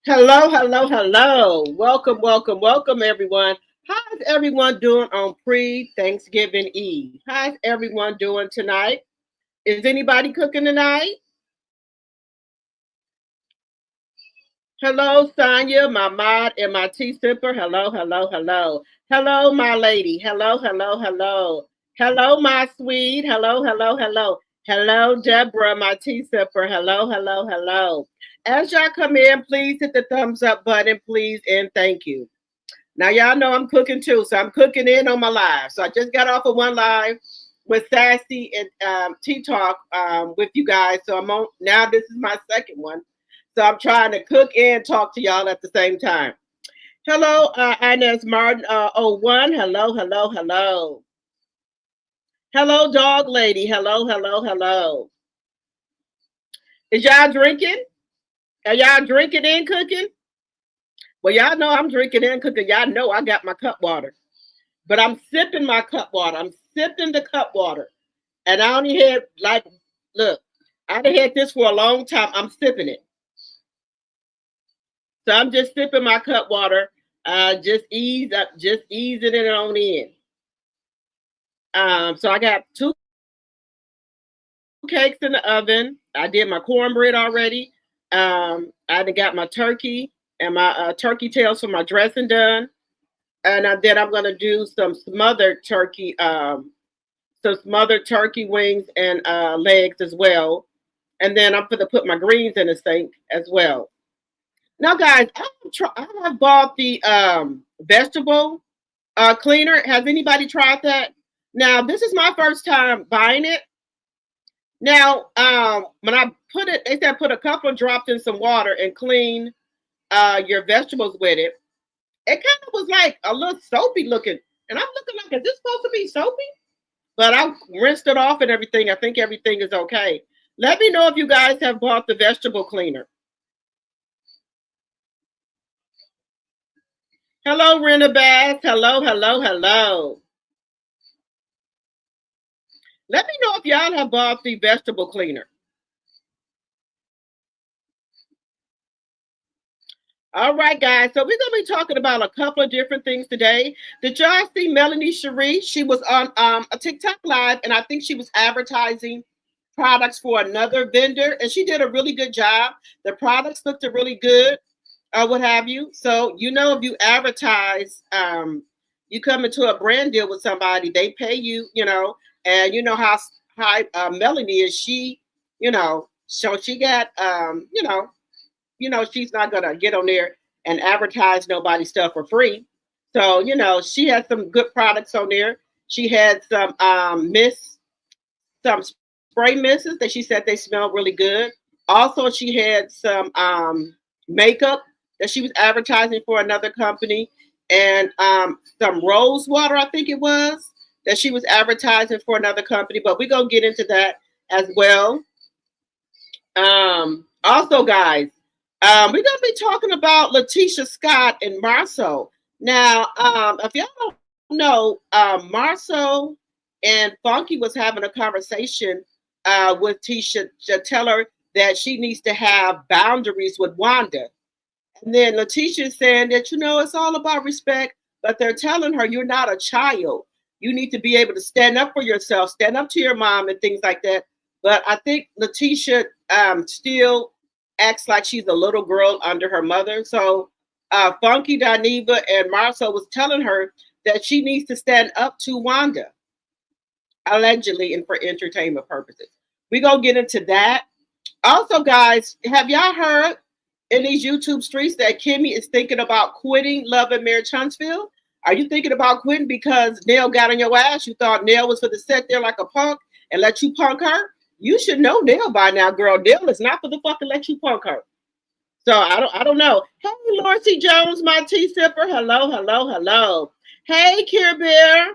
Hello, hello, hello. Welcome, welcome, welcome, everyone. How's everyone doing on pre Thanksgiving Eve? How's everyone doing tonight? Is anybody cooking tonight? Hello, Sonia, my mod, and my tea sipper. Hello, hello, hello. Hello, my lady. Hello, hello, hello. Hello, my sweet. Hello, hello, hello. Hello, Deborah, my tea sipper. Hello, hello, hello. As y'all come in, please hit the thumbs up button, please, and thank you. Now y'all know I'm cooking too, so I'm cooking in on my live. So I just got off of one live with Sassy and Tea Talk with you guys. So I'm on now. This is my second one. So I'm trying to cook and talk to y'all at the same time. Hello, Inez Martin. Oh one. Hello, hello, hello. Hello, dog lady. Hello, hello, hello. Is y'all drinking? Are y'all drinking and cooking? Well, y'all know I'm drinking and cooking. Y'all know I got my cup water. But I'm sipping my cup water. I'm sipping the cup water. And I only had like, look, I've had this for a long time. I'm sipping it. So I'm just sipping my cup water. Just ease up, just easing it on in. So I got two cakes in the oven. I did my cornbread already. I got my turkey and my turkey tails for my dressing done. And then I'm gonna do some smothered turkey some smothered turkey wings and legs as well. And then I'm going to put my greens in the sink as well. Now, guys, I have bought the vegetable cleaner. Has anybody tried that? Now, this is my first time buying it. Now, when I put it, they said put a couple of drops in some water and clean your vegetables with it. It kind of was like a little soapy looking. And I'm looking like, is this supposed to be soapy? But I rinsed it off and everything. I think everything is okay. Let me know if you guys have bought the vegetable cleaner. Hello, Rena Bass. Hello, hello, hello. Let me know if y'all have bought the vegetable cleaner. All right, guys. So we're going to be talking about a couple of different things today. Did y'all see Melanie Shari? She was on a TikTok live, and I think she was advertising products for another vendor, and she did a really good job. The products looked really good, what have you. So, you know, if you advertise, you come into a brand deal with somebody, they pay you, you know, and you know how high Melanie is. She, you know, so she got, she's not gonna get on there and advertise nobody's stuff for free. So, you know, she had some good products on there. She had some some spray misses that she said they smelled really good. Also, she had some makeup that she was advertising for another company, and some rose water, I think it was, that she was advertising for another company. But we're gonna get into that as well. Also, guys, we're gonna be talking about Latisha Scott and Marceau. Now, if y'all don't know, Marceau and Funky was having a conversation with Tisha to tell her that she needs to have boundaries with Wanda. And then Latisha is saying that, you know, it's all about respect, but they're telling her you're not a child. You need to be able to stand up for yourself, stand up to your mom and things like that. But I think Latisha still acts like she's a little girl under her mother. So Funky Dineva and Marcel was telling her that she needs to stand up to Wanda, allegedly, and for entertainment purposes. We're going to get into that. Also, guys, have y'all heard in these YouTube streets that Kimmy is thinking about quitting Love and Marriage Huntsville? Are you thinking about quitting because Nell got on your ass? You thought Nell was for to sit there like a punk and let you punk her? You should know Nell by now, girl. Nell is not for the fucking let you punk her. So I don't know. Hey, Lorcy Jones, my tea sipper. Hello, hello, hello. Hey, Care Bear.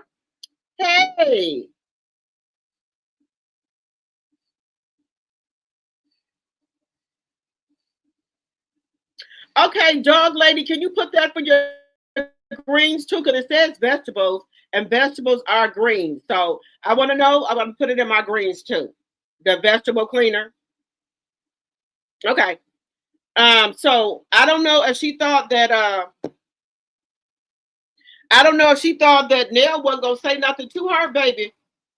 Hey. Okay, dog lady, can you put that for your greens too? Because it says vegetables, and vegetables are green. So I want to know. I want to put it in my greens too. The vegetable cleaner. Okay. So I don't know if she thought that I don't know if she thought that Nell wasn't gonna say nothing to her, baby.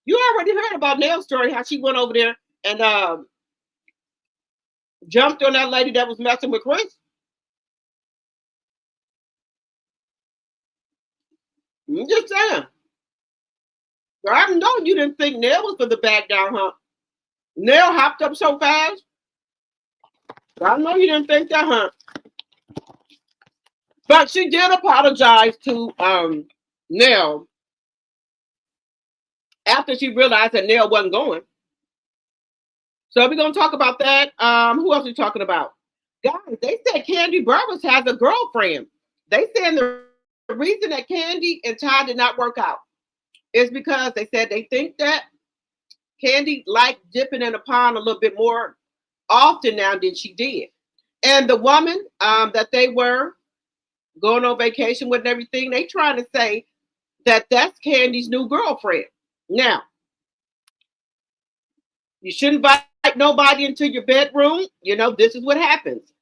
You already heard about Nell's story, how she went over there and jumped on that lady that was messing with Chris. I'm just saying. I know you didn't think Nell was for the back down, huh? Nell hopped up so fast. I know you didn't think that, huh? But she did apologize to Nell after she realized that Nell wasn't going. So we're gonna talk about that. Who else are we talking about? Guys, they said Kandi Burruss has a girlfriend. They said the reason that Kandi and Todd did not work out is because they said they think that Kandi liked dipping in the pond a little bit more often now than she did. And the woman that they were going on vacation with and everything, they trying to say that that's Kandi's new girlfriend. Now, you shouldn't invite nobody into your bedroom. You know, this is what happens.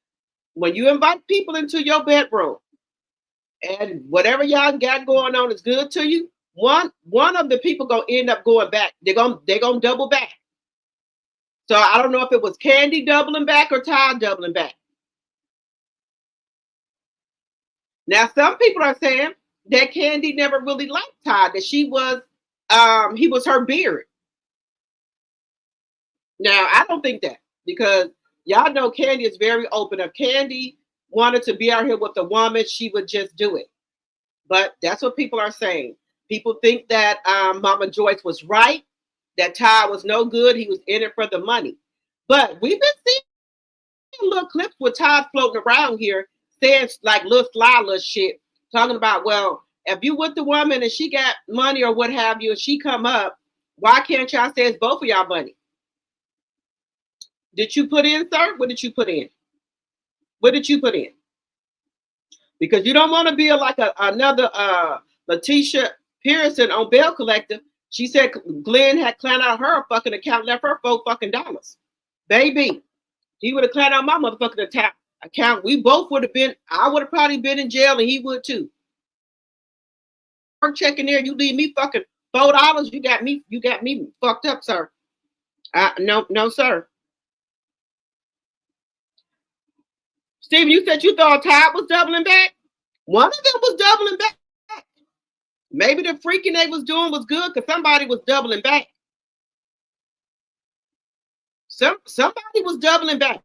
When you invite people into your bedroom and whatever y'all got going on is good to you, one of the people gonna end up going back. They're gonna double back. So I don't know if it was Kandi doubling back or Todd doubling back. Now some people are saying that Kandi never really liked Todd, that she was he was her beard. Now I don't think that, because y'all know Kandi is very open. If Kandi wanted to be out here with a woman, she would just do it. But that's what people are saying. People think that Mama Joyce was right, that Todd was no good. He was in it for the money. But we've been seeing little clips with Todd floating around here saying like little sly little shit, talking about, well, if you with the woman and she got money or what have you, and she come up, why can't y'all say it's both of y'all money? Did you put in, sir? What did you put in? What did you put in? Because you don't want to be like another Latisha Pearson on Bail Collector. She said Glenn had claimed out her fucking account, left her $4 Baby, he would have claimed out my motherfucking account. We both would have been, I would have probably been in jail and he would too. Checking there, you leave me fucking $4. You got me fucked up, sir. No, sir. Steven, you said you thought Todd was doubling back? One of them was doubling back. Maybe the freaking they was doing was good because somebody was doubling back. Somebody was doubling back.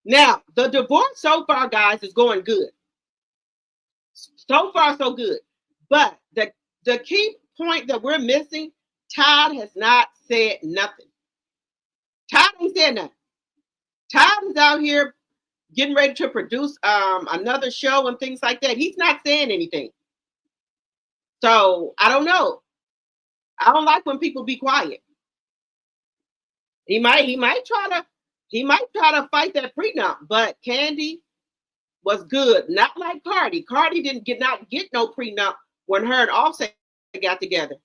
Now, the divorce so far, guys, is going good. So far, so good. But the key point that we're missing, Todd has not said nothing. Todd ain't said nothing. Todd is out here getting ready to produce another show and things like that. He's not saying anything. So I don't know. I don't like when people be quiet. He might try to fight that prenup, but Kandi was good. Not like Cardi. Cardi didn't get no prenup when her and Offset got together.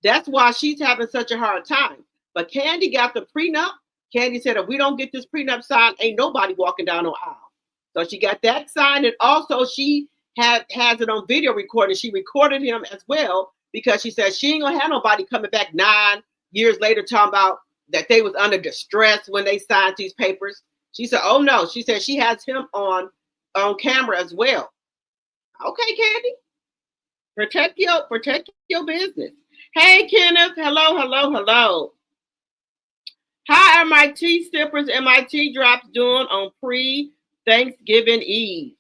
That's why she's having such a hard time. But Kandi got the prenup. Kandi said, if we don't get this prenup signed, ain't nobody walking down no aisle. So she got that signed, and also she has it on video recording. She recorded him as well because she said she ain't gonna have nobody coming back 9 years later talking about that they was under distress when they signed these papers. She said, oh no. She said she has him on camera as well. Okay, Kandi. Protect your business. Hey, Kenneth. Hello. How are my tea sippers and my tea drops doing on pre-Thanksgiving Eve?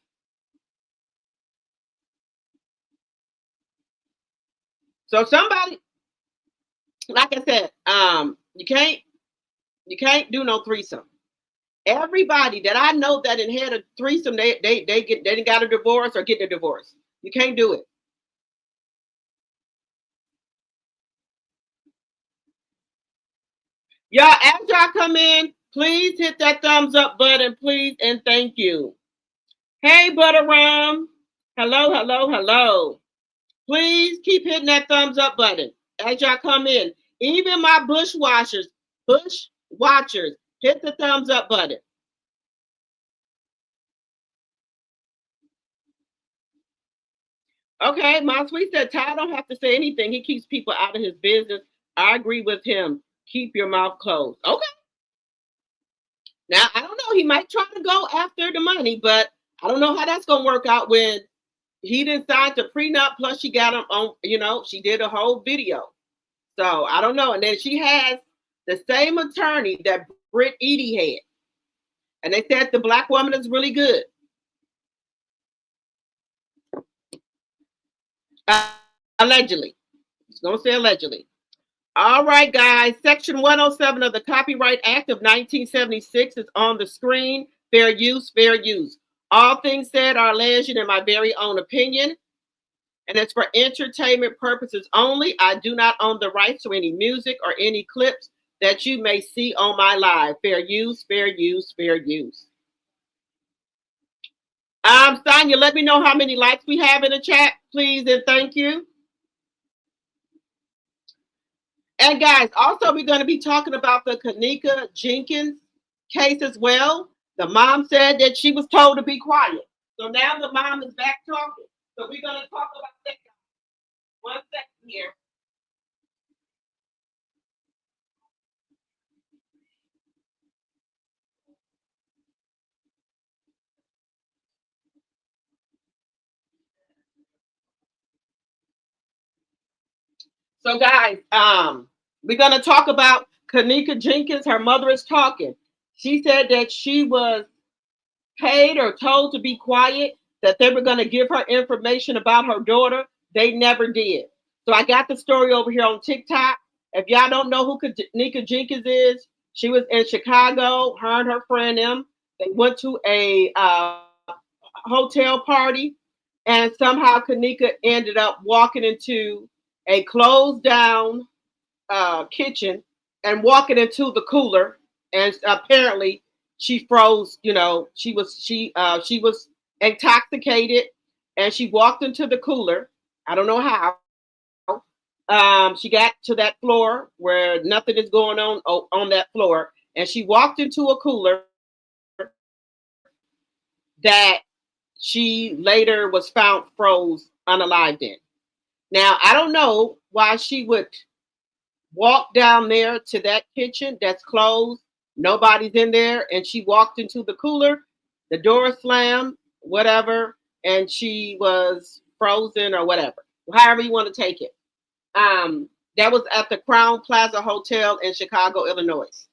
So somebody, like I said, you can't do no threesome. Everybody that I know that had a threesome, they didn't got a divorce or getting a divorce. You can't do it. Y'all, as y'all come in, please hit that thumbs up button, please, and thank you. Hey, Butter Rum. Hello. Please keep hitting that thumbs up button as y'all come in. Even my bush watchers, hit the thumbs up button. Okay, my sweet said Ty don't have to say anything. He keeps people out of his business. I agree with him. Keep your mouth closed. Okay. Now I don't know. He might try to go after the money, but I don't know how that's gonna work out when he didn't sign to prenup. Plus, she got him on. She did a whole video. So I don't know. And then she has the same attorney that Britt Edie had, and they said the black woman is really good. Allegedly, it's gonna say allegedly. All right, guys. Section 107 of the Copyright Act of 1976 is on the screen. Fair use, fair use. All things said are alleged in my very own opinion, and it's for entertainment purposes only. I do not own the rights to any music or any clips that you may see on my live. Fair use, fair use, fair use. Sonia, let me know how many likes we have in the chat, please, and thank you. And guys, also we're going to be talking about the KENNEKA Jenkins case as well. The mom said that she was told to be quiet. So now the mom is back talking. So we're going to talk about that. 1 second here. So guys, we're going to talk about KENNEKA Jenkins. Her mother is talking. She said that she was paid or told to be quiet, that they were going to give her information about her daughter. They never did. So I got the story over here on TikTok. If y'all don't know who KENNEKA Jenkins is, she was in Chicago, her and her friend them. They went to a hotel party, and somehow KENNEKA ended up walking into a closed down kitchen and walking into the cooler, and apparently she froze. She was intoxicated, and she walked into the cooler. I don't know how. She got to that floor where nothing is going on that floor, and she walked into a cooler that she later was found froze unalived in. Now I don't know why she would walk down there to that kitchen that's closed. Nobody's in there, and she walked into the cooler. The door slammed, whatever, and she was frozen or whatever. However you want to take it. That was at the Crown Plaza Hotel in Chicago, Illinois.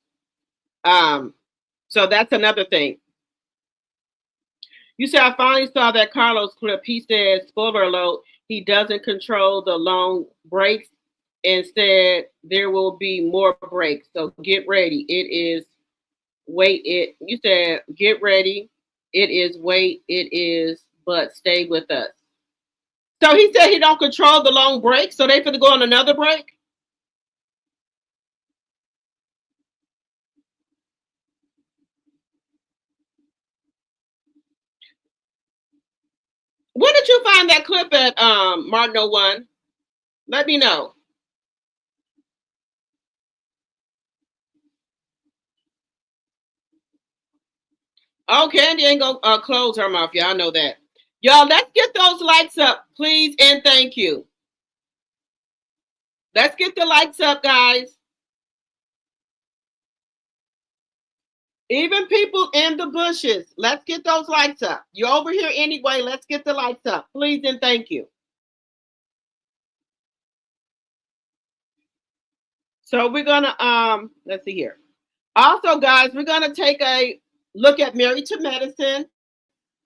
So that's another thing. You said I finally saw that Carlos clip. He said, spoiler alert, he doesn't control the long breaks. Instead, there will be more breaks. So get ready. You said, get ready. It is, but stay with us. So he said he don't control the long break. So they finna go on another break. When did you find that clip at Martin 01? Let me know. Oh, Kandi ain't gonna close her mouth. Y'all know that. Y'all, let's get those likes up, please, and thank you. Let's get the likes up, guys. Even people in the bushes, let's get those likes up. You're over here anyway. Let's get the likes up, please, and thank you. So we're gonna let's see here. Also, guys, we're gonna take a look at Married to Medicine.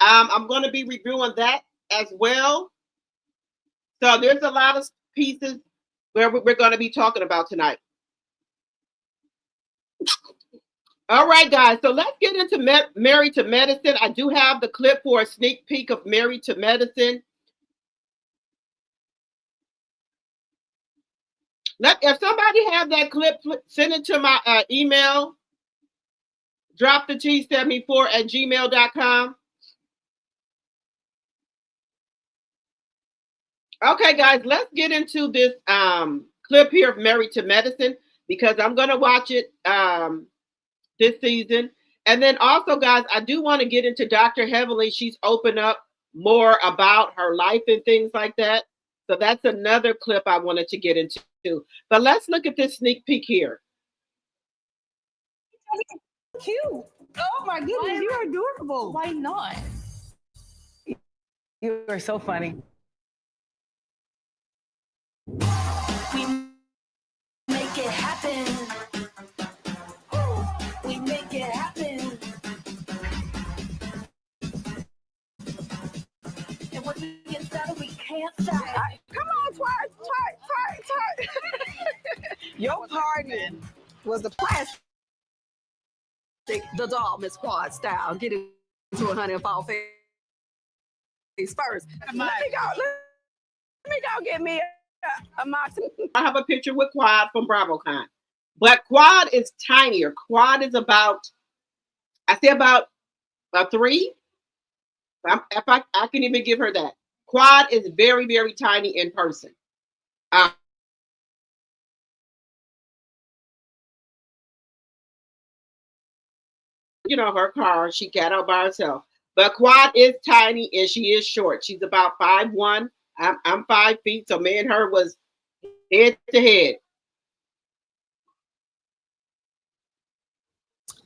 I'm going to be reviewing that as well. So there's a lot of pieces where we're going to be talking about tonight. All right, guys. So let's get into Married to Medicine. I do have the clip for a sneak peek of Married to Medicine. If somebody have that clip, send it to my email, dropthetea74@gmail.com. Okay, guys, let's get into this clip here of Married to Medicine, because I'm going to watch it this season. And then also, guys, I do want to get into Dr. Heavenly. She's opened up more about her life and things like that. So that's another clip I wanted to get into. But let's look at this sneak peek here. Cute. Oh my goodness, you are adorable. Why not? You are so funny. We make it happen. We make it happen. And once we get started, we can't stop. Come on, twerk. Your party was the plastic, the doll, Miss Quad style. Get it to 100 and fall face first. Let me go get me a Moxie. I have a picture with Quad from BravoCon. But Quad is tinier. Quad is about, I say about a 3. If I can even give her that. Quad is very, very tiny in person. You know, her car, she got out by herself. But Quad is tiny and she is short. She's about 5'1". I'm 5 feet, so me and her was head to head.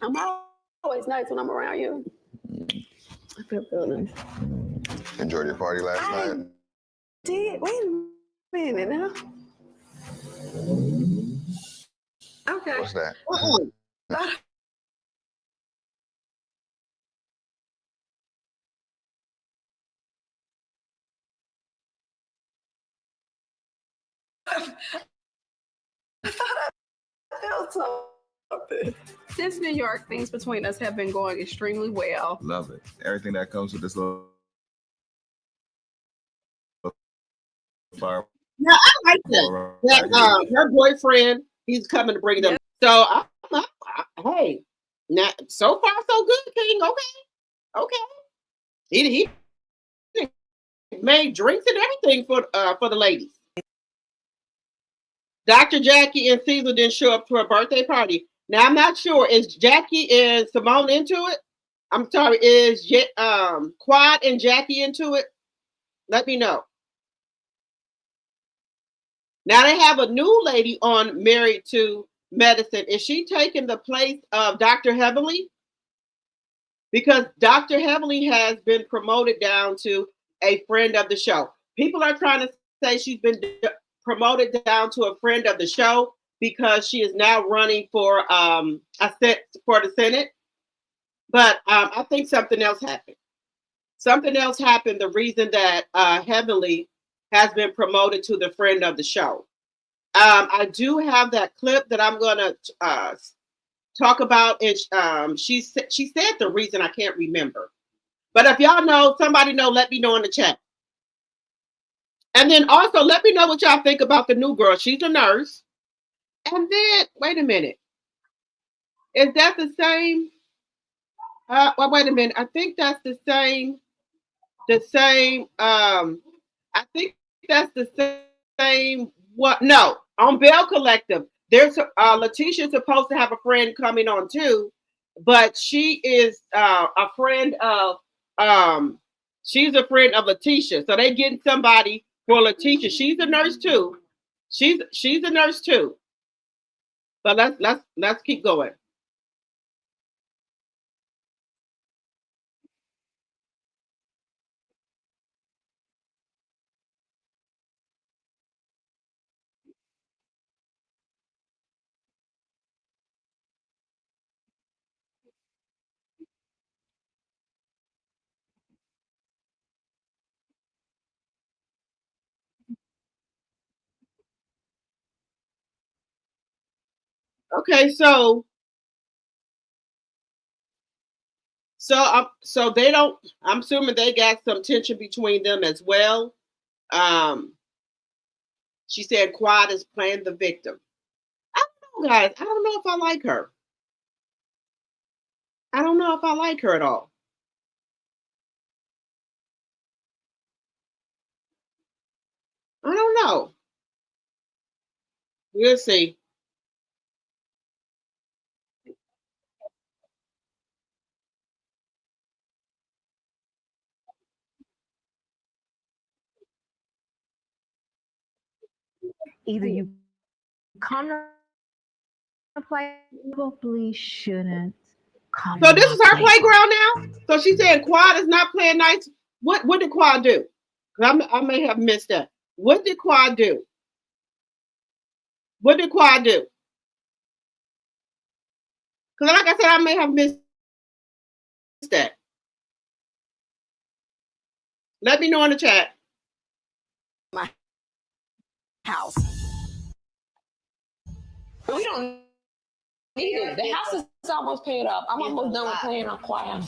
I'm always nice when I'm around you. I feel good. Enjoyed your party last night? Did wait a minute now. Okay. What's that? I felt something. Since New York, things between us have been going extremely well. Love it. Everything that comes with this little fire. Yeah, I like that. Her boyfriend, he's coming to bring them. So, hey, now so far so good, King. Okay. He made drinks and everything for the ladies. Dr. Jackie and Caesar didn't show up for a birthday party. Now I'm not sure. Is Jackie and Simone into it? I'm sorry. Is Quad and Jackie into it? Let me know. Now they have a new lady on Married to Medicine. Is she taking the place of Dr. Heavenly? Because Dr. Heavenly has been promoted down to a friend of the show. People are trying to say she's been promoted down to a friend of the show because she is now running for the Senate. But I think something else happened. Something else happened. The reason that Heavenly has been promoted to the friend of the show. I do have that clip that I'm going to talk about. She said the reason, I can't remember. But if y'all know, somebody know, let me know in the chat. And then also let me know what y'all think about the new girl. She's a nurse. And then, wait a minute. Is that the same? Well, wait a minute. I think that's the same. I think that's the same. What? No, on Bell Collective, there's Latisha is supposed to have a friend coming on too, but she is a friend of she's a friend of Latisha. So they getting somebody for Latisha. She's a nurse too. She's a nurse too. But let's keep going. Okay, so they don't. I'm assuming they got some tension between them as well. Um, she said Quad is playing the victim. I don't know, guys. I don't know if I like her. I don't know if I like her at all. I don't know. We'll see. either you come to play, probably shouldn't come So to this my is her playground. playground now. So she said Quad is not playing nice. What did Quad do? I may have missed that. What did Quad do? What did Quad do? Because like I said, I may have missed that. Let me know in the chat. My house. We don't need it. The house is almost paid up. I'm almost done with paying off Quiet.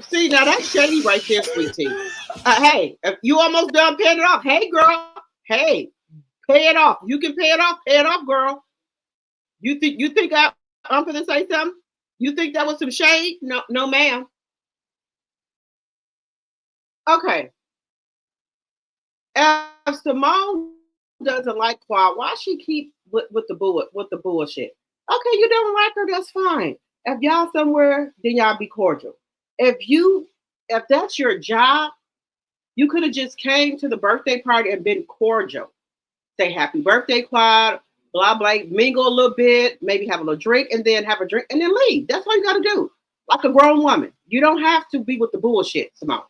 See, now that's shady right there, sweetie. Hey, if you almost done paying it off, hey, girl, hey, pay it off. You can pay it off, girl. You think I'm gonna say something? You think that was some shade? No, no, ma'am. Okay. If Simone doesn't like Quad, why she keep with the bullshit? Okay, you don't like her, that's fine. If y'all somewhere, then y'all be cordial. If that's your job, you could have just came to the birthday party and been cordial. Say happy birthday, Quad, blah blah, mingle a little bit, maybe have a little drink, and then have a drink and then leave. That's all you gotta do. Like a grown woman. You don't have to be with the bullshit, Simone.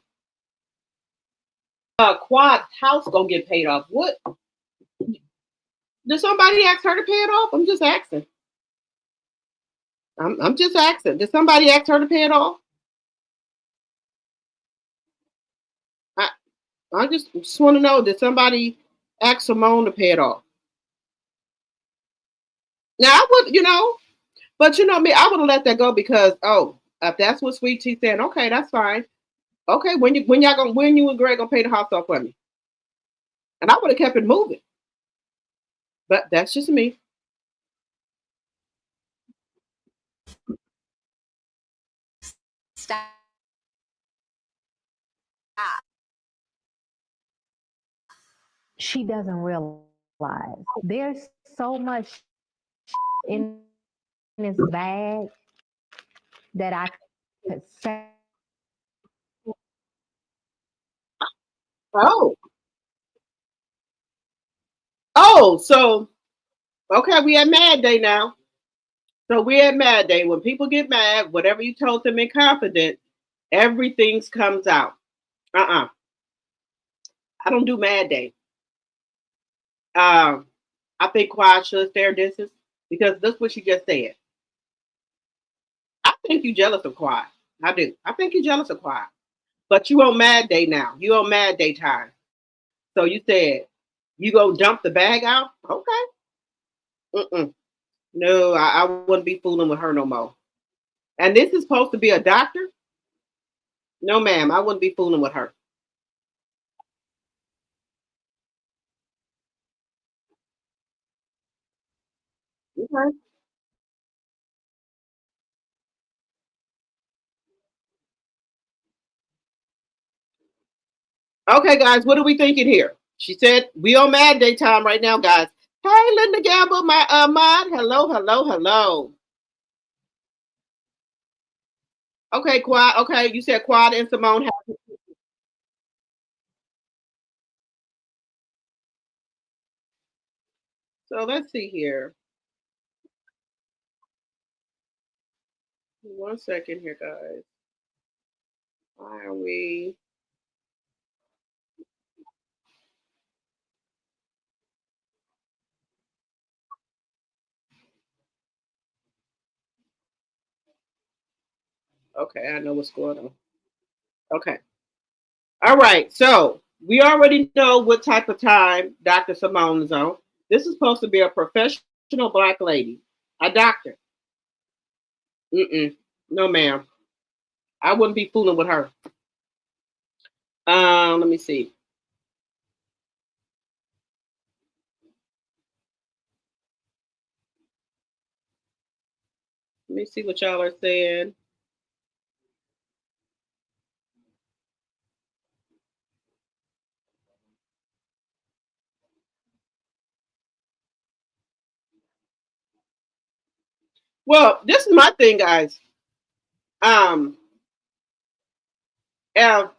Quad's house gonna get paid off. What? Did somebody ask her to pay it off? I'm just asking. I'm just asking. Did somebody ask her to pay it off? I just want to know, did somebody ask Simone to pay it off? Now I would, but you know me, I would have let that go because if that's what Sweet Tea said, okay, that's fine. Okay, when you and Greg gonna pay the house off for me? And I would have kept it moving. But that's just me. Stop. She doesn't realize there's so much in this bag that I could say. So okay, we at Mad Day now. So we at Mad Day. When people get mad, whatever you told them in confidence, everything comes out. I don't do Mad Day. I think Quiet should stare distance because that's what she just said. I think you jealous of Quiet. I do. I think you jealous of Quiet. But you on Mad Day now. You on Mad Day time. So you said you go dump the bag out? Okay. No, I wouldn't be fooling with her no more. And this is supposed to be a doctor? No, ma'am, I wouldn't be fooling with her. Okay. Okay, guys, what are we thinking here? She said we on Mad Day time right now, guys. Hey, Linda Gamble, my mod. Hello, hello, hello. Okay, Quad. Okay, you said Quad and Simone have. So let's see here. 1 second here, guys. Why are we? Okay, I know what's going on. Okay. All right. So we already know what type of time Dr. Simone is on. This is supposed to be a professional black lady, a doctor. No, ma'am. I wouldn't be fooling with her. Let me see. Let me see what y'all are saying. Well, this is my thing, guys. If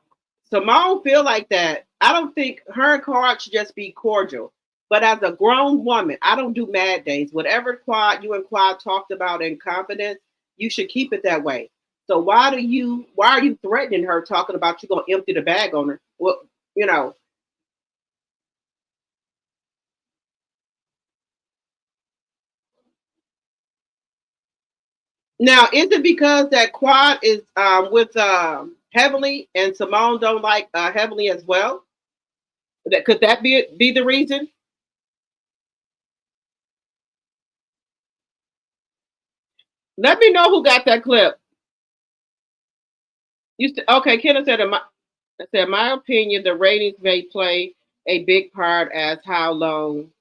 Simone feel like that, I don't think her and Card should just be cordial. But as a grown woman, I don't do mad days. Whatever Quad you and Quad talked about in confidence, you should keep it that way. So why are you threatening her talking about you gonna empty the bag on her? Well, you know. Now, is it because that Quad is with Heavenly and Simone don't like Heavenly as well? That could that be the reason? Let me know who got that clip. Okay, Kenna said, in my opinion, the ratings may play a big part as how long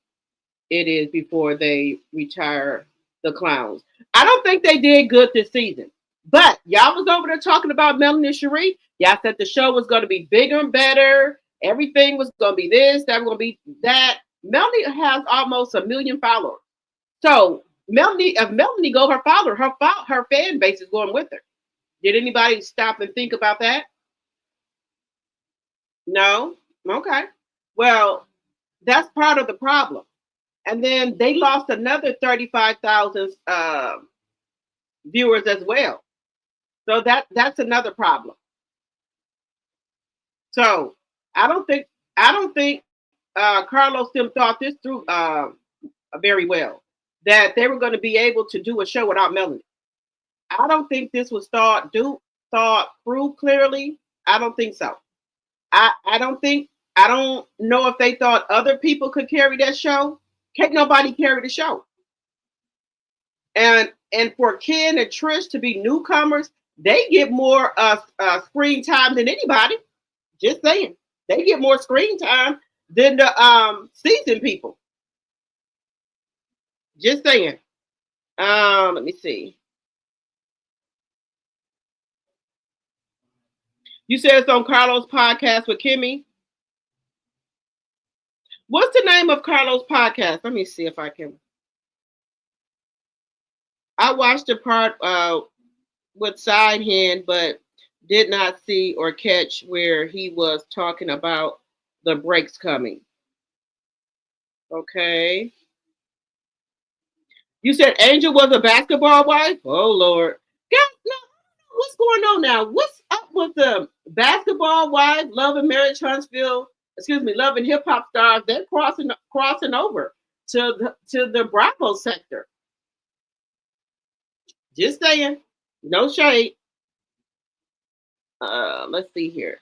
it is before they retire the clowns. I don't think they did good this season. But y'all was over there talking about Melanie and Shari. Y'all said the show was going to be bigger and better. Everything was going to be this, that was going to be that. Melanie has almost 1 million followers. So Melanie, if Melanie go her follower, her fan base is going with her. Did anybody stop and think about that? No? Okay. Well, that's part of the problem. And then they lost another 35,000 viewers as well. So that's another problem. So I don't think Carlos Sim thought this through very well, that they were going to be able to do a show without Melanie. I don't think this was thought through clearly. I don't think so. I don't know if they thought other people could carry that show. Can't nobody carry the show. And for Ken and Trish to be newcomers, they get more screen time than anybody. Just saying, they get more screen time than the seasoned people. Just saying. Let me see. You said it's on Carlos' podcast with Kimmy. What's the name of Carlos' podcast? Let me see if I can. I watched the part with Side Hand, but did not see or catch where he was talking about the breaks coming. Okay. You said Angel was a basketball wife? Oh, Lord. God, no, what's going on now? What's up with the basketball wife, Love and Marriage Huntsville, Love and Hip Hop stars? They're crossing over to the Bravo sector. Just saying. No shade. Let's see here.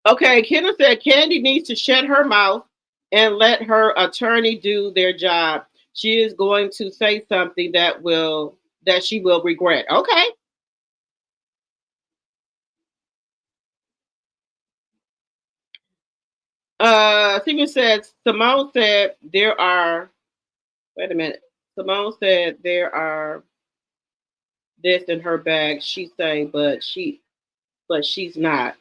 Okay, Kenna said Kandi needs to shut her mouth and let her attorney do their job. She is going to say something that she will regret. Okay. Steven said Simone said there are wait a minute. Simone said there are this in her bag. She say, but she's not.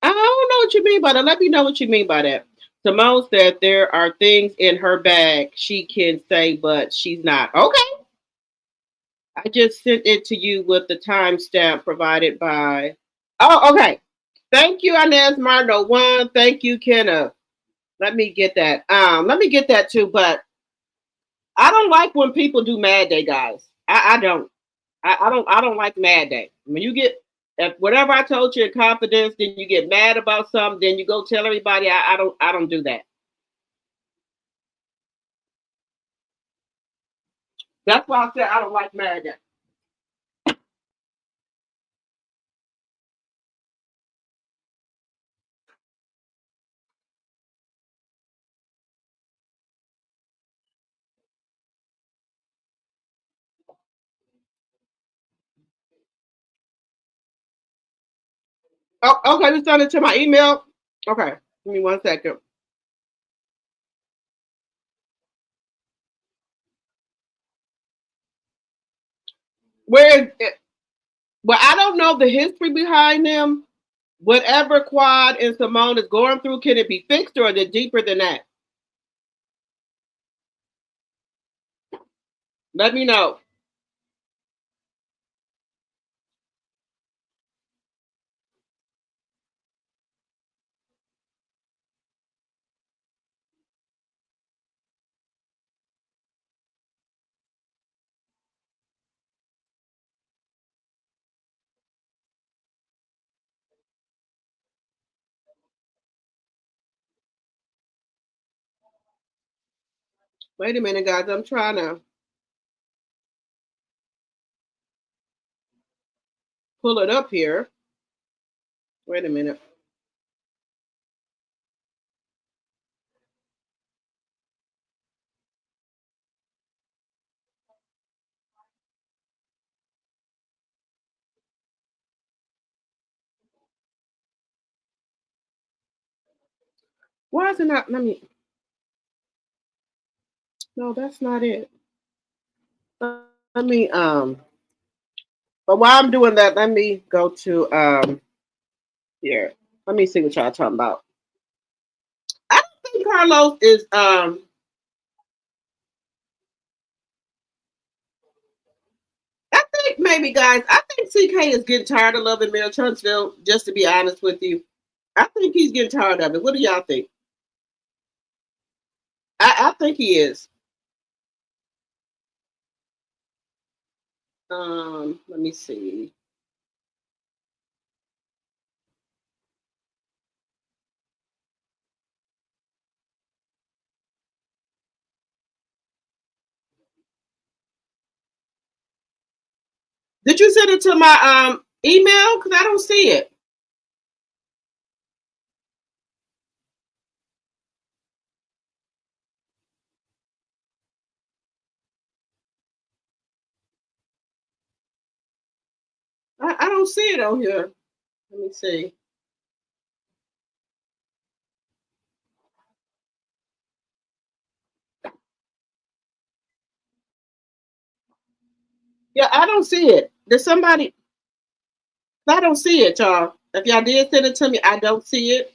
I don't know what you mean by that. Let me know what you mean by that. Simone said there are things in her bag she can say, but she's not. Okay. I just sent it to you with the timestamp provided by. Oh, okay. Thank you, Inez Marno. One. Thank you, Kenna. Let me get that. Let me get that too. But I don't like when people do Mad Day, guys. I don't. I don't like Mad Day. When you get if whatever I told you in confidence, then you get mad about something, then you go tell everybody. I don't do that. That's why I said I don't like Mad Day. Oh, okay, you send it to my email. Okay, give me 1 second. Where is it? Well, I don't know the history behind them. Whatever Quad and Simone is going through, can it be fixed or is it deeper than that? Let me know. Wait a minute, guys. I'm trying to pull it up here. Wait a minute. Why is it not? Let me. No, that's not it. Let me. But while I'm doing that, let me go to here. Let me see what y'all talking about. I don't think Carlos is I think maybe guys, I think CK is getting tired of loving Mayor Huntsville, just to be honest with you. I think he's getting tired of it. What do y'all think? I think he is. Let me see. Did you send it to my email? Because I don't see it. I don't see it on here. Let me see. Yeah, I don't see it. Did somebody? I don't see it, y'all. If y'all did send it to me, I don't see it.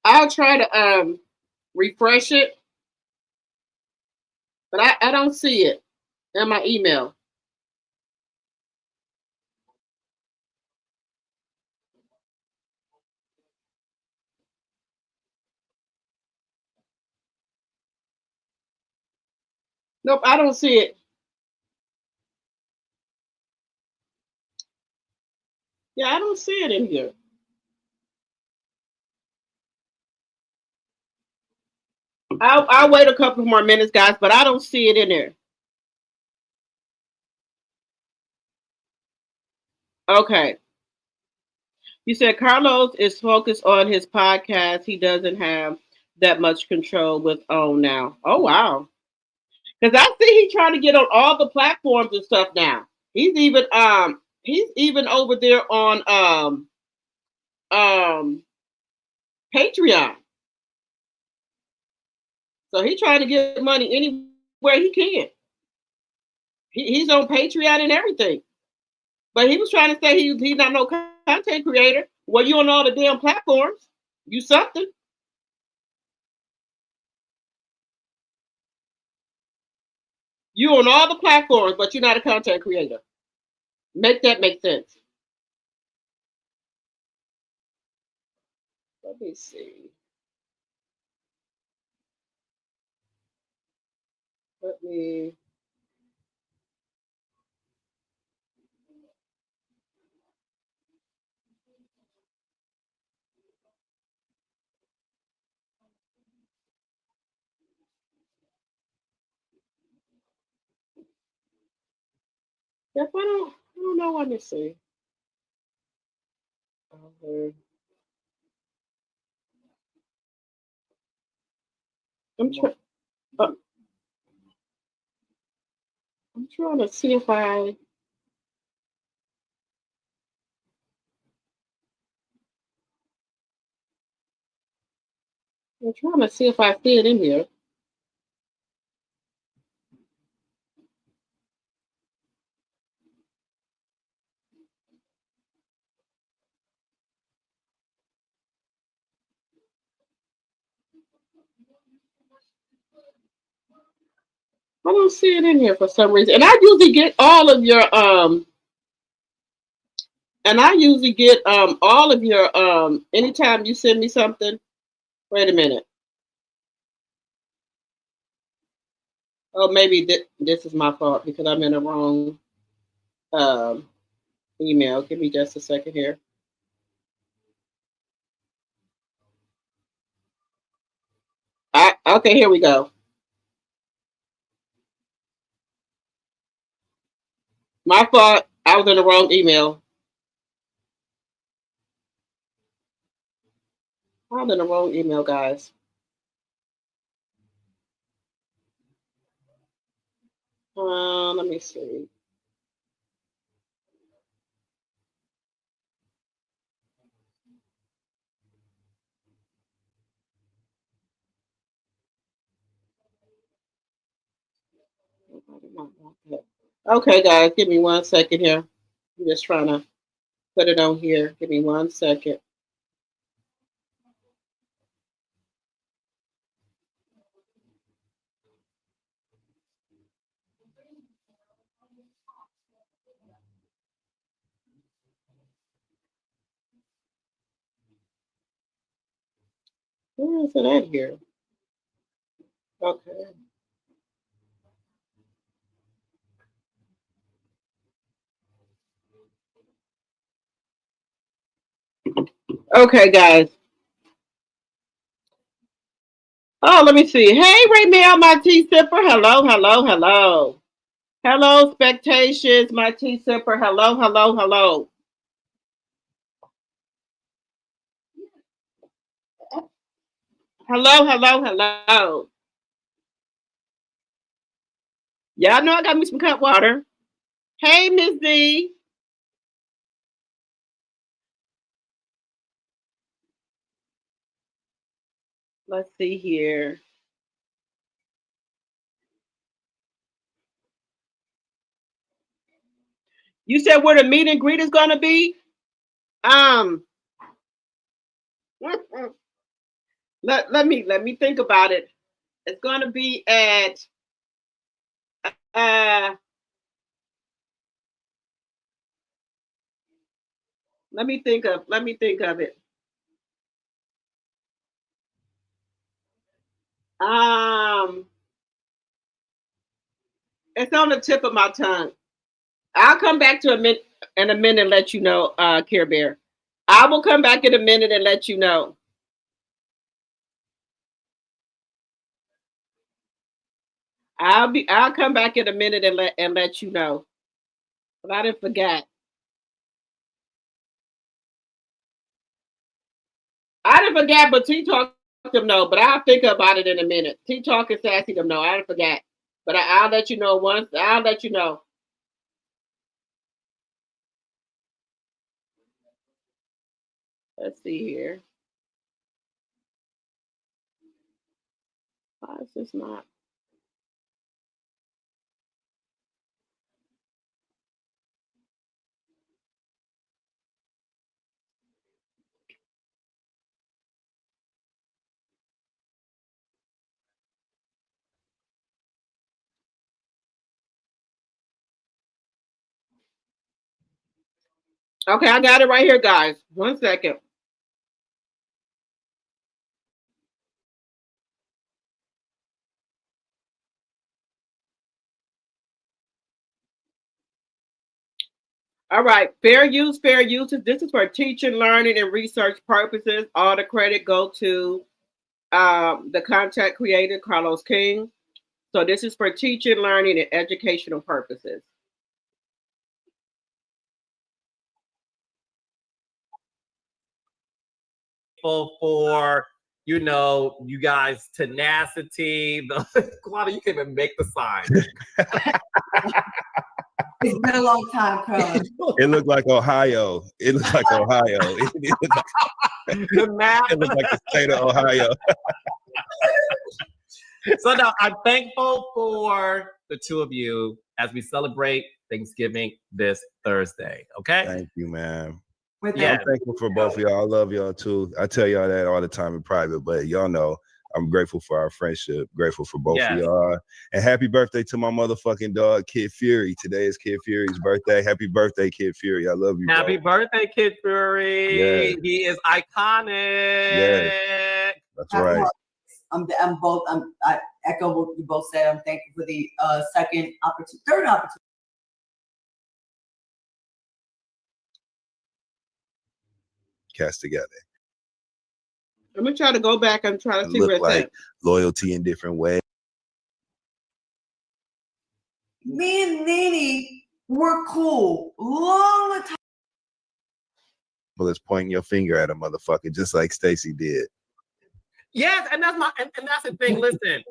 I'll try to refresh it, but I don't see it in my email. Nope, I don't see it. Yeah, I don't see it in here. I'll wait a couple more minutes, guys, but I don't see it in there. Okay. You said Carlos is focused on his podcast. He doesn't have that much control with OWN now. Oh wow. Because I see he's trying to get on all the platforms and stuff now. He's even over there on um Patreon. So he's trying to get money anywhere he can. He's on Patreon and everything. But he was trying to say he's not no content creator. Well, you on all the damn platforms. You something. You on all the platforms, but you're not a content creator. Make that make sense. Let me see. Let me. Yep, I don't know. Let me see. Okay. I'm trying. Uh, I'm trying to see if I'm trying to see if I see it in here. I don't see it in here for some reason. And I usually get all of your anytime you send me something. Wait a minute. Oh, maybe this is my fault because I'm in the wrong. email. Give me just a second here. Okay, here we go. My fault. I was in the wrong email. I was in the wrong email, guys. Let me see. Okay, guys, give me 1 second here. I'm just trying to put it on here. Give me 1 second. Where is it at here? Okay. Okay, guys. Oh, let me see. Hey, Raymel, my tea sipper. Hello, hello, hello. Hello, spectations, my tea sipper. Hello, hello, hello. Hello, hello, hello. Y'all know I got me some cut water. Hey, Miss D. Let's see here. You said where the meet and greet is gonna be? Um, let me think about it. It's gonna be at uh let me think of it. Um, it's on the tip of my tongue. I'll come back to in a minute and let you know, Care Bear. I will come back in a minute and let you know. I'll come back in a minute and let you know. But I didn't forget. I didn't forget, but T Talk them know. But I'll think about it in a minute. T Talk and Sassy them know. I didn't forget. But I'll let you know once. I'll let you know. Let's see here. Why is this not? Okay, I got it right here, guys. 1 second. All right, fair use, fair uses. This is for teaching, learning, and research purposes. All the credit go to the content creator, Carlos King. So this is for teaching, learning, and educational purposes. For you guys' tenacity. Claudia, you can't even make the sign. It's been a long time, Carlos. It looked like Ohio. It looked like Ohio. The map. It looked like the state of Ohio. So now I'm thankful for the two of you as we celebrate Thanksgiving this Thursday. Okay. Thank you, man. Yeah. I'm thankful for both of y'all. I love y'all too. I tell y'all that all the time in private, but y'all know I'm grateful for our friendship. Grateful for both of y'all. And happy birthday to my motherfucking dog, Kid Fury. Today is Kid Fury's birthday. Happy birthday, Kid Fury. I love you. Happy birthday, Kid Fury. Yeah. He is iconic. Yes. That's right. I echo what you both said. I'm thankful for the third opportunity cast together. Let me try to go back and try to see Look where it's like at. loyalty in different ways. Me and Nene were cool. Long time. Well, it's pointing your finger at a motherfucker, just like Stacey did. Yes, and that's that's the thing. Listen,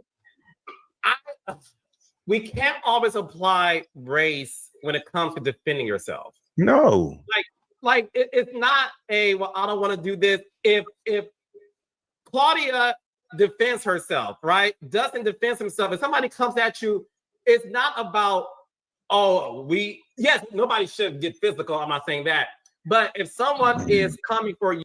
we can't always apply race when it comes to defending yourself. No. It's not well, I don't want to do this. If Claudia defends herself, right? Dustin defends himself. If somebody comes at you, it's not about, yes, nobody should get physical. I'm not saying that. But if someone is coming for you,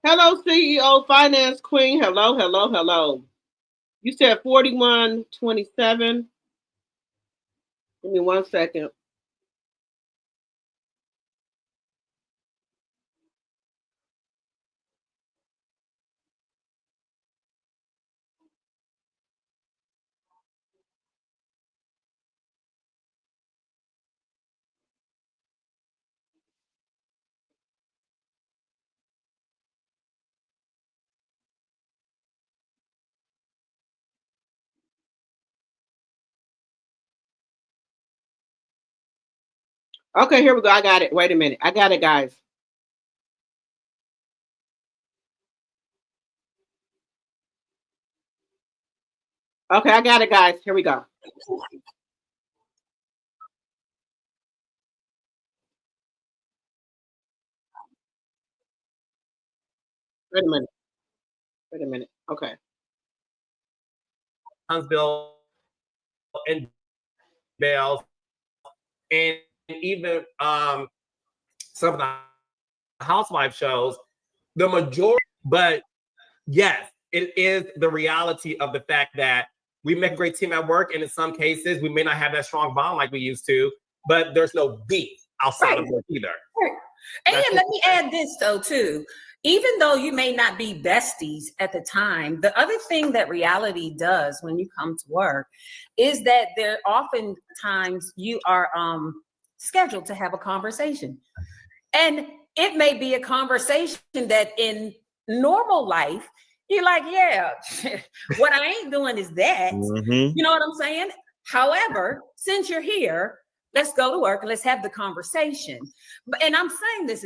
Hello, CEO Finance Queen. Hello, hello, hello. You said 4127. Give me 1 second. Okay, here we go. I got it. Wait a minute. I got it, guys. Okay, I got it, guys. Here we go. Wait a minute. Wait a minute. Okay. Huntsville and Bells, and even some of the housewife shows, the majority, but yes, it is the reality of the fact that we make a great team at work, and in some cases, we may not have that strong bond like we used to, but there's no beef outside of work either. Right. And let me add this though too. Even though you may not be besties at the time, the other thing that reality does when you come to work is that there oftentimes you are scheduled to have a conversation. And it may be a conversation that in normal life, you're like, yeah, what I ain't doing is that. Mm-hmm. You know what I'm saying? However, since you're here, let's go to work and let's have the conversation. And I'm saying this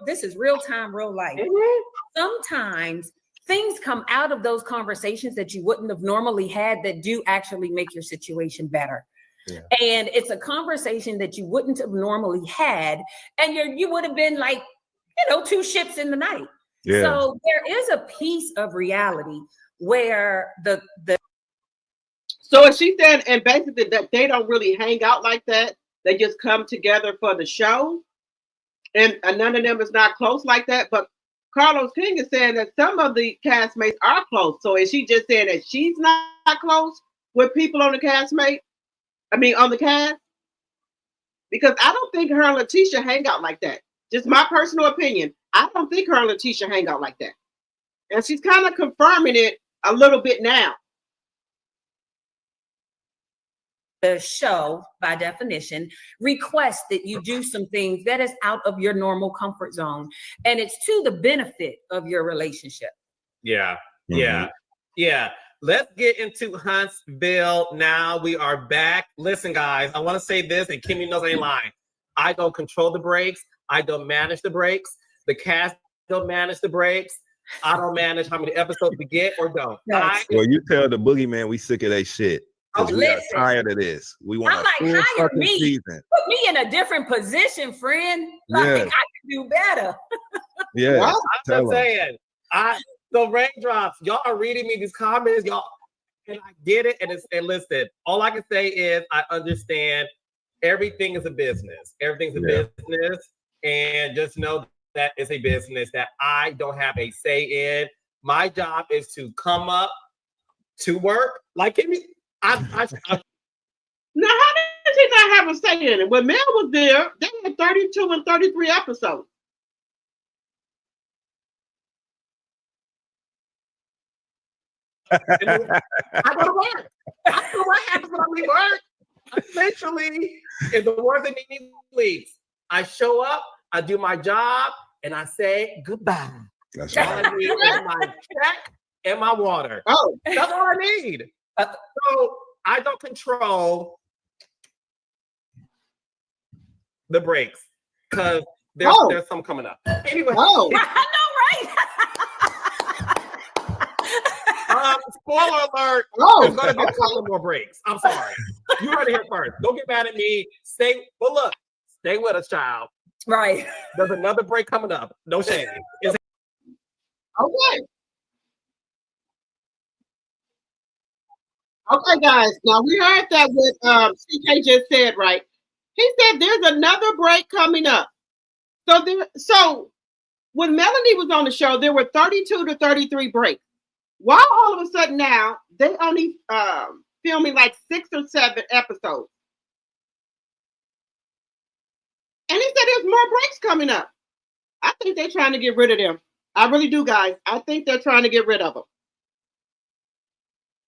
this is real time, real life. Mm-hmm. Sometimes things come out of those conversations that you wouldn't have normally had that do actually make your situation better. Yeah. And it's a conversation that you wouldn't have normally had. And you would have been like, two ships in the night. Yeah. So there is a piece of reality where So is she saying, and basically that they don't really hang out like that? They just come together for the show, and none of them is not close like that. But Carlos King is saying that some of the castmates are close. So is she just saying that she's not close with people on the castmate? I mean, on the cast? Because I don't think her and Latisha hang out like that. Just my personal opinion. I don't think her and Latisha hang out like that. And she's kind of confirming it a little bit now. The show, by definition, requests that you do some things that is out of your normal comfort zone. And it's to the benefit of your relationship. Yeah, yeah. Let's get into Huntsville now. We are back. Listen, guys, I want to say this, and Kimmy knows I ain't lying. I don't control the breaks. I don't manage the breaks. The cast don't manage the breaks. I don't manage how many episodes we get or don't. Well, you tell the boogeyman we sick of that shit. Because we are tired of this. We want I'm like, hire me. Season. Put me in a different position, friend. Like, I can do better. Yeah. Well, I'm just saying. The raindrops, y'all are reading me these comments, y'all, and I get it. And listen, all I can say is I understand everything is a business. Everything's a business. And just know that is a business that I don't have a say in. My job is to come up to work. Like, now, how did he not have a say in it? When Mel was there, they had 32 and 33 episodes. I go to work. I don't know what happens when I leave work. Essentially, if the words that need leaves, I show up, I do my job, and I say goodbye. That's all right. I need is my check and my water. Oh, that's all I need. So I don't control the breaks because there's some coming up. Anyway, I know, right? Spoiler alert, there's going to be a couple more breaks. I'm sorry. You heard it here first. Don't get mad at me. Stay with us, child. Right. There's another break coming up. No shame. Okay. Okay, guys. Now we heard that what CK just said, right? He said there's another break coming up. So when Melanie was on the show, there were 32 to 33 breaks. Why all of a sudden now they only filming like 6 or 7 episodes? And he said there's more breaks coming up. I think they're trying to get rid of them. I really do, guys. I think they're trying to get rid of them.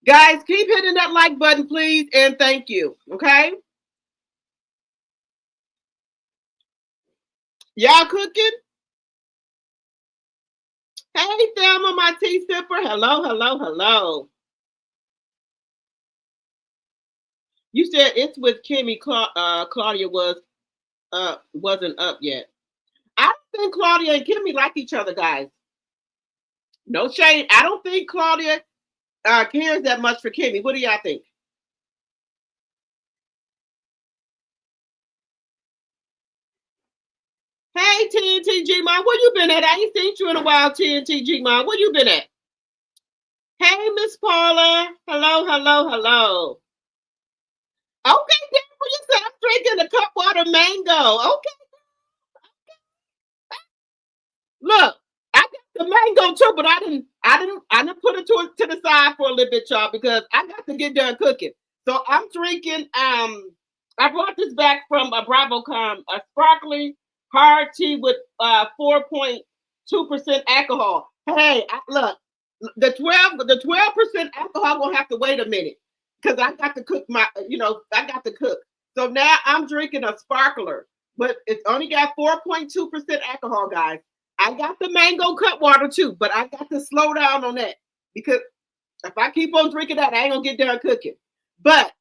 Guys, keep hitting that like button, please, and thank you. Okay? Y'all cooking? Hey, Thelma, my tea sipper. Hello, hello, hello. You said it's with Kimmy. Claudia wasn't up yet. I don't think Claudia and Kimmy like each other, guys. No shade. I don't think Claudia cares that much for Kimmy. What do y'all think? Hey, TNT G-Mon, where you been at? I ain't seen you in a while, TNT G-Mon. Where you been at? Hey, Miss Paula. Hello, hello, hello. Okay, Deborah, you said I'm drinking a cup water mango. Okay. Look, I got the mango too, but I didn't put it to the side for a little bit, y'all, because I got to get done cooking. So I'm drinking. I brought this back from a BravoCon, a sparkling hard tea with 4.2% alcohol. Hey, look, the 12% alcohol gonna have to wait a minute because I got to cook I got to cook. So now I'm drinking a sparkler, but it's only got 4.2% alcohol, guys. I got the mango cut water too, but I got to slow down on that because if I keep on drinking that, I ain't gonna get done cooking. But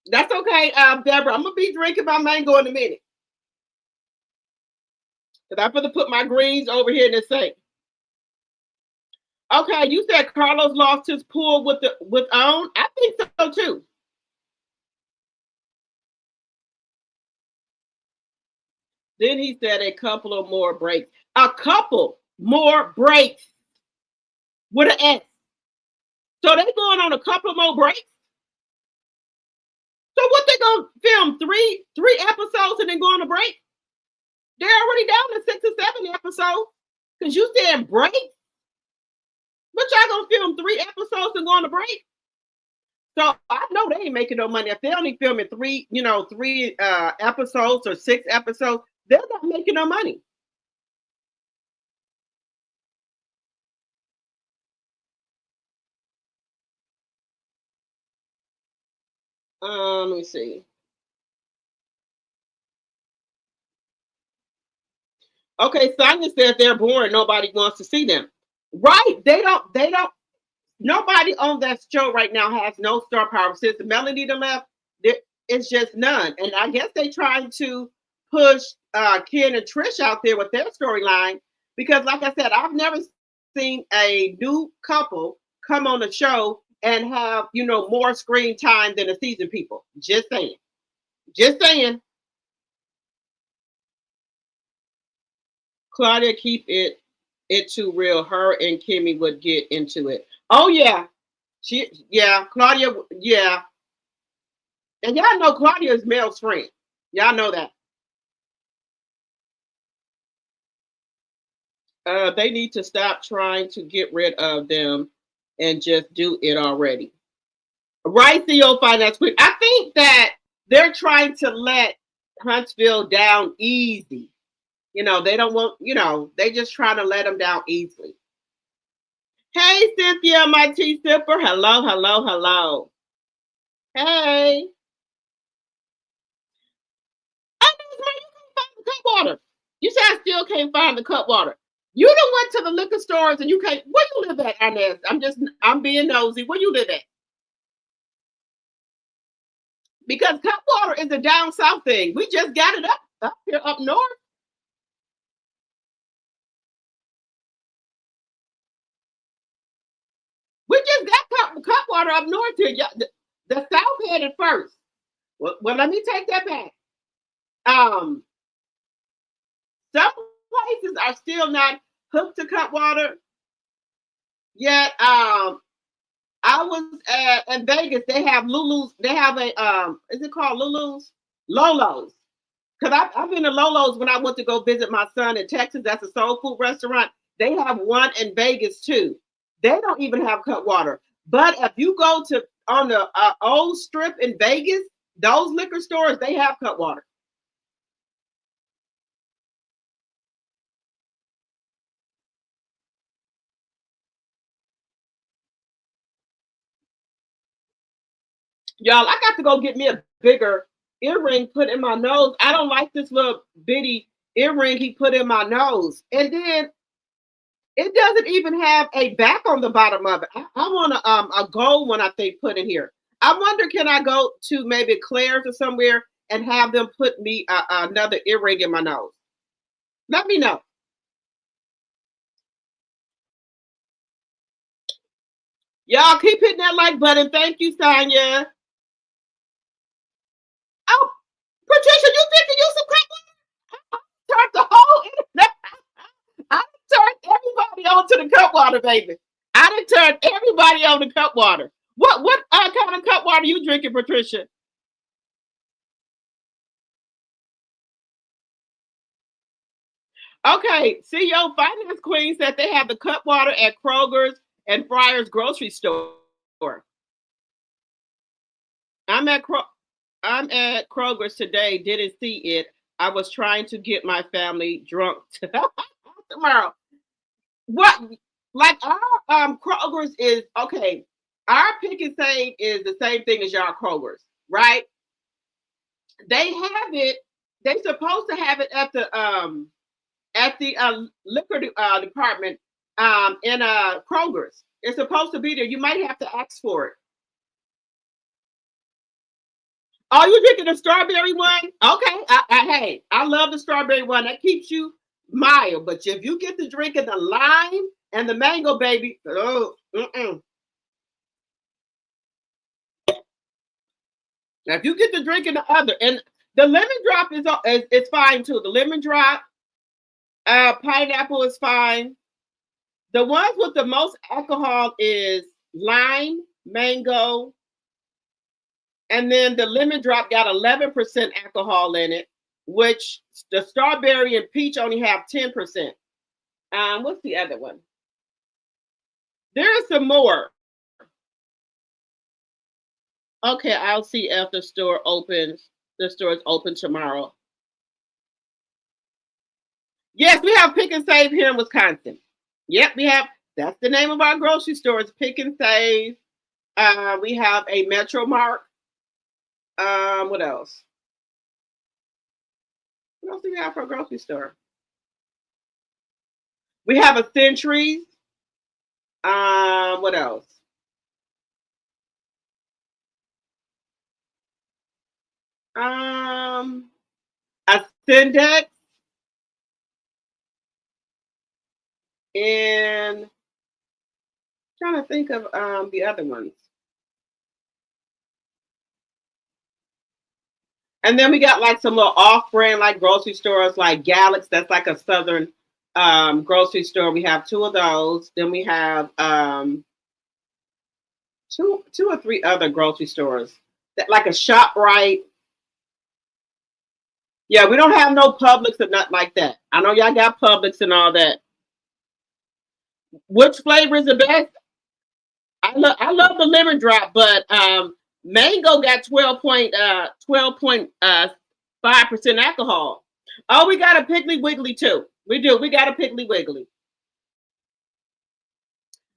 that's okay, Deborah. I'm gonna be drinking my mango in a minute. Because I'm gonna put my greens over here in the sink. Okay, you said Carlos lost his pool with OWN. I think so too. Then he said a couple of more breaks. A couple more breaks with an S. So they going on a couple more breaks. So what they gonna film? Three episodes and then go on a break? They're already down to 6 or 7 episodes. Because you said break. But y'all gonna film 3 episodes and go on a break? So I know they ain't making no money. If they only filming 3 episodes or 6 episodes, they're not making no money. Let me see. Okay, Sonia said they're boring. Nobody wants to see them. Right. They don't. Nobody on that show right now has no star power. Since Melanie left, it's just none. And I guess they trying to push Ken and Trish out there with their storyline because, like I said, I've never seen a new couple come on the show and have more screen time than the season people. Just saying. Just saying. Claudia, keep it too real. Her and Kimmy would get into it. Oh yeah. Claudia, yeah. And y'all know Claudia is Mel's friend. Y'all know that. They need to stop trying to get rid of them and just do it already. Right, Theo Finance Queen. I think that they're trying to let Huntsville down easy. You know, they don't want, you know, they just trying to let them down easily. Hey, Cynthia, my tea sipper. Hello, hello, hello. Hey. I know, man, you can't find the cup water. You said I still can't find the cup water. You done went to the liquor stores and you can't. Where you live at, Inez? I'm being nosy. Where you live at? Because cup water is a down south thing. We just got it up here up north. We just got cup water up north here. The south had it first. Well, let me take that back. Some places are still not hooked to cup water yet. I was in Vegas. They have Lulu's. They have a is it called Lulu's? Lolo's. Because I've been to Lolo's when I went to go visit my son in Texas. That's a soul food restaurant. They have one in Vegas too. They don't even have cup water. But if you go to on the old strip in Vegas, those liquor stores, they have cup water. Y'all, I got to go get me a bigger earring put in my nose. I don't like this little bitty earring he put in my nose. And then it doesn't even have a back on the bottom of it. I want a gold one, I think, put in here. I wonder, can I go to maybe Claire's or somewhere and have them put me another earring in my nose? Let me know. Y'all keep hitting that like button. Thank you, Sonya. Oh, Patricia, you think to use some cup water? Turned the whole internet. I turned everybody on to the cup water, baby. I done turned everybody on to cup water. What kind of cup water you drinking, Patricia? Okay, CEO Finance Queen said they have the cup water at Kroger's and Fryer's grocery store. I'm at Kroger's today. Didn't see it. I was trying to get my family drunk tomorrow. What? Like our Kroger's is okay. Our Pick and Save is the same thing as y'all Kroger's, right? They have it. They're supposed to have it at the liquor department in Kroger's. It's supposed to be there. You might have to ask for it. Oh, you drinking the strawberry one? Okay. Hey, I love the strawberry one. That keeps you mild. But if you get to drinking the lime and the mango, baby, oh, Now, if you get to drinking the other, and the lemon drop is fine too. The lemon drop, pineapple is fine. The ones with the most alcohol is lime, mango, and then the lemon drop got 11% alcohol in it, which the strawberry and peach only have 10%. What's the other one? There is some more. Okay, I'll see if the store opens. The store is open tomorrow. Yes, we have Pick and Save here in Wisconsin. Yep, we have. That's the name of our grocery store. It's Pick and Save. We have a Metro Mark. What else? What else do we have for a grocery store? We have a Centuries. What else? A Syndex. And trying to think of the other ones. And then we got like some little off-brand like grocery stores like Galax. That's like a southern grocery store. We have two of those. Then we have two or three other grocery stores. That like a ShopRite. Yeah, we don't have no Publix or nothing like that. I know y'all got Publix and all that. Which flavor is the best? I love the lemon drop, but mango got 12.5% alcohol. Oh, we got a Piggly Wiggly too. We do. We got a Piggly Wiggly.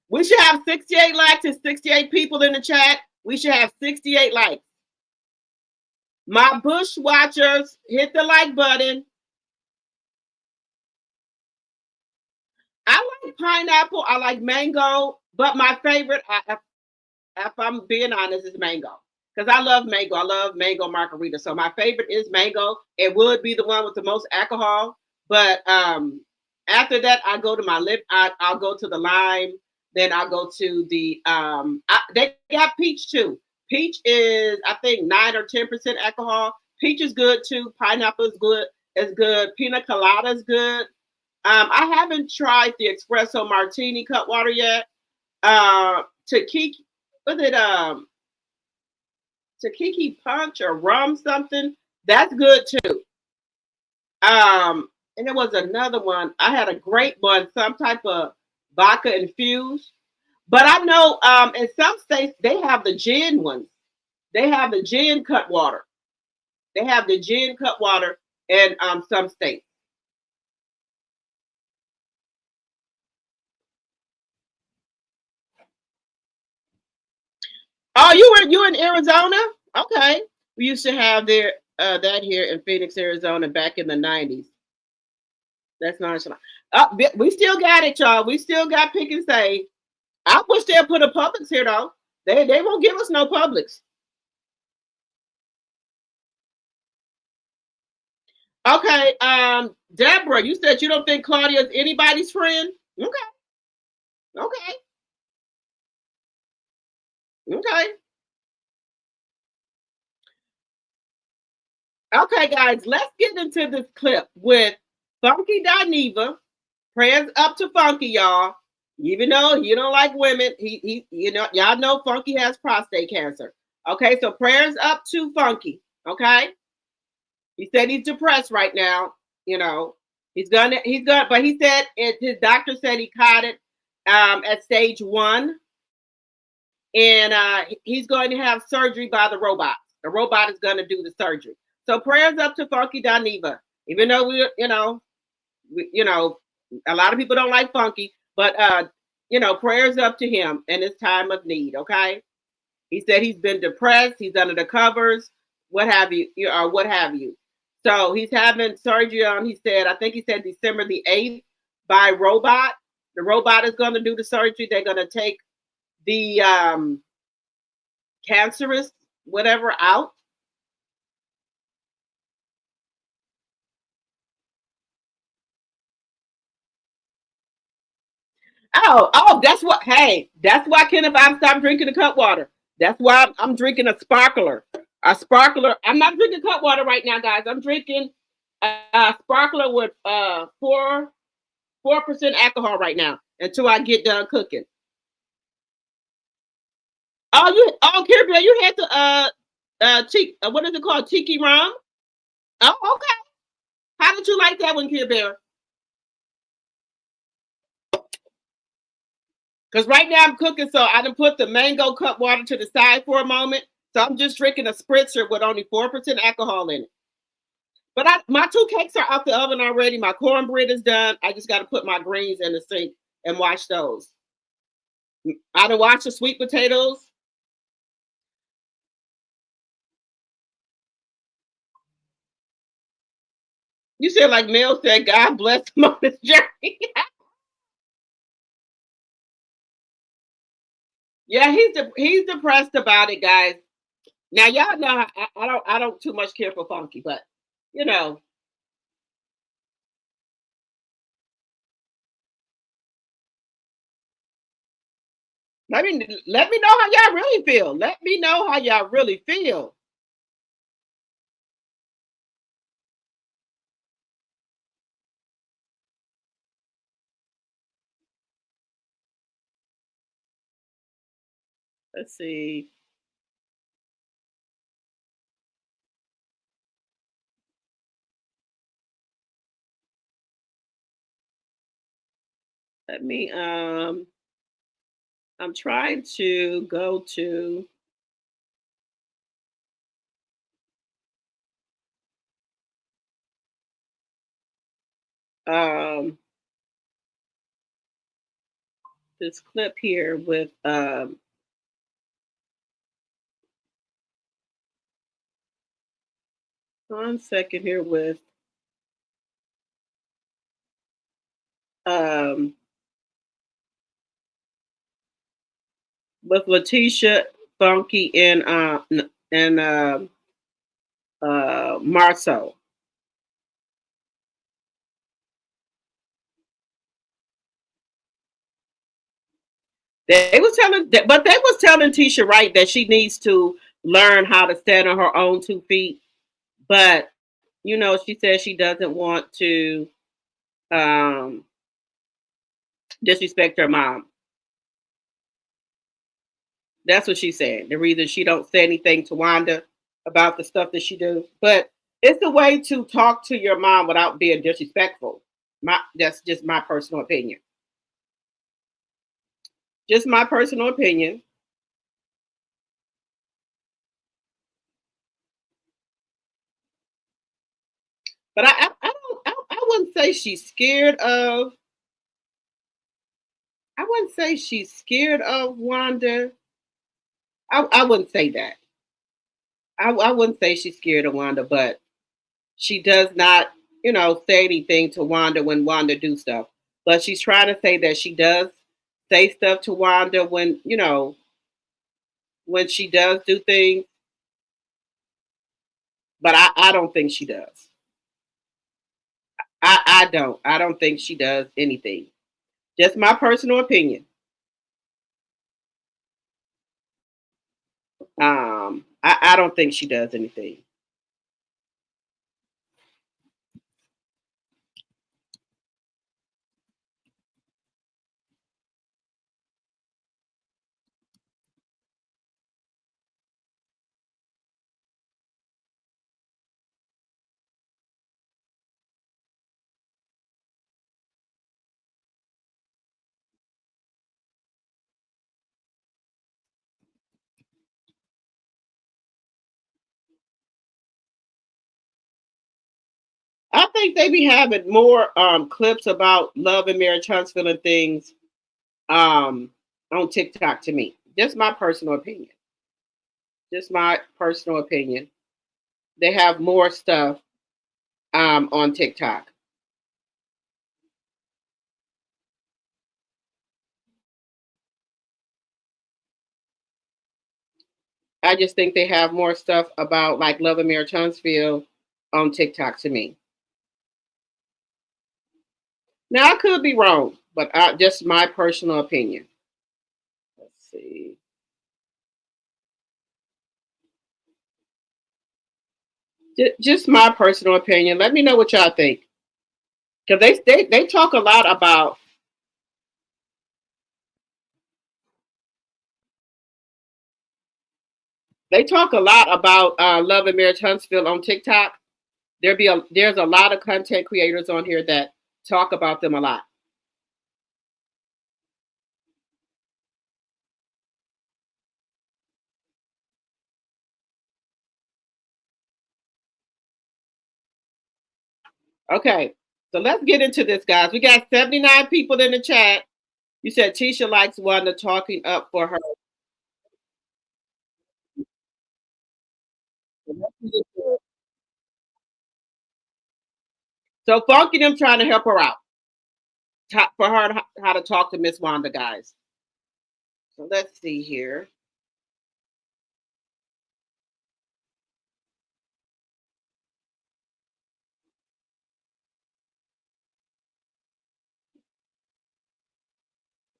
We should have 68 likes and 68 people in the chat. We should have 68 likes. My Bush watchers, hit the like button. I like pineapple. I like mango, but my favorite, if I'm being honest, is mango. Because I love mango. I love mango margarita. So my favorite is mango. It would be the one with the most alcohol. But after that, I go to my lip. I'll go to the lime. Then I'll go to the they got peach too. Peach is, I think, 9 or 10% alcohol. Peach is good too. Pineapple is good. It's good. Pina colada is good. I haven't tried the espresso martini cut water yet. Takiki, was it Takiki punch or rum something? That's good too. And there was another one. I had a great one, some type of vodka infused. But I know in some states they have the gin ones. They have the gin cut water. They have the gin cut water in some states. Oh, you in Arizona? Okay. We used to have that here in Phoenix, Arizona, back in the 90s. That's nonchalant. We still got it, y'all. We still got Pick and Save. I wish they'd put a Publix here though. They won't give us no Publix. Okay, Deborah, you said you don't think Claudia is anybody's friend. Okay, okay, okay. Okay, guys, let's get into this clip with Funky Dineva. Prayers up to Funky, y'all. Even though you don't like women, y'all know Funky has prostate cancer. Okay, so prayers up to Funky. Okay, he said he's depressed right now. You know, but he said his doctor said he caught it at stage 1, and he's going to have surgery by the robot. The robot is going to do the surgery. So prayers up to Funky Dineva. Even though a lot of people don't like Funky, but prayers up to him in his time of need. Okay, he said he's been depressed, he's under the covers, what have you, or what have you. So he's having surgery on. I think he said December the 8th by robot. The robot is going to do the surgery. They're going to take the cancerous whatever out. Oh, that's what. Hey, that's why Kenneth, I stopped drinking the cut water. That's why I'm drinking a sparkler. A sparkler. I'm not drinking cut water right now, guys. I'm drinking a sparkler with 4% alcohol right now until I get done cooking. Kirby, you had the what is it called? Tiki rum? Oh, okay. How did you like that one, Kirby? Because right now I'm cooking, so I done put the mango cut water to the side for a moment. So I'm just drinking a spritzer with only 4% alcohol in it. But my 2 cakes are out the oven already. My cornbread is done. I just got to put my greens in the sink and wash those. I done washed the sweet potatoes. You said, like Mel said, God bless him on his journey. Yeah, he's depressed about it, guys. Now y'all know I don't too much care for Funky, but you know. Let me know how y'all really feel. Let me know how y'all really feel. Let's see. Let me I'm trying to go to um this clip here with 1 second here um with Latisha, Funky, and Marceau. They was telling, but they was telling Tisha Wright that she needs to learn how to stand on her own 2 feet. But you know, she says she doesn't want to um, disrespect her mom. That's what she's saying. The reason she don't say anything to Wanda about the stuff that she do, but it's a way to talk to your mom without being disrespectful. That's just my personal opinion. Just my personal opinion. But I wouldn't say she's scared of. I wouldn't say she's scared of Wanda. I wouldn't say that. I wouldn't say she's scared of Wanda, but she does not, you know, say anything to Wanda when Wanda do stuff. But she's trying to say that she does say stuff to Wanda when, you know, when she does do things. But I don't think she does. I don't. I don't think she does anything. Just my personal opinion. I don't think she does anything. I think they be having more clips about love and marriage, Huntsville and things on TikTok to me. Just my personal opinion. Just my personal opinion. They have more stuff on TikTok. I just think they have more stuff about like love and marriage, Huntsville on TikTok to me. Now I could be wrong, but just my personal opinion. Let's see. Just my personal opinion. Let me know what y'all think, because they talk a lot about. They talk a lot about love and marriage, Huntsville on TikTok. There's a lot of content creators on here that talk about them a lot. Okay, so let's get into this, guys. We got 79 people in the chat. You said Tisha likes Wanda talking up for her. So Funky them trying to help her out. For her how to talk to Miss Wanda, guys. So let's see here.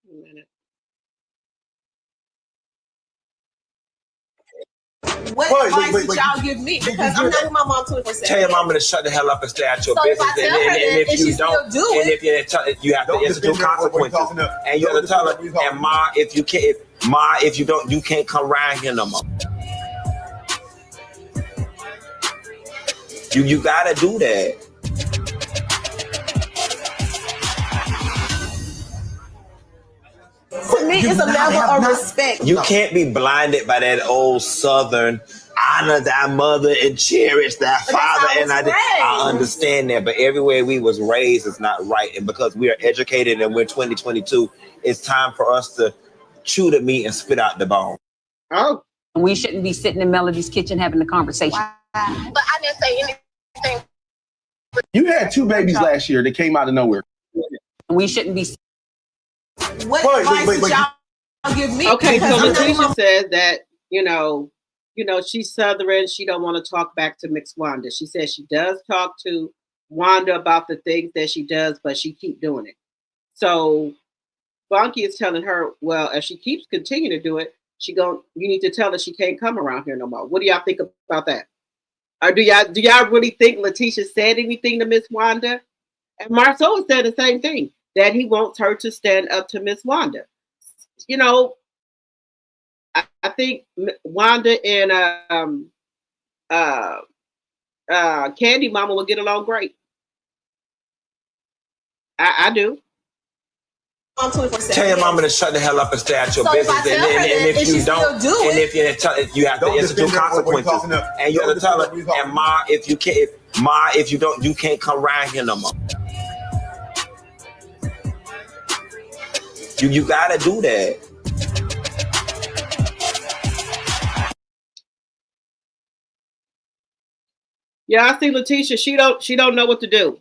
A minute. What advice did y'all give me? Because I'm not with my mom 24/7. Tell your mama to shut the hell up and stay at your business. If I tell her that, and if you don't, and if you have to institute consequences, and you have to tell her, and Ma, if you can't, Ma, if you don't, you can't come around here no more. You gotta do that. is a level of respect. You can't be blinded by that old Southern honor thy mother and cherish thy father. And I understand that, but everywhere we was raised is not right. And because we are educated and we're 2022, it's time for us to chew the meat and spit out the bone. Oh. We shouldn't be sitting in Melody's kitchen having the conversation. But I didn't say anything. You had 2 babies last year that came out of nowhere. We shouldn't be. What advice would y'all give me? Okay, so Latisha says that, you know, she's Southern. She don't want to talk back to Miss Wanda. She says she does talk to Wanda about the things that she does, but she keep doing it. So Funky is telling her, well, if she keeps continuing to do it, you need to tell her she can't come around here no more. What do y'all think about that? Or do y'all really think Latisha said anything to Miss Wanda? And Marceau said the same thing, that he wants her to stand up to Miss Wanda. You know, I think Wanda and Kandi Mama will get along great. I do. Tell your mama to shut the hell up and stay out your business. And if you don't, and if you have to institute consequences. And you have to tell her, and Ma, if you don't, you can't come around here no more. You gotta do that. Yeah, I see Latisha. She don't know what to do.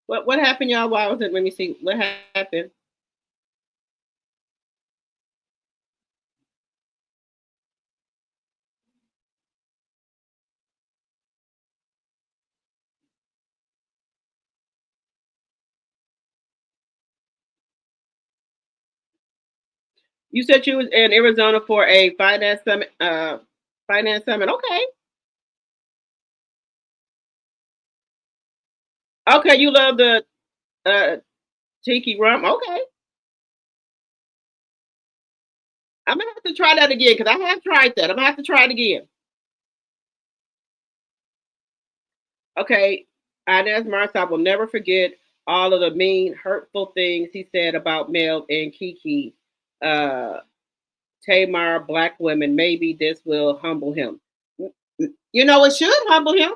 What happened, y'all? Why was it? Let me see. What happened? You said you was in Arizona for a finance summit. Okay. Okay, you love the tiki rum. Okay. I'm gonna have to try that again because I have tried that. I'm gonna have to try it again. Okay, Inez Martha, I will never forget all of the mean, hurtful things he said about Mel and Kiki. Tamar, black women. Maybe this will humble him. You know, it should humble him.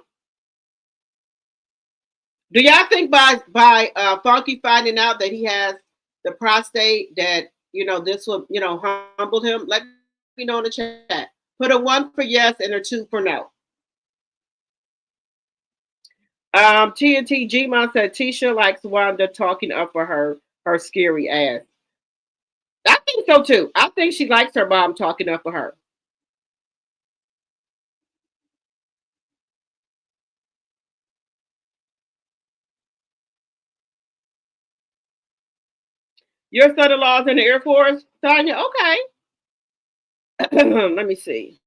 Do y'all think by Funky finding out that he has the prostate that this will humble him? Let me know in the chat. Put a 1 for yes and a 2 for no. TNT G-Mon said Tisha likes Wanda talking up for her scary ass. I think so too. I think she likes her mom talking up for her. Your son-in-law's in the Air Force, Tanya? Okay. Let me see.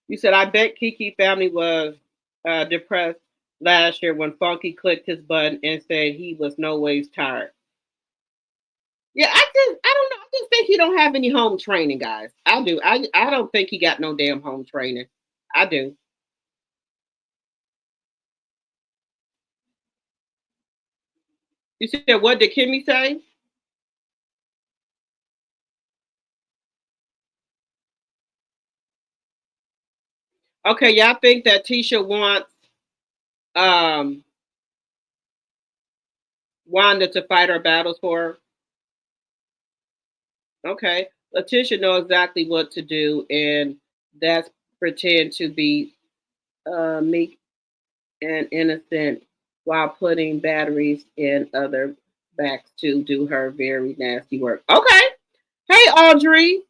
You said, I bet Kiki family was depressed last year when Funky clicked his button and said he was no ways tired. Yeah, I don't know. I just think he don't have any home training, guys. I do. I don't think he got no damn home training. I do. You said, what did Kimmy say? Okay, y'all think that Tisha wants Wanda to fight her battles for her? Okay. Latisha knows exactly what to do, and that's pretend to be meek and innocent while putting batteries in other backs to do her very nasty work. Okay. Hey, Audrey.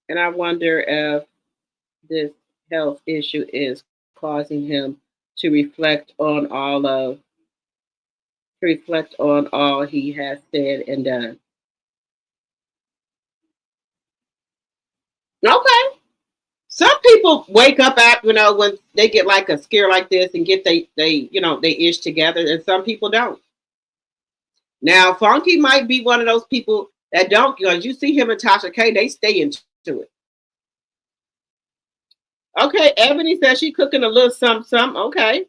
And I wonder if this health issue is causing him to reflect on all he has said and done. Okay. Some people wake up at, you know, when they get like a scare like this and get they you know, they ish together, and some people don't. Now, Funky might be one of those people that don't, because you see him and Tasha K, they stay into it. Okay, Ebony says she cooking a little something. Okay.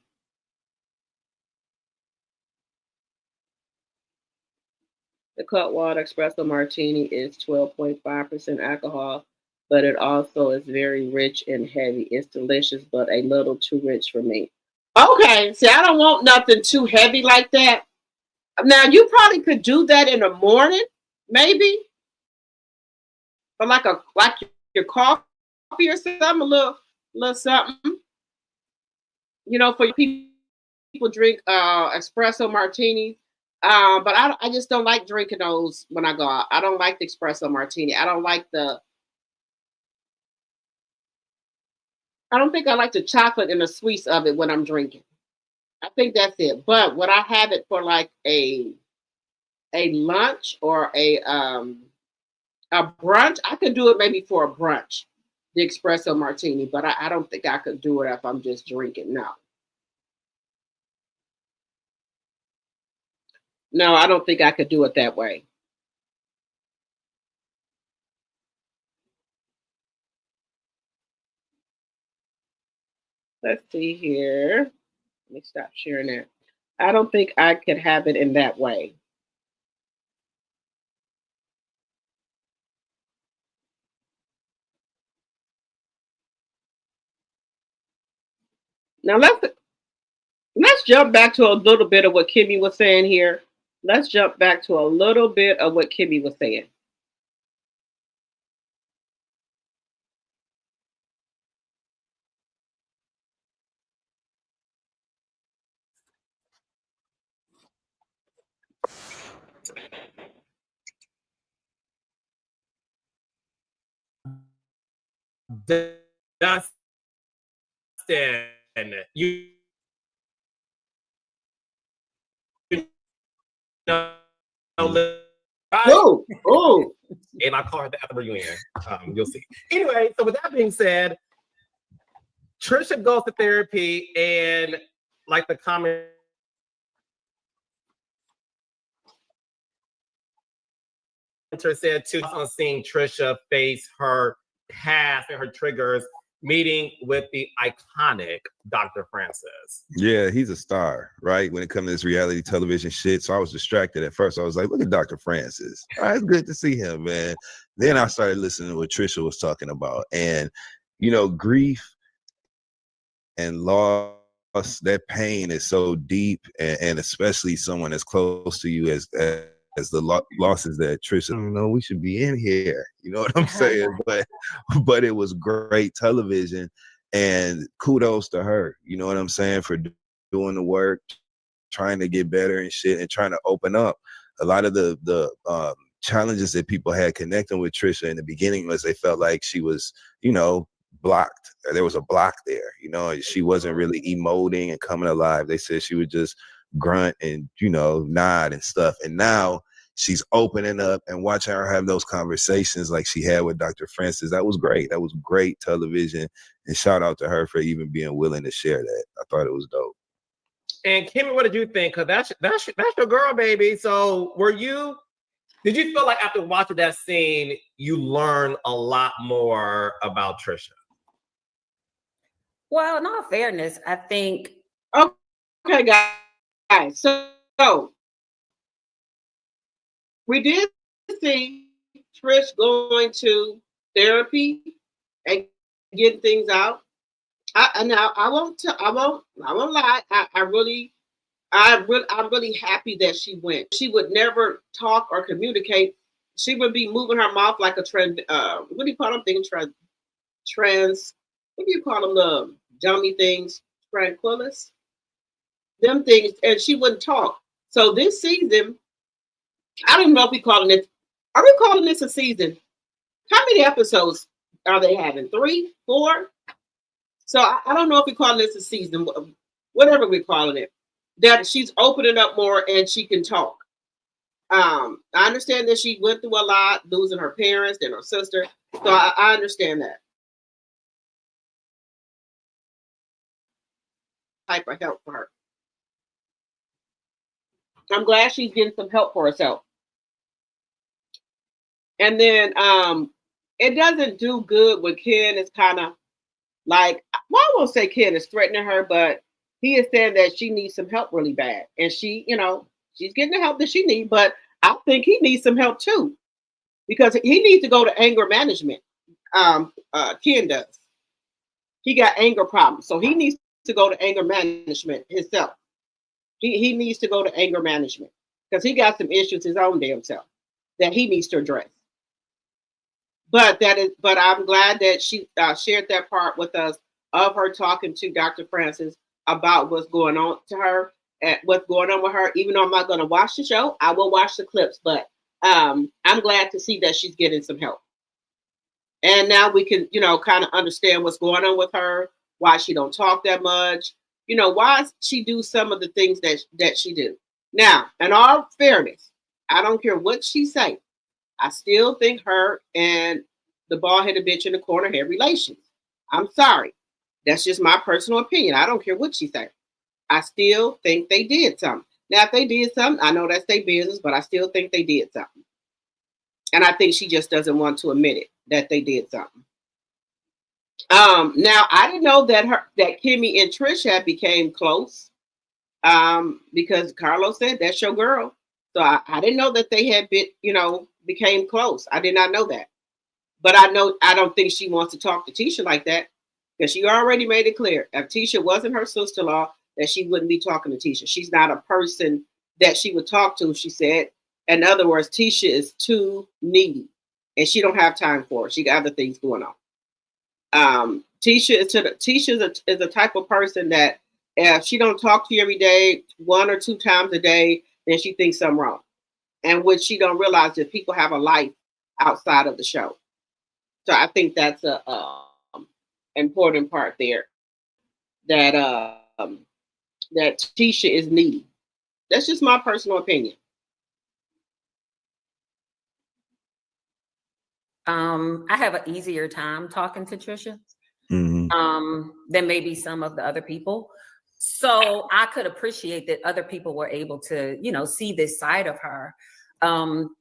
The Cutwater Espresso Martini is 12.5% alcohol, but it also is very rich and heavy. It's delicious, but a little too rich for me. Okay, see, I don't want nothing too heavy like that. Now, you probably could do that in the morning, maybe, or like your coffee or something, a little something. You know, for people drink espresso martinis. But I just don't like drinking those when I go out. I don't like the espresso martini. I don't think I like the chocolate and the sweets of it when I'm drinking. I think that's it. But when I have it for like a lunch or a brunch, I could do it maybe for a brunch, the espresso martini. But I don't think I could do it if I'm just drinking. No, I don't think I could do it that way. Let's see here. Let me stop sharing that. I don't think I could have it in that way. Now let's jump back to a little bit of what Kimmy was saying here. Let's jump back to a little bit of what Kimmy was saying. Dustin, you know, oh, and I call her the after reunion. You'll see. Anyway, so with that being said, Trisha goes to therapy, and like the comment said too, on seeing Trisha face her past and her triggers, meeting with the iconic Dr. Francis. Yeah, he's a star, right? When it comes to this reality television shit. So I was distracted at first. I was like, look at Dr. Francis. All right, it's good to see him, man. Then I started listening to what Trisha was talking about. And, you know, grief and loss, that pain is so deep, and especially someone as close to you as the losses that Trisha, you know, we should be in here. You know what I'm saying? But it was great television, and kudos to her. You know what I'm saying? For doing the work, trying to get better and shit, and trying to open up. A lot of the challenges that people had connecting with Trisha in the beginning was they felt like she was, you know, blocked. There was a block there. You know, she wasn't really emoting and coming alive. They said she would just grunt and, you know, nod and stuff. And now she's opening up, and watching her have those conversations like she had with Dr. Francis. That was great. That was great television. And shout out to her for even being willing to share that. I thought it was dope. And Kimmy, what did you think? Because that's your girl, baby. So did you feel like after watching that scene, you learned a lot more about Trisha? Well, in all fairness, I think. Okay, guys. So we did see Trish going to therapy and getting things out. I won't lie. I'm really happy that she went. She would never talk or communicate. She would be moving her mouth like a trend. What do you call them things? What do you call them? The dummy things, tranquilus. Them things, and she wouldn't talk. So this season, I don't know if we're calling it. Are we calling this a season? How many episodes are they having? 3, 4? So I don't know if we're calling this a season, whatever we're calling it. That she's opening up more and she can talk. I understand that she went through a lot, losing her parents and her sister. So I understand that. type of help for her. I'm glad she's getting some help for herself. And then it doesn't do good when Ken is kind of like, well, I won't say Ken is threatening her, but he is saying that she needs some help really bad. And she, you know, she's getting the help that she needs, but I think he needs some help too, because he needs to go to anger management. Ken does. He got anger problems. So he needs to go to anger management himself. He needs to go to anger management because he got some issues his own damn self that he needs to address. But I'm glad that she shared that part with us of her talking to Dr. Francis about what's going on to her and what's going on with her. Even though I'm not going to watch the show, I will watch the clips. But I'm glad to see that she's getting some help. And now we can, you know, kind of understand what's going on with her, why she don't talk that much, you know, why she do some of the things that she do. Now, in all fairness, I don't care what she say. I still think her and the bald-headed bitch in the corner had relations. I'm sorry. That's just my personal opinion. I don't care what she say. I still think they did something. Now, if they did something, I know that's their business, but I still think they did something. And I think she just doesn't want to admit it, that they did something. Now, I didn't know that Kimmy and Trish had became close because Carlos said, that's your girl. So I didn't know that they had been, you know, became close. I did not know that. But I don't think she wants to talk to Tisha like that because she already made it clear. If Tisha wasn't her sister-in-law, that she wouldn't be talking to Tisha. She's not a person that she would talk to, she said. In other words, Tisha is too needy and she don't have time for it. She got other things going on. Tisha is a type of person that if she don't talk to you every day, 1 or 2 times a day, then she thinks something wrong. And which she don't realize that people have a life outside of the show. So I think that's a important part there. That Tisha is needy. That's just my personal opinion. I have an easier time talking to Trisha than maybe some of the other people. So I could appreciate that other people were able to, you know, see this side of her.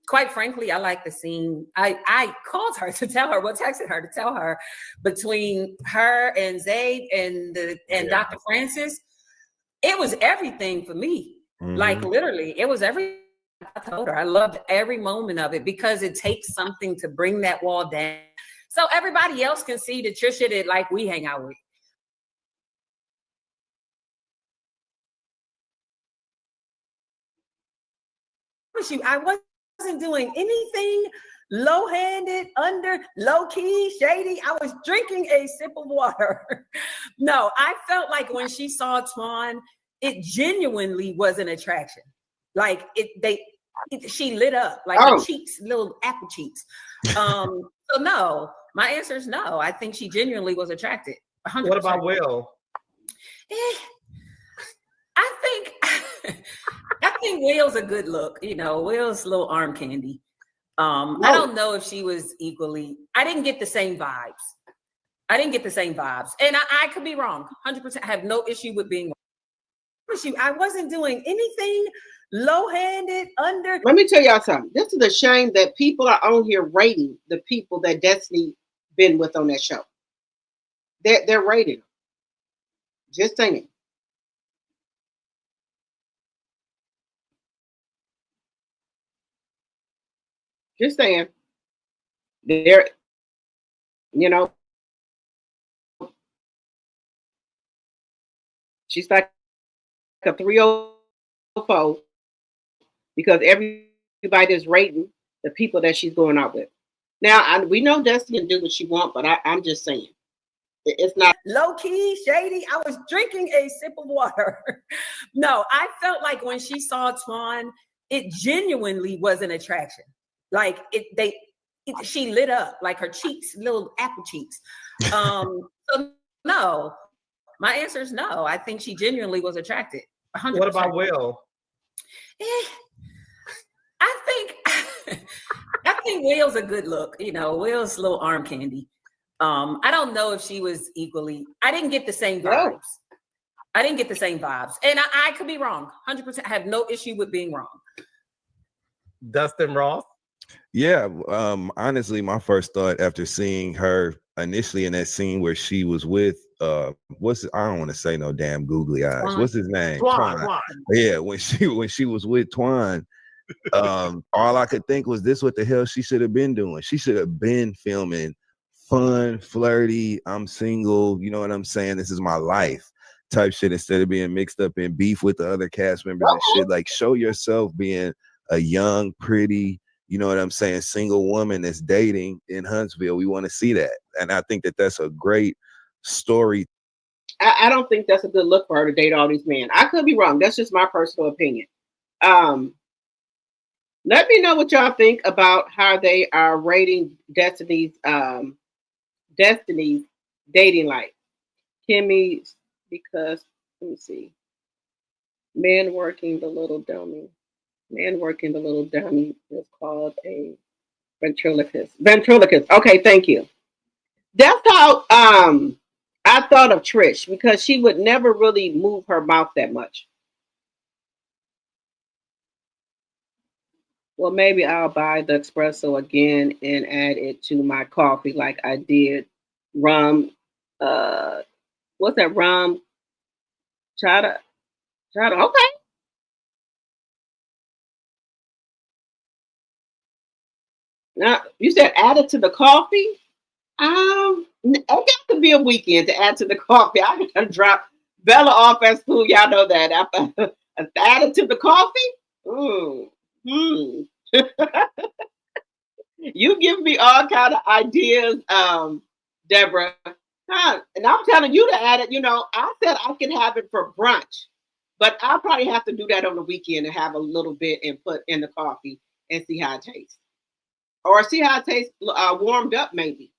Quite frankly, I like the scene. I called her to tell her, texted her to tell her between her and Zayd and Dr. Francis, it was everything for me. Like literally, it was everything. I told her I loved every moment of it because it takes something to bring that wall down. So everybody else can see the Trisha that like we hang out with. I wasn't doing anything low-handed, low-key, shady. I was drinking a sip of water. No, I felt like when she saw Twan, it genuinely was an attraction. Like she lit up like her cheeks, little apple cheeks. So no, my answer is no. I think she genuinely was attracted. 100%. What about Will? I think Will's a good look. You know, Will's a little arm candy. I don't know if she was equally. I didn't get the same vibes. And I could be wrong. 100%. I have no issue with being wrong. I wasn't doing anything low-handed, Let me tell y'all something. This is a shame that people are on here rating the people that Destiny been with on that show. They're rating. Just saying. Just saying. They're, you know, she's like a 304 because everybody is rating the people that she's going out with. Now, we know Destiny can do what she wants, but I'm just saying. It's not low-key, shady. I was drinking a sip of water. No, I felt like when she saw Twan, it genuinely was an attraction. Like she lit up like her cheeks, little apple cheeks. So no, my answer is no. I think she genuinely was attracted. 100%. What about Will? I think Will's a good look. You know, Will's a little arm candy. I don't know if she was equally. I didn't get the same vibes. I didn't get the same vibes. And I could be wrong. 100%. I have no issue with being wrong. Dustin Ross? Yeah, honestly, my first thought after seeing her initially in that scene where she was with I don't want to say no damn googly eyes. Twan. What's his name? Twan. Yeah, when she was with Twan, all I could think was this what the hell she should have been doing. She should have been filming fun, flirty, I'm single, you know what I'm saying? This is my life type shit instead of being mixed up in beef with the other cast members and shit. Like, show yourself being a young, pretty, you know what I'm saying, single woman that's dating in Huntsville. We want to see that. And I think that that's a great story. I don't think that's a good look for her to date all these men. I could be wrong. That's just my personal opinion. Let me know what y'all think about how they are rating Destiny's dating life. Kimmy, because let me see. Man working the little dummy is called a ventriloquist. Okay, thank you. That's how I thought of Trish, because she would never really move her mouth that much. Well, maybe I'll buy the espresso again and add it to my coffee like I did rum. What's that, rum? Chata. Okay. Now you said add it to the coffee. It got to be a weekend to add to the coffee. I gotta drop Bella off at school. Y'all know that. Add it to the coffee. You give me all kind of ideas, Deborah. And I'm telling you to add it. You know, I said I could have it for brunch, but I'll probably have to do that on the weekend and have a little bit and put in the coffee and see how it tastes. Or see how it tastes warmed up, maybe.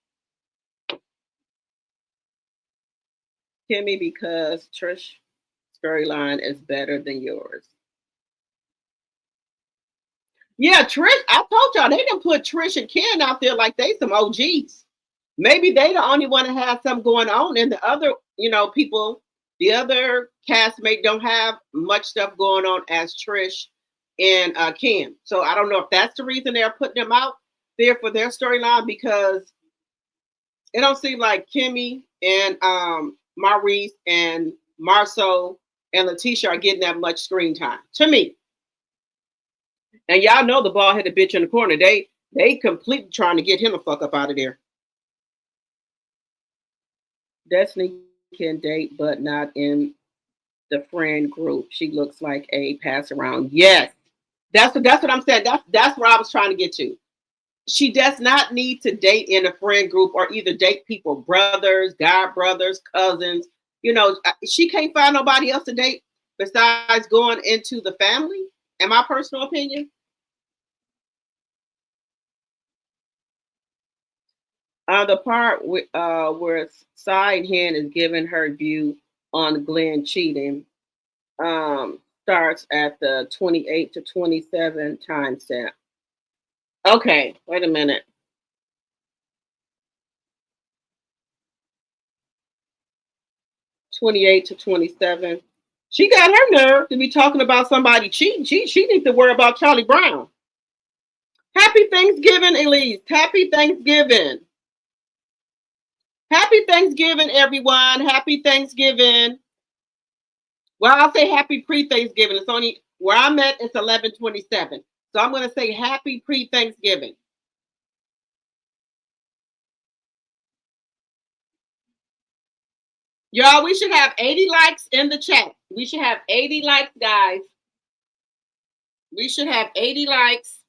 Kimmy, because Trish's storyline is better than yours. Yeah, Trish, I told y'all, they didn't put Trish and Ken out there like they some OGs. Maybe they the only one that has something going on, and the other, people, the other castmate don't have much stuff going on as Trish and Ken. So I don't know if that's the reason they're putting them out there for their storyline, because it don't seem like Kimmy and Maurice and Marceau and Latisha are getting that much screen time to me. And y'all know the bald-headed bitch in the corner. They completely trying to get him the fuck up out of there. Destiny can date, but not in the friend group. She looks like a pass around. Yes, that's what I'm saying. That's where I was trying to get to. She does not need to date in a friend group or either date people, brothers, god brothers, cousins. She can't find nobody else to date besides going into the family. In my personal opinion. The part where Side Hen is giving her view on Glenn cheating starts at the 28 to 27 timestamp. Okay, wait a minute. (28 to 27). She got her nerve to be talking about somebody cheating. She needs to worry about Charlie Brown. Happy Thanksgiving, Elise. Happy Thanksgiving. Happy Thanksgiving, everyone. Happy Thanksgiving. Well, I'll say happy pre-Thanksgiving. It's only where I'm at, it's 11:27. So I'm going to say happy pre-Thanksgiving. Y'all, we should have 80 likes in the chat. We should have 80 likes, guys. We should have 80 likes.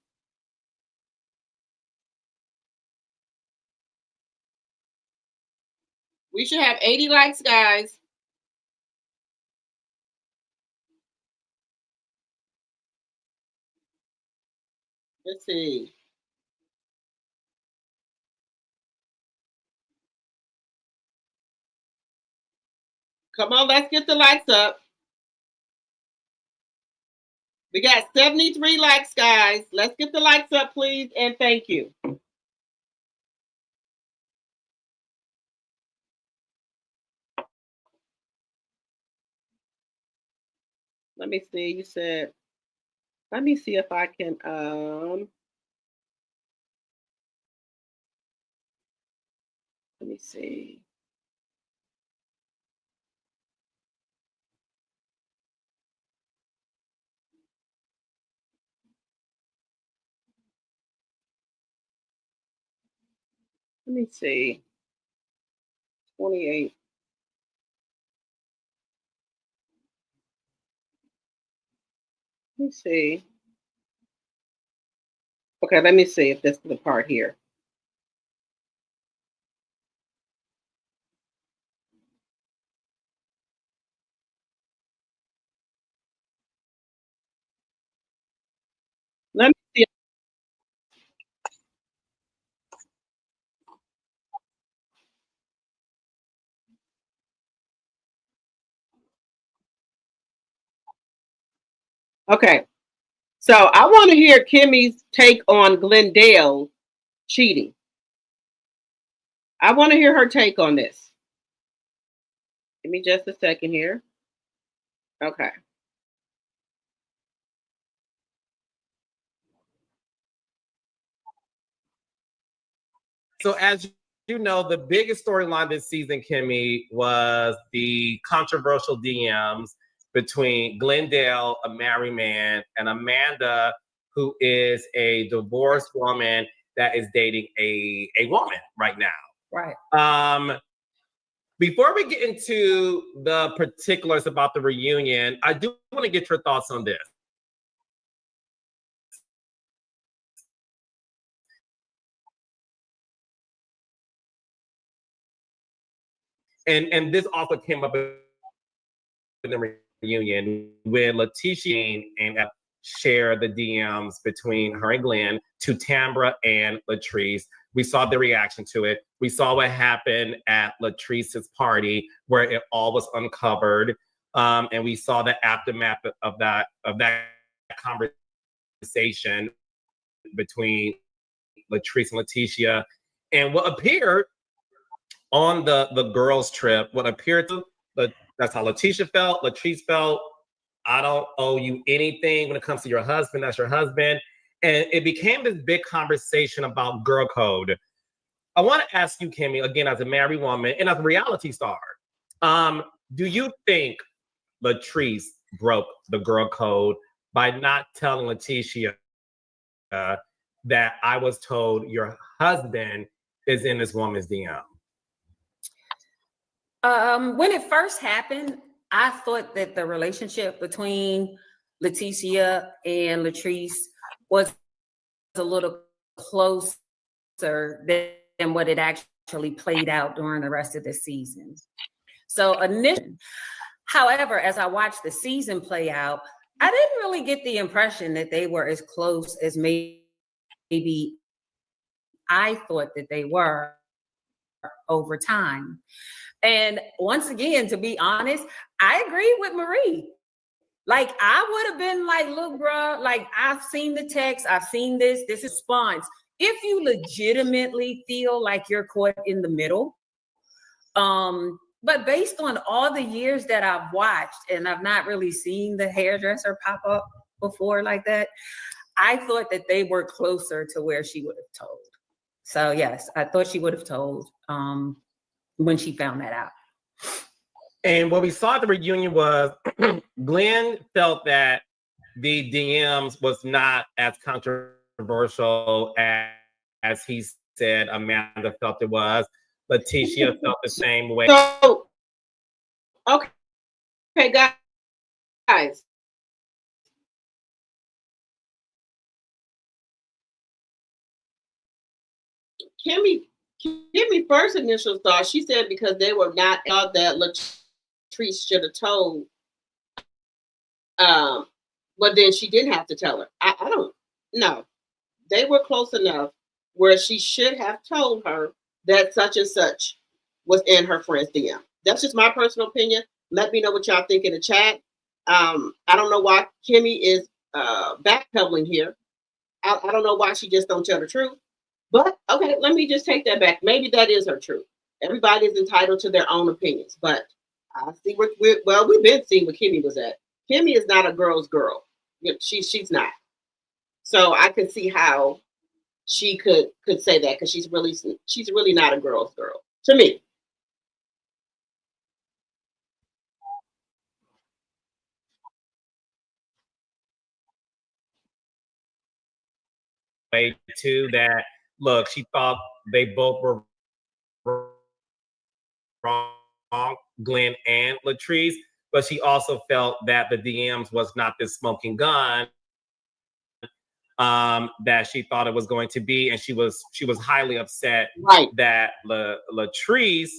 We should have 80 likes, guys. Let's see. Come on, let's get the likes up. We got 73 likes, guys. Let's get the likes up, please, and thank you. Let me see. You said, let me see if I can let me see. Let me see. 28. Let me see. Okay, let me see if this is the part here. Let me see. Okay, so I want to hear Kimmy's take on Glendale cheating. I want to hear her take on this. Give me just a second here. Okay. So as you know, the biggest storyline this season, Kimmy, was the controversial DMs between Glendale, a married man, and Amanda, who is a divorced woman that is dating a woman right now. Right. Before we get into the particulars about the reunion, I do want to get your thoughts on this. And this also came up in the reunion when Latisha and share the DMs between her and Glenn to Tambra and Latrice. We saw the reaction to it. We saw what happened at Latrice's party where it all was uncovered. And we saw the aftermath of that conversation between Latrice and Latisha. And what appeared on the girls' trip, what appeared to, that's how Latisha felt, Latrice felt, I don't owe you anything when it comes to your husband, that's your husband. And it became this big conversation about girl code. I want to ask you, Kimmy, again, as a married woman and as a reality star, do you think Latrice broke the girl code by not telling Latisha that I was told your husband is in this woman's DM? When it first happened, I thought that the relationship between Latisha and Latrice was a little closer than what it actually played out during the rest of the season. So initially, however, as I watched the season play out, I didn't really get the impression that they were as close as maybe I thought that they were over time. And once again, to be honest, I agree with Marie. Like, I would have been like, look, bro, like, I've seen the text, I've seen this is response. If you legitimately feel like you're caught in the middle, but based on all the years that I've watched, and I've not really seen the hairdresser pop up before like that, I thought that they were closer to where she would have told. So yes, I thought she would have told when she found that out. And what we saw at the reunion was Glenn felt that the DMs was not as controversial as he said Amanda felt it was. Latisha felt the same way. So, okay, guys. Kimmy first initial thought, she said because they were not out that Latrice should have told. But then she didn't have to tell her. I don't know. They were close enough where she should have told her that such and such was in her friend's DM. That's just my personal opinion. Let me know what y'all think in the chat. I don't know why Kimmy is backpedaling here. I don't know why she just don't tell the truth. But okay, let me just take that back. Maybe that is her truth. Everybody is entitled to their own opinions. But I see we've been seeing where Kimmy was at. Kimmy is not a girl's girl. She's not. So I can see how she could say that, because she's really not a girl's girl to me. Way too that look, she thought they both were wrong, Glenn and Latrice, but she also felt that the DMs was not this smoking gun that she thought it was going to be, and she was highly upset that Latrice,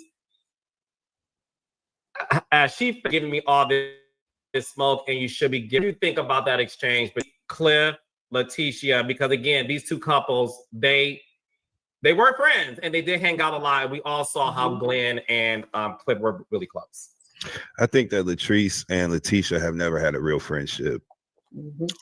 as she giving me all this smoke, and you should be giving. You think about that exchange, but Cliff, Latisha, because again, these two couples, they were friends and they did hang out a lot. We all saw how Glenn and Cliff were really close. I think that Latrice and Latisha have never had a real friendship.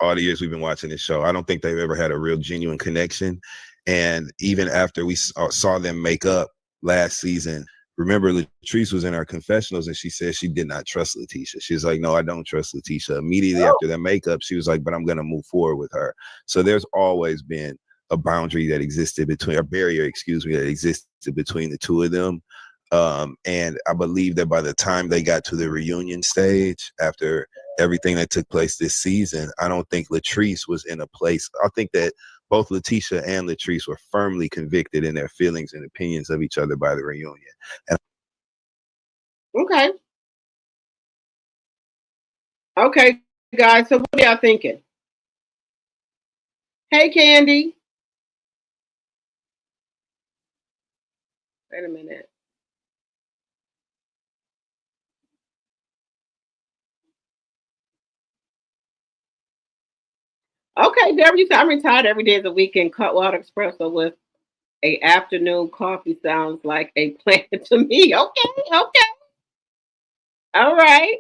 All the years we've been watching this show, I don't think they've ever had a real genuine connection. And even after we saw them make up last season, remember Latrice was in our confessionals and she said she did not trust Latisha. She was like, no, I don't trust Latisha. Immediately after that makeup, she was like, but I'm going to move forward with her. So there's always been a boundary that existed between, a barrier, that existed between the two of them. And I believe that by the time they got to the reunion stage, after everything that took place this season, I don't think Latrice was in a place. I think that both Latisha and Latrice were firmly convicted in their feelings and opinions of each other by the reunion. Okay. Okay, guys. So what are y'all thinking? Hey, Kandi. Wait a minute. Okay, Deborah, you said I'm retired every day of the weekend. Cutwater espresso with a afternoon coffee sounds like a plan to me. Okay. All right.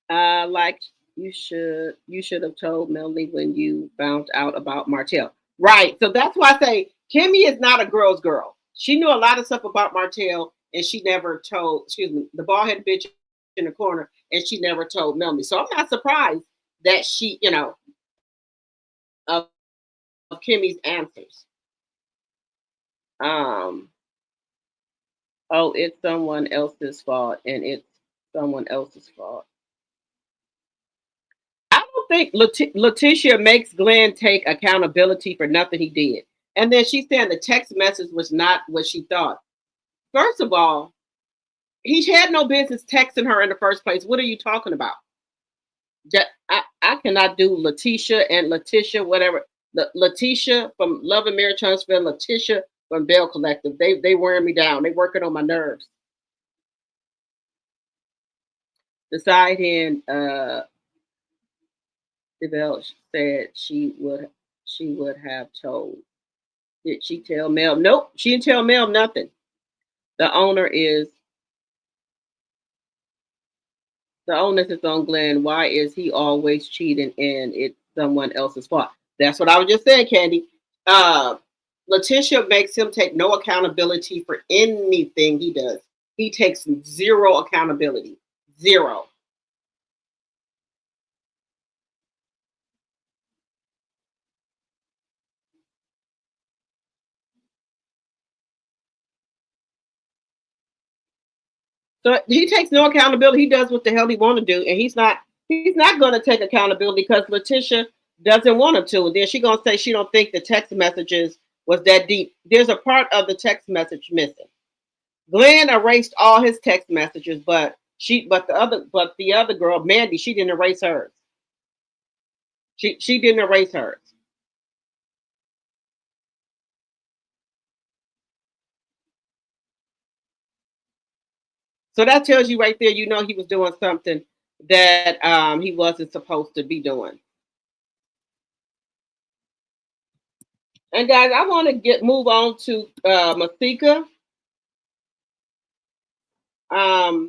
Like you should have told Melanie when you found out about Martell. Right. So that's why I say Kimmy is not a girl's girl. She knew a lot of stuff about Martell, and she never told, the bald-headed bitch in the corner, and she never told Melanie. So I'm not surprised that she, of Kimmy's answers. Oh, it's someone else's fault, and it's someone else's fault. I don't think Latisha makes Glenn take accountability for nothing he did. And then she's saying the text message was not what she thought. First of all, he had no business texting her in the first place. What are you talking about? I cannot do Latisha and Latisha, whatever. Latisha from Love and Marriage Huntsville, Latisha from Bell Collective. They wearing me down. They working on my nerves. The side hand Bell said she would have told. Did she tell Mel? Nope, she didn't tell Mel nothing. The onus is on Glenn. Why is he always cheating and it's someone else's fault? That's what I was just saying, Kandi. Latisha makes him take no accountability for anything he does. He takes zero accountability. Zero. So he takes no accountability. He does what the hell he want to do, and he's not going to take accountability because Latisha doesn't want him to. And then she's going to say she don't think the text messages was that deep. There's a part of the text message missing. Glenn erased all his text messages, but the other girl, Mandy, she didn't erase hers. She didn't erase hers. So that tells you right there, he was doing something that he wasn't supposed to be doing. And guys, I want to move on to MASIKA. I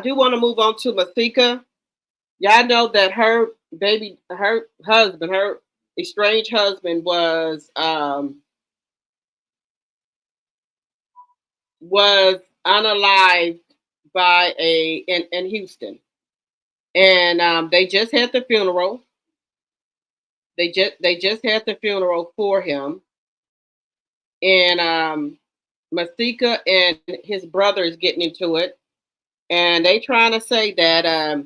do want to move on to MASIKA. Y'all know that her husband, her estranged husband was unalived by in Houston, and they just had the funeral. They just had the funeral for him, and Masika and his brother is getting into it, and they trying to say that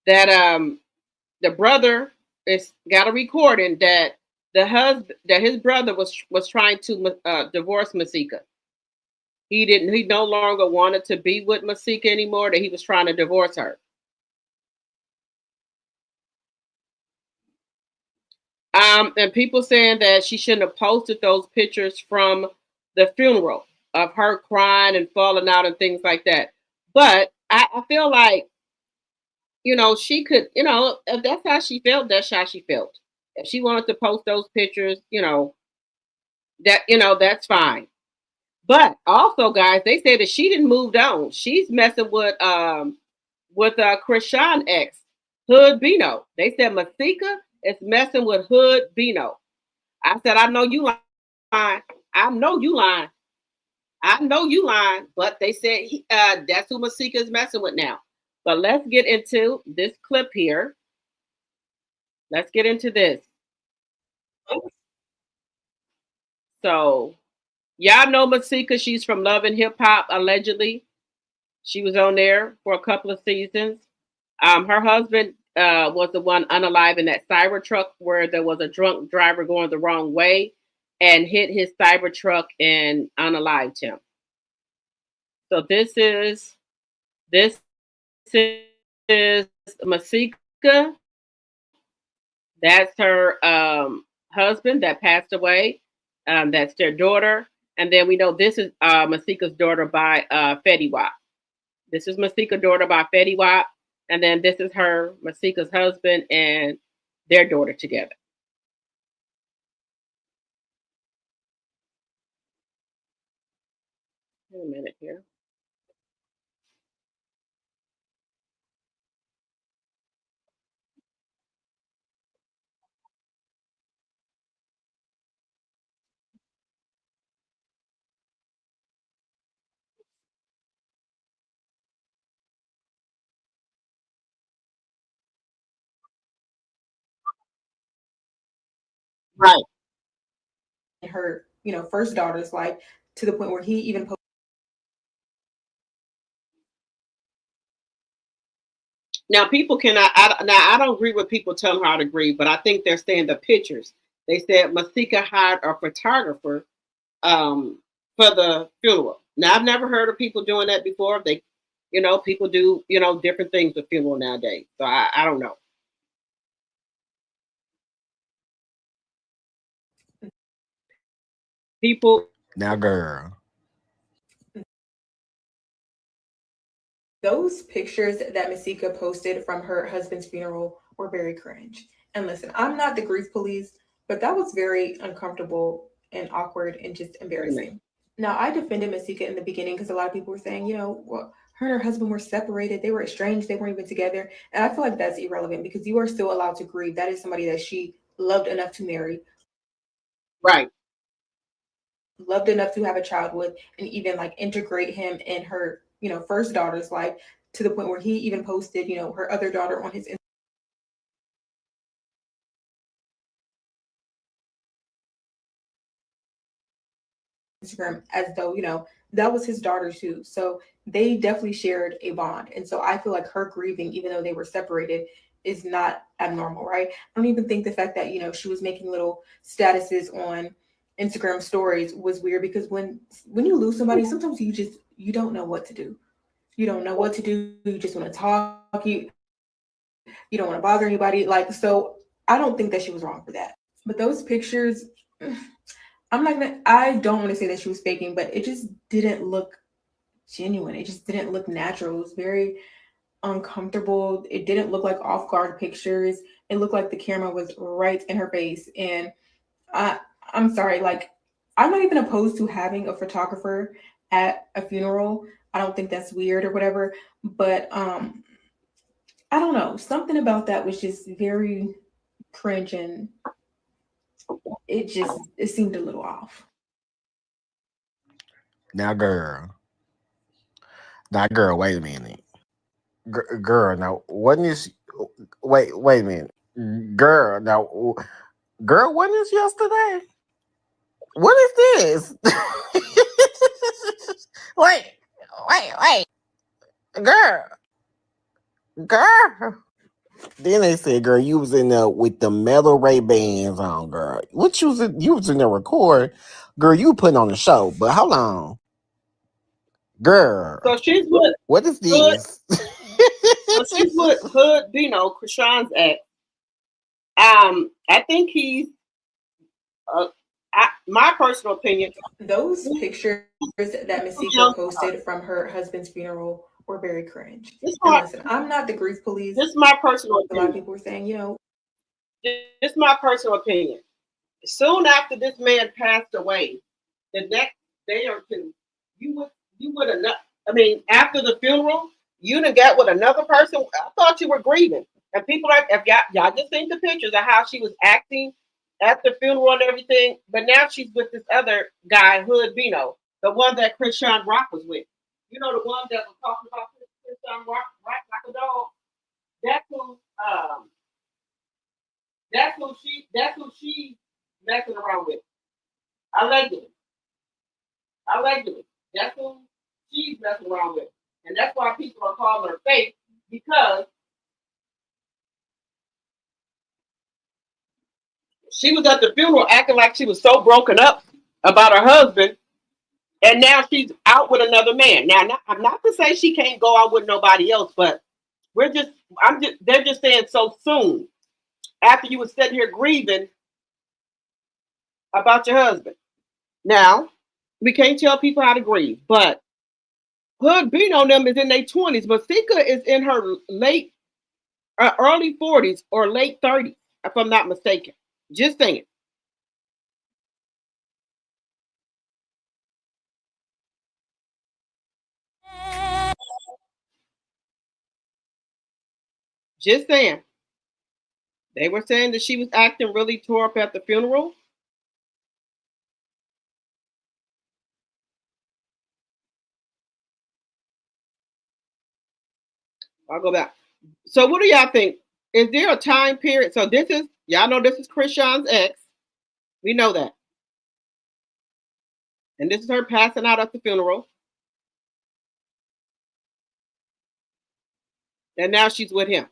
the brother is got a recording that his brother was trying to divorce Masika. He no longer wanted to be with Masika anymore, that he was trying to divorce her. And people saying that she shouldn't have posted those pictures from the funeral of her crying and falling out and things like that. But I feel like, she could, if that's how she felt, that's how she felt. If she wanted to post those pictures, that's fine. But also, guys, they said that she didn't move on. She's messing with Krishan ex, HOODBINO. They said Masika is messing with HOODBINO. I said, I know you lying. I know you lying. I know you lying. But they said that's who Masika is messing with now. But let's get into this clip here. Let's get into this. So, y'all know Masika. She's from Love and Hip Hop, allegedly. She was on there for a couple of seasons. Her husband was the one unalive in that cyber truck where there was a drunk driver going the wrong way and hit his cyber truck and unalived him. So this is Masika. That's her husband that passed away. That's their daughter. And then we know this is Masika's daughter by Fetty Wap. This is Masika's daughter by Fetty Wap. And then this is her, Masika's husband, and their daughter together. Wait a minute here. Right. Her, first daughter's life, to the point where he even Now, people cannot. I don't agree with people telling her how to agree, but I think they're saying the pictures. They said Masika hired a photographer for the funeral. Now, I've never heard of people doing that before. People do, different things with funeral nowadays. So I don't know. People. Now, girl. Those pictures that Masika posted from her husband's funeral were very cringe. And listen, I'm not the grief police, but that was very uncomfortable and awkward and just embarrassing. Now, I defended Masika in the beginning because a lot of people were saying, well, her and her husband were separated. They were estranged. They weren't even together. And I feel like that's irrelevant because you are still allowed to grieve. That is somebody that she loved enough to marry. Right. Loved enough to have a child with, and even like integrate him in her, first daughter's life, to the point where he even posted, her other daughter on his Instagram as though, that was his daughter too. So they definitely shared a bond. And so I feel like her grieving, even though they were separated, is not abnormal, right? I don't even think the fact that, she was making little statuses on Instagram stories was weird, because when you lose somebody, sometimes you don't know what to do. You don't know what to do. You just want to talk. You don't want to bother anybody. So I don't think that she was wrong for that. But those pictures, I don't want to say that she was faking, but it just didn't look genuine. It just didn't look natural. It was very uncomfortable. It didn't look like off-guard pictures. It looked like the camera was right in her face. And I'm sorry, I'm not even opposed to having a photographer at a funeral. I don't think that's weird or whatever, but I don't know. Something about that was just very cringe, and it seemed a little off. Now, girl. Now, girl, wait a minute. Girl, now, wasn't this? Wait a minute. Girl, now, girl, wasn't this yesterday? What is this? wait, girl. Then they said, girl, you was in there with the metal Ray Bans on, girl. What you was in? You was in there recording, girl. You putting on the show, but hold on, girl. So she's with what is this? So she's with HOODBINO, Krishan's ex. I think he's. My personal opinion. Those pictures that MASIKA posted from her husband's funeral were very cringe. And listen, I'm not the grief police. This is my personal opinion. A lot of people were saying, you know. This is my personal opinion. Soon after this man passed away, the next day or two, you would have not. I mean, after the funeral, you done got with another person. I thought you were grieving, and people like if y'all just seen the pictures of how she was acting at the funeral and everything. But now she's with this other guy, HOODBINO, the one that Krishan Rock was with. You know, the one that was talking about Krishan Rock like a dog. That's who she messing around with. Allegedly. That's who she's messing around with. And that's why people are calling her fake, because she was at the funeral acting like she was so broken up about her husband, and now she's out with another man. Now, I'm not to say she can't go out with nobody else, but they're just saying so soon after you were sitting here grieving about your husband. Now, we can't tell people how to grieve, but HOODBINO them is in their 20s. MASIKA is in her early 40s or late 30s, if I'm not mistaken. Just saying. Just saying. They were saying that she was acting really tore up at the funeral. I'll go back. So what do y'all think? Is there a time period? So this is, y'all know this is Krishan's ex. We know that. And this is her passing out at the funeral. And now she's with him.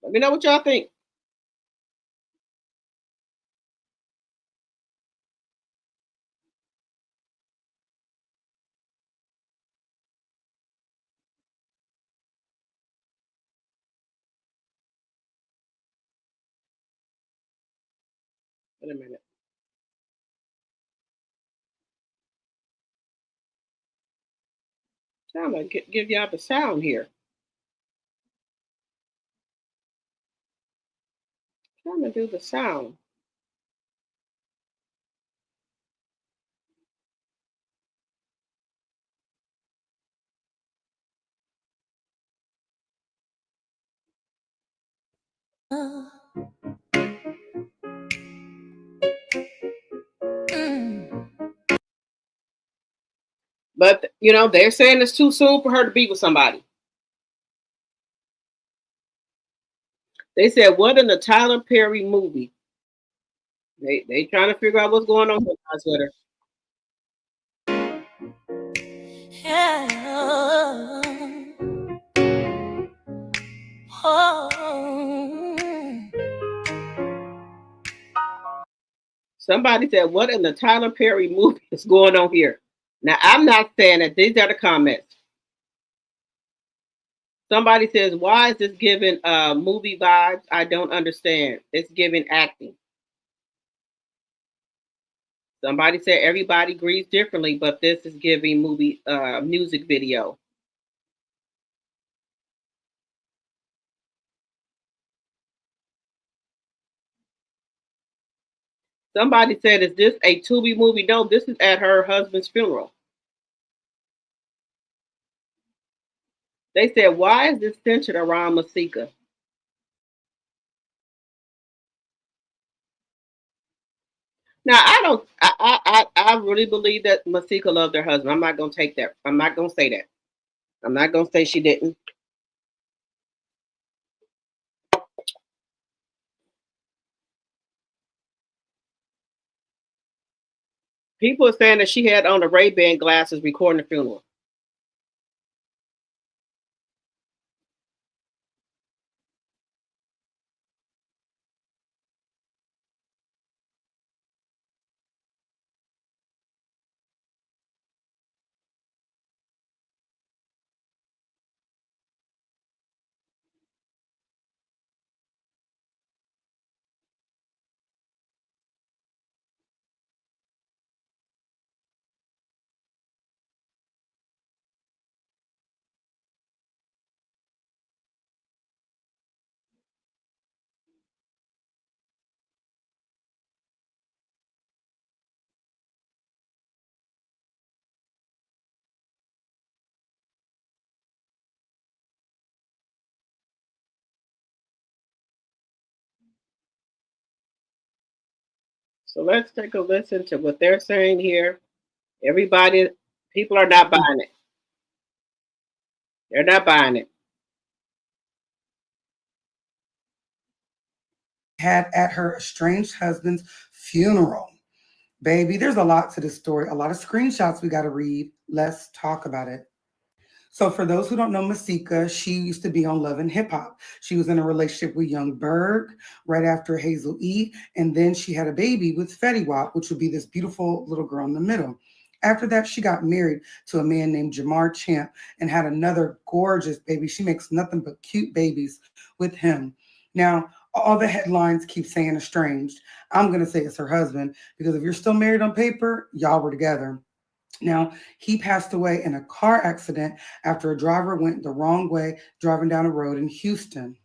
Let me know what y'all think. Wait a minute. I'm going to give y'all the sound here. I'm going to do the sound. But, you know, they're saying it's too soon for her to be with somebody. They said, what in the Tyler Perry movie? They trying to figure out what's going on with her. Yeah. Oh. Somebody said, what in the Tyler Perry movie is going on here? Now, I'm not saying that. These are the comments. Somebody says, why is this giving movie vibes? I don't understand. It's giving acting. Somebody said everybody grieves differently, but this is giving movie music video. Somebody said, is this a Tubi movie? No, this is at her husband's funeral. They said, why is this centered around MASIKA? Now I don't. I really believe that Masika loved her husband. I'm not gonna take that. I'm not gonna say that. I'm not gonna say she didn't. People are saying that she had on the Ray-Ban glasses recording the funeral. So let's take a listen to what they're saying here. Everybody, people are not buying it. They're not buying it. Had at her estranged husband's funeral. Baby, there's a lot to this story, a lot of screenshots we got to read. Let's talk about it. So for those who don't know Masika, she used to be on Love and Hip Hop. She was in a relationship with Young Berg right after Hazel E. And then she had a baby with Fetty Wap, which would be this beautiful little girl in the middle. After that, she got married to a man named Jamar Champ and had another gorgeous baby. She makes nothing but cute babies with him. Now, all the headlines keep saying estranged. I'm going to say it's her husband because if you're still married on paper, y'all were together. Now, he passed away in a car accident after a driver went the wrong way driving down a road in Houston.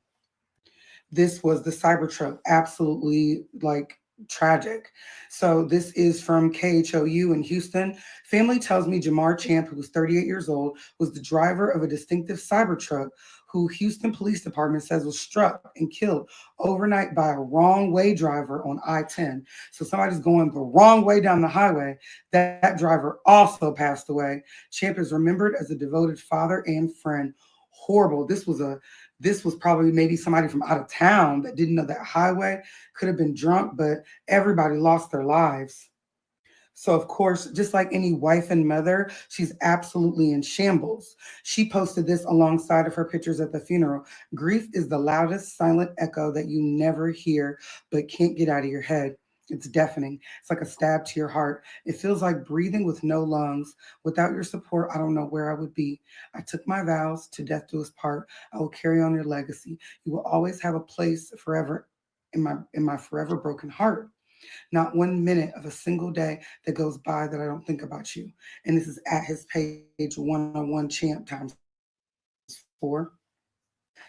This was the Cybertruck, absolutely like tragic. So this is from KHOU in Houston. Family tells me Jamar Champ, who was 38 years old, was the driver of a distinctive Cybertruck who Houston Police Department says was struck and killed overnight by a wrong way driver on I-10. So somebody's going the wrong way down the highway. That driver also passed away. Champ is remembered as a devoted father and friend. Horrible. This was probably maybe somebody from out of town that didn't know that highway, could have been drunk, but everybody lost their lives. So, of course, just like any wife and mother, she's absolutely in shambles. She posted this alongside of her pictures at the funeral. Grief is the loudest silent echo that you never hear, but can't get out of your head. It's deafening. It's like a stab to your heart. It feels like breathing with no lungs. Without your support, I don't know where I would be. I took my vows to death do us part. I will carry on your legacy. You will always have a place forever in my forever broken heart. Not 1 minute of a single day that goes by that I don't think about you. And this is at his page, 101 champ times 4.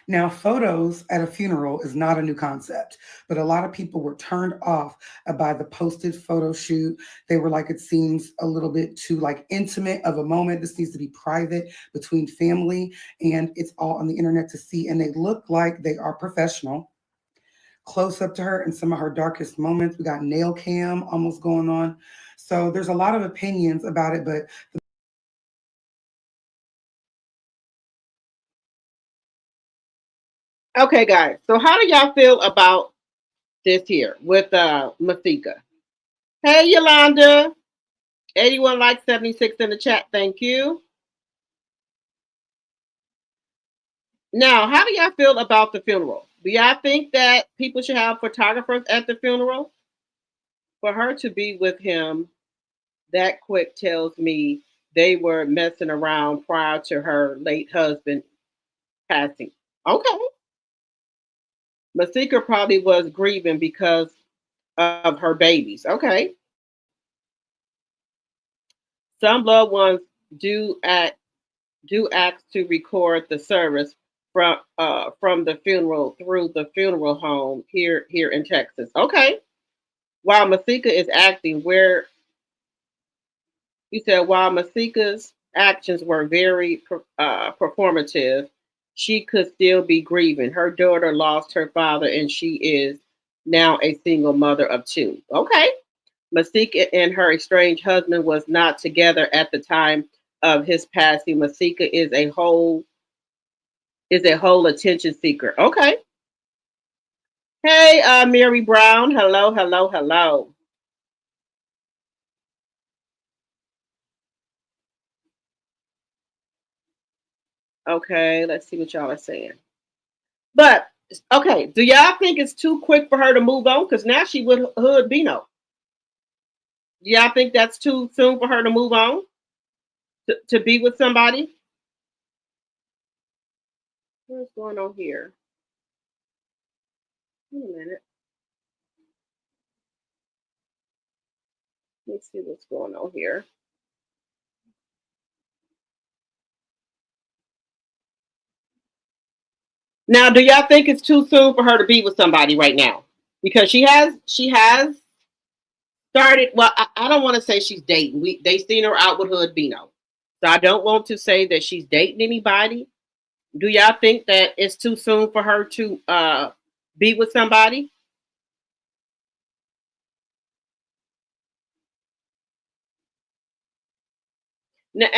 Now, photos at a funeral is not a new concept, but a lot of people were turned off by the posted photo shoot. They were like, it seems a little bit too like intimate of a moment. This needs to be private between family, and it's all on the internet to see. And they look like they are professional. Close up to her in some of her darkest moments. We got nail cam almost going on. So there's a lot of opinions about it, but Okay, guys. So how do y'all feel about this here with Masika? Hey, Yolanda. 81 likes, 76 in the chat. Thank you. Now, how do y'all feel about the funeral? Do y'all think that people should have photographers at the funeral? For her to be with him that quick tells me they were messing around prior to her late husband passing. Okay. Masika probably was grieving because of her babies. Okay. Some loved ones do ask to record the service from the funeral through the funeral home here in Texas. Okay. While Masika is acting, while Masika's actions were very performative, she could still be grieving. Her daughter lost her father, and she is now a single mother of 2. Okay. Masika and her estranged husband was not together at the time of his passing. Masika is a whole attention seeker. Okay. Hey, Mary Brown. Hello, hello, hello. Okay, let's see what y'all are saying. But okay, do y'all think it's too quick for her to move on? Because now she with HOODBINO. Do y'all think that's too soon for her to move on? To be with somebody? What's going on here? Wait a minute. Let's see what's going on here. Now, do y'all think it's too soon for her to be with somebody right now? Because she has started. Well, I don't want to say she's dating. They seen her out with HOODBINO, so I don't want to say that she's dating anybody. Do y'all think that it's too soon for her to be with somebody? Now,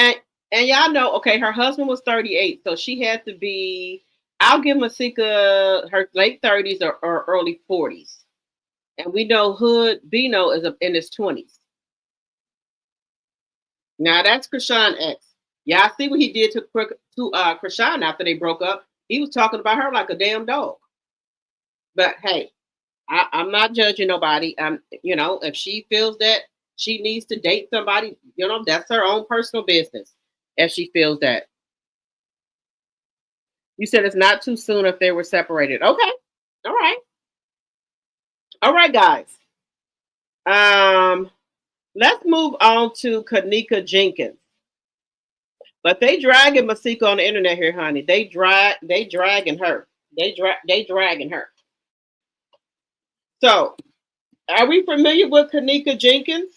and y'all know, okay, her husband was 38, so she had to be. I'll give Masika her late 30s or early 40s, and we know HOODBINO is in his 20s. Now that's Krishan X. Y'all see what he did to Krishan after they broke up? He was talking about her like a damn dog. But hey, I'm not judging nobody. You know, if she feels that she needs to date somebody, you know, that's her own personal business. If she feels that. You said it's not too soon if they were separated. Okay. All right. All right, guys. Let's move on to KENNEKA Jenkins. But they dragging Masika on the internet here, honey. They dragging her. They dragging her. So, are we familiar with KENNEKA Jenkins?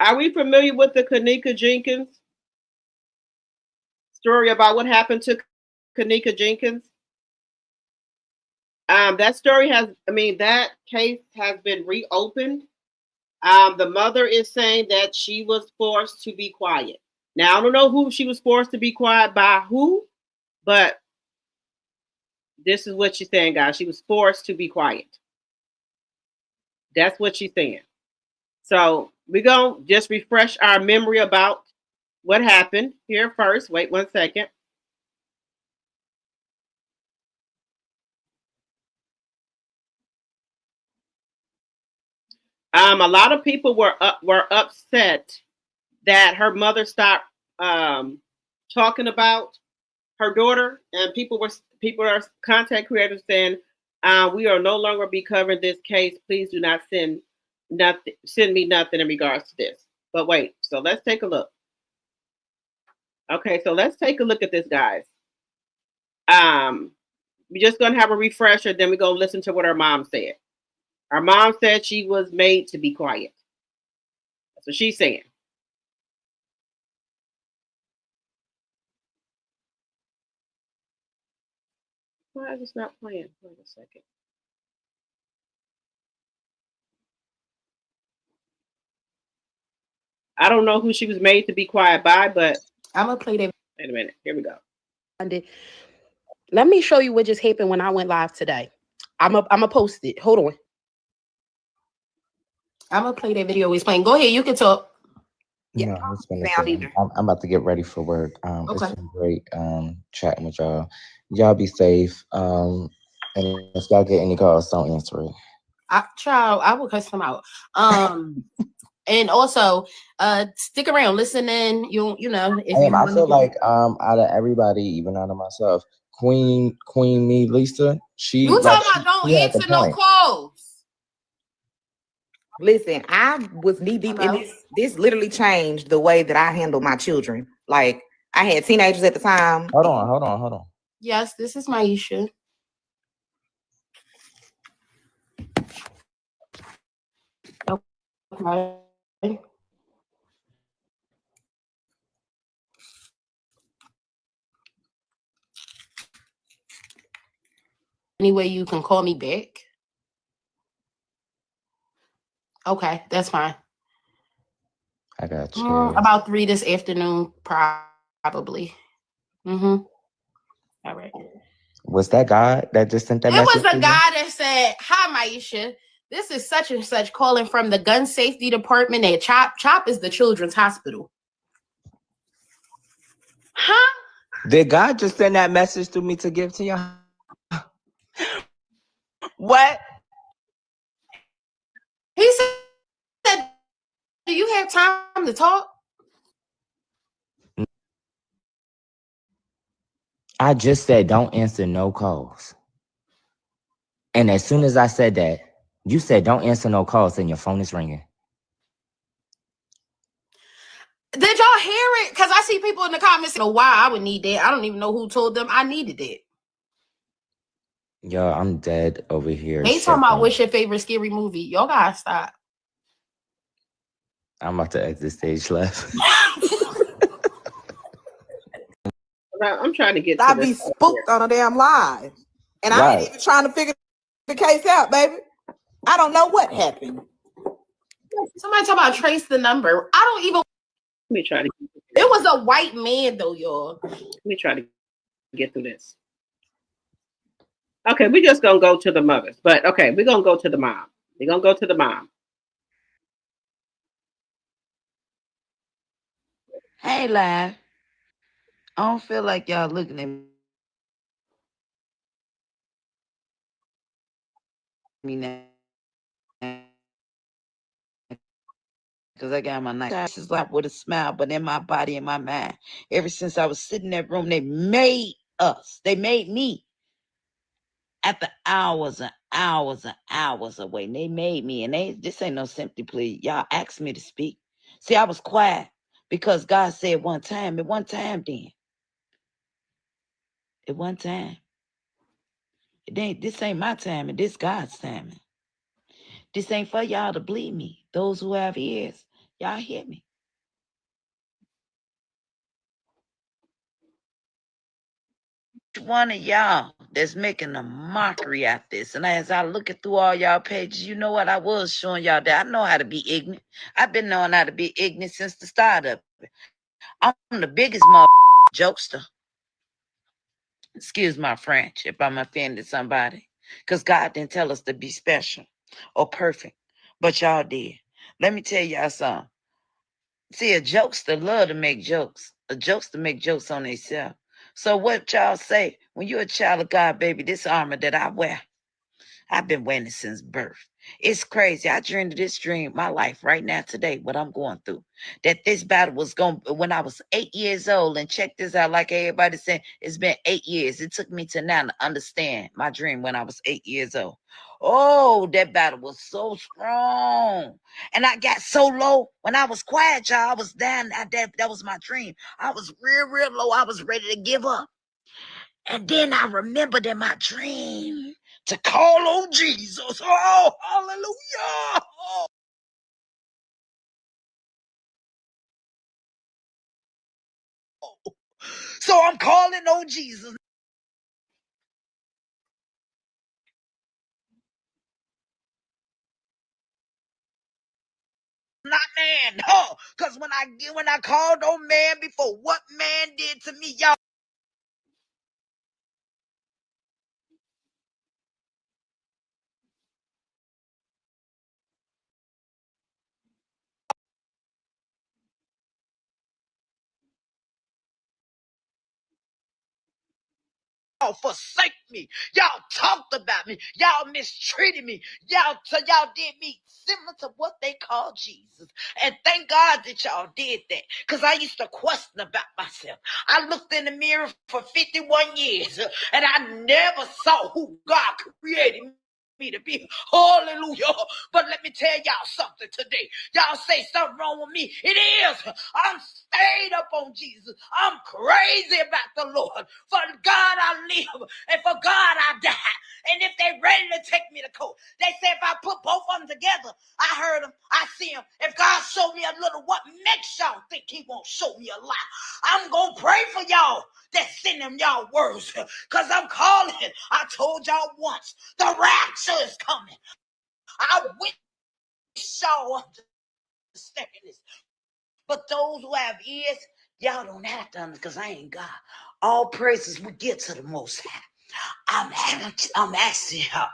Are we familiar with the KENNEKA Jenkins story about what happened to KENNEKA Jenkins? That story that case has been reopened. The mother is saying that she was forced to be quiet. Now, I don't know who she was forced to be quiet by who, but this is what she's saying, guys. She was forced to be quiet. That's what she's saying. So we're going to just refresh our memory about what happened here first. Wait 1 second. A lot of people were upset that her mother stopped talking about her daughter, and people are content creators saying, we are no longer be covering this case. Please do not send me nothing in regards to this. But wait, so let's take a look. Okay, so let's take a look at this, guys. We're just gonna have a refresher, then we're gonna listen to what her mom said. Her mom said she was made to be quiet. That's what she's saying. Why is it not playing? Wait a second. I don't know who she was made to be quiet by, but I'm gonna play that. Wait a minute. Here we go. Let me show you what just happened when I went live today. I'm gonna post it. Hold on. I'm gonna play that video explain. Go ahead, you can talk. Yeah, no, I was gonna say, I'm about to get ready for work. Okay. It's been great chatting with y'all. Y'all be safe. And if y'all get any calls, don't answer it. I will cuss them out. And also, stick around, listen in. You know, if you I feel like out of everybody, even out of myself, Queen Me Lisa, she you like, talking about don't she had the answer no point. calls. Listen, I was knee deep in this. This literally changed the way that I handle my children. Like, I had teenagers at the time. Hold on. Yes, this is Maisha. Okay. any way you can call me back? Okay, that's fine. I got you. About 3 this afternoon, probably. All right. Was that God that just sent that It was message the to guy you? that said, "Hi, Maisha. This is such and such calling from the gun safety department at CHOP. CHOP is the children's hospital." Huh? Did God just send that message to me to give to y'all? What? He said, "Do you have time to talk?" I just said don't answer no calls. And as soon as I said that, you said don't answer no calls and your phone is ringing. Did y'all hear it? Because I see people in the comments saying, why I would need that. I don't even know who told them I needed it. Yo, I'm dead over here. They talking about shaking. what's your favorite scary movie. Y'all gotta stop. I'm about to exit stage left. I'm trying to get I to be this. spooked on a damn live. And I ain't even trying to figure the case out, baby. I don't know what happened. Somebody talk about trace the number. I don't even. Let me try to. It was a white man though, y'all. Let me try to get through this. Okay, we're just gonna go to the mothers, but okay, we're gonna go to the mom. We're gonna go to the mom. Hey, live. I don't feel like y'all looking at me now. Because I got my nice life with a smile, but in my body and my mind. Ever since I was sitting in that room, they made us. They made me. After hours and hours and hours away, they made me. And this ain't no sympathy plea. Y'all asked me to speak. See, I was quiet because God said one time. At one time then. At one time. This ain't my time, and this God's timing. This ain't for y'all to believe me. Those who have ears, y'all hear me. One of y'all that's making a mockery at this. And as I look through all y'all pages, you know what? I was showing y'all that I know how to be ignorant. I've been knowing how to be ignorant since the start of it. I'm the biggest jokester. Excuse my French if I'm offending somebody. Because God didn't tell us to be special or perfect. But y'all did. Let me tell y'all something. See, a jokester love to make jokes. A jokester make jokes on themselves. So what y'all say, when you're a child of God, baby, this armor that I wear, I've been wearing it since birth. It's crazy. I dreamed of this dream, my life right now today, what I'm going through. That this battle was going when I was 8 years old. And check this out, like everybody said, it's been 8 years. It took me to now to understand my dream when I was 8 years old. Oh, that battle was so strong. And I got so low when I was quiet, y'all. I was down. That was my dream. I was real low. I was ready to give up. And then I remembered in my dream to call on Jesus. Oh, hallelujah. Oh. So I'm calling on Jesus. Not man, no. Because when I called on man before, what man did to me, y'all. Y'all forsake me. Y'all talked about me. Y'all mistreated me. Y'all did me similar to what they call Jesus. And thank God that y'all did that. Because I used to question about myself. I looked in the mirror for 51 years and I never saw who God created me to be. Hallelujah. But let me tell y'all something today. Y'all say something wrong with me. It is. I'm made up on Jesus. I'm crazy about the Lord. For God I live, and for God I die. And if they ready to take me to court, they say if I put both of them together, I heard them, I see them. If God show me a little, what makes y'all think he won't show me a lot? I'm going to pray for y'all that send them y'all words, because I'm calling. I told y'all once, the rapture is coming. I wish y'all understand this. But those who have ears, y'all don't have to understand, because I ain't God. All praises we get to the Most High. I'm asking y'all.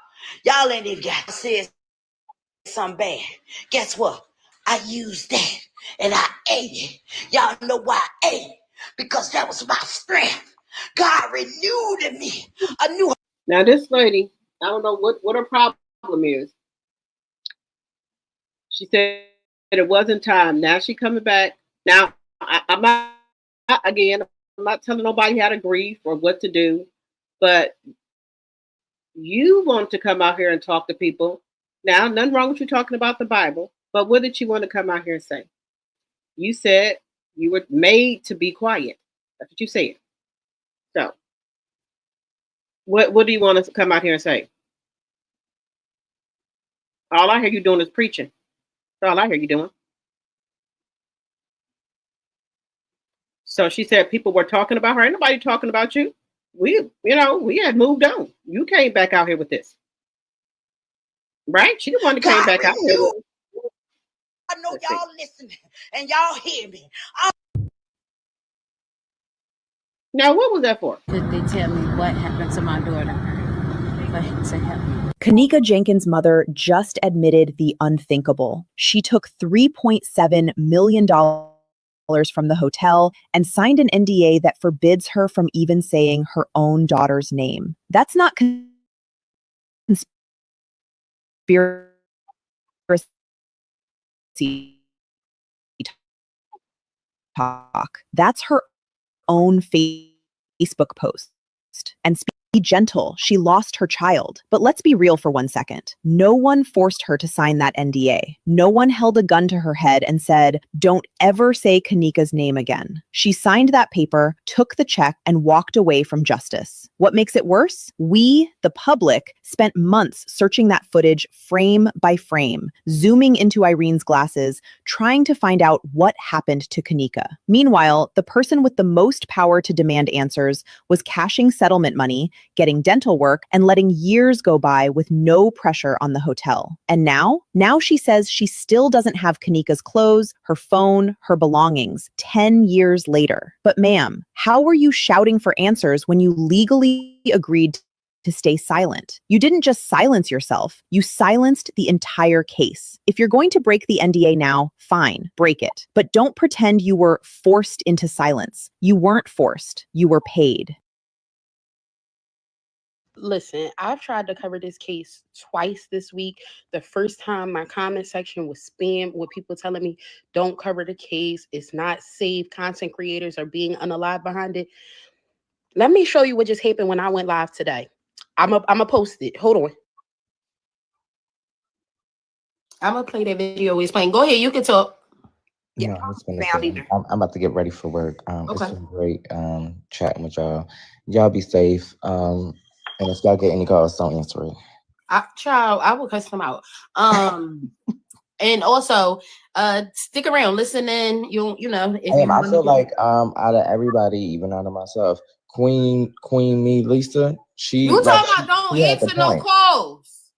Y'all ain't even got to say something bad. Guess what? I used that and I ate it. Y'all know why I ate it? Because that was my strength. God renewed in me a new. Now this lady, I don't know what her problem is. She said it wasn't time. Now she coming back. Now I'm not again. I'm not telling nobody how to grieve or what to do, but you want to come out here and talk to people. Now, nothing wrong with you talking about the Bible, but what did you want to come out here and say? You said you were made to be quiet. That's what you said. So, what do you want to come out here and say? All I hear you doing is preaching. That's all I hear you doing. So she said people were talking about her. Ain't nobody talking about you. We had moved on. You came back out here with this. Right? She the one that came back out here with it. I know y'all listening and y'all hear me. Now, what was that for? Could they tell me what happened to my daughter? For him to help me. KENNEKA Jenkins' mother just admitted the unthinkable. She took $3.7 million from the hotel and signed an NDA that forbids her from even saying her own daughter's name. That's not conspiracy talk. That's her own Facebook post. And be gentle. She lost her child. But let's be real for 1 second. No one forced her to sign that NDA. No one held a gun to her head and said, don't ever say KENNEKA's name again. She signed that paper, took the check, and walked away from justice. What makes it worse? We, the public, spent months searching that footage frame by frame, zooming into Irene's glasses, trying to find out what happened to KENNEKA. Meanwhile, the person with the most power to demand answers was cashing settlement money, getting dental work, and letting years go by with no pressure on the hotel. And now she says she still doesn't have KENNEKA's clothes, her phone, her belongings, 10 years later. But ma'am, how were you shouting for answers when you legally agreed to stay silent? You didn't just silence yourself, you silenced the entire case. If you're going to break the NDA now, fine, break it. But don't pretend you were forced into silence. You weren't forced, you were paid. Listen, I've tried to cover this case twice this week. The first time my comment section was spammed with people telling me, don't cover the case. It's not safe. Content creators are being unalive behind it. Let me show you what just happened when I went live today. I'm a post it. Hold on. I'm going to play that video he's playing. Go ahead. You can talk. Yeah, I was gonna say, I'm about to get ready for work. It's Okay. been great chatting with y'all. Y'all be safe. And if y'all get any calls, don't answer it. Child, I will cuss them out. And also, stick around, listen in. You know, if you I feel like out of everybody, even out of myself, Queen me, Lisa, she you like talking about don't she had the answer no point. calls.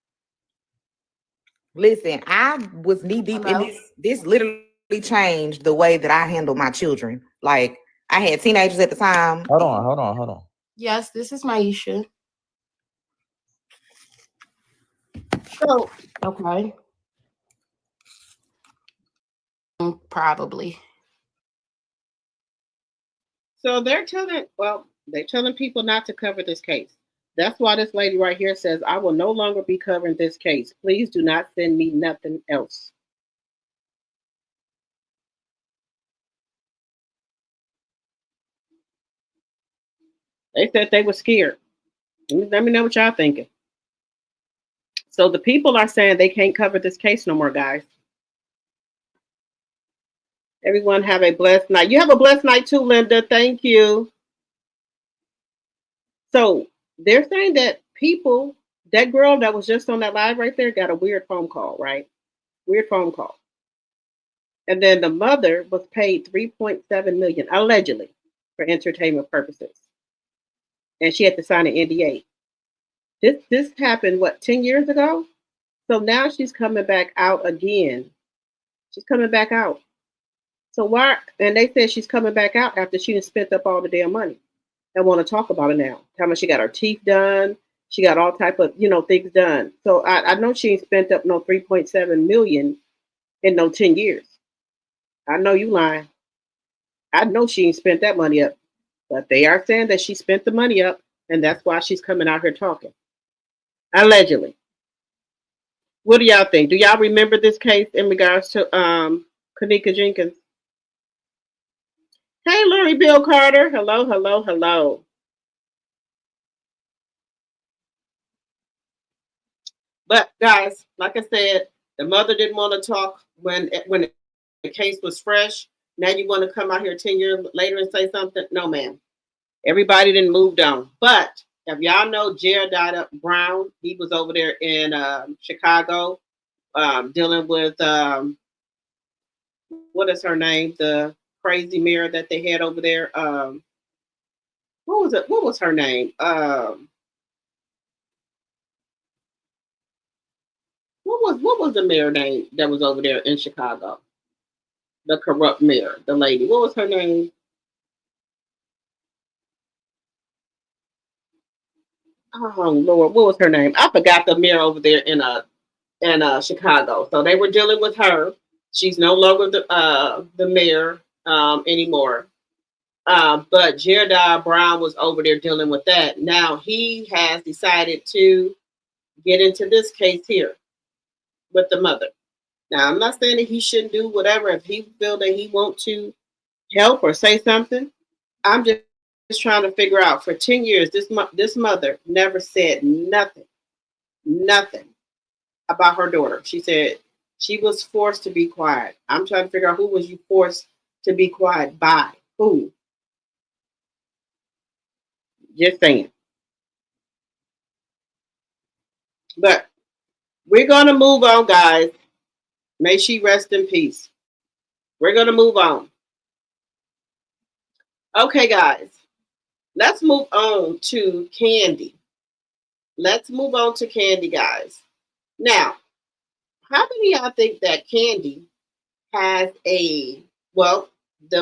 Listen, I was knee deep in this. This literally changed the way that I handle my children. Like, I had teenagers at the time. Hold on. Yes, this is Maisha. So, okay. Probably. So they're telling people not to cover this case. That's why this lady right here says, I will no longer be covering this case. Please do not send me nothing else. They said they were scared. Let me know what y'all thinking. So the people are saying they can't cover this case no more, guys. Everyone have a blessed night. You have a blessed night too, Linda. Thank you. So they're saying that people, that girl that was just on that live right there, got a weird phone call, right? Weird phone call. And then the mother was paid 3.7 million allegedly for entertainment purposes. And she had to sign an NDA. This happened what, 10 years ago? So now she's coming back out again. She's coming back out. So why, and they said she's coming back out after she had spent up all the damn money. They want to talk about it now. How much she got her teeth done. She got all type of, things done. So I know she ain't spent up no 3.7 million in no 10 years. I know you lying. I know she ain't spent that money up. But they are saying that she spent the money up, and that's why she's coming out here talking. Allegedly. What do y'all think? Do y'all remember this case in regards to KENNEKA Jenkins? Hey, Lori Bill Carter. Hello, hello, hello. But guys, like I said, the mother didn't want to talk when the case was fresh. Now you want to come out here 10 years later and say something? No, ma'am. Everybody didn't move on. But if y'all know Jared Brown, he was over there in Chicago dealing with, what is her name? The crazy mayor that they had over there. What was it? What was her name? What was the mayor name that was over there in Chicago? The corrupt mayor, the lady. What was her name? Oh Lord, what was her name? I forgot the mayor over there in Chicago. So they were dealing with her. She's no longer the mayor anymore. But Jared Brown was over there dealing with that. Now he has decided to get into this case here with the mother. Now I'm not saying that he shouldn't do whatever if he feel that he want to help or say something. I'm just trying to figure out for 10 years this mother never said nothing about her daughter. She said she was forced to be quiet. I'm trying to figure out who was you forced to be quiet by? Who? Just saying. But we're going to move on, guys. May she rest in peace. We're going to move on. Okay, guys. Let's move on to KANDI. Let's move on to KANDI, guys. Now, how many of y'all think that KANDI has the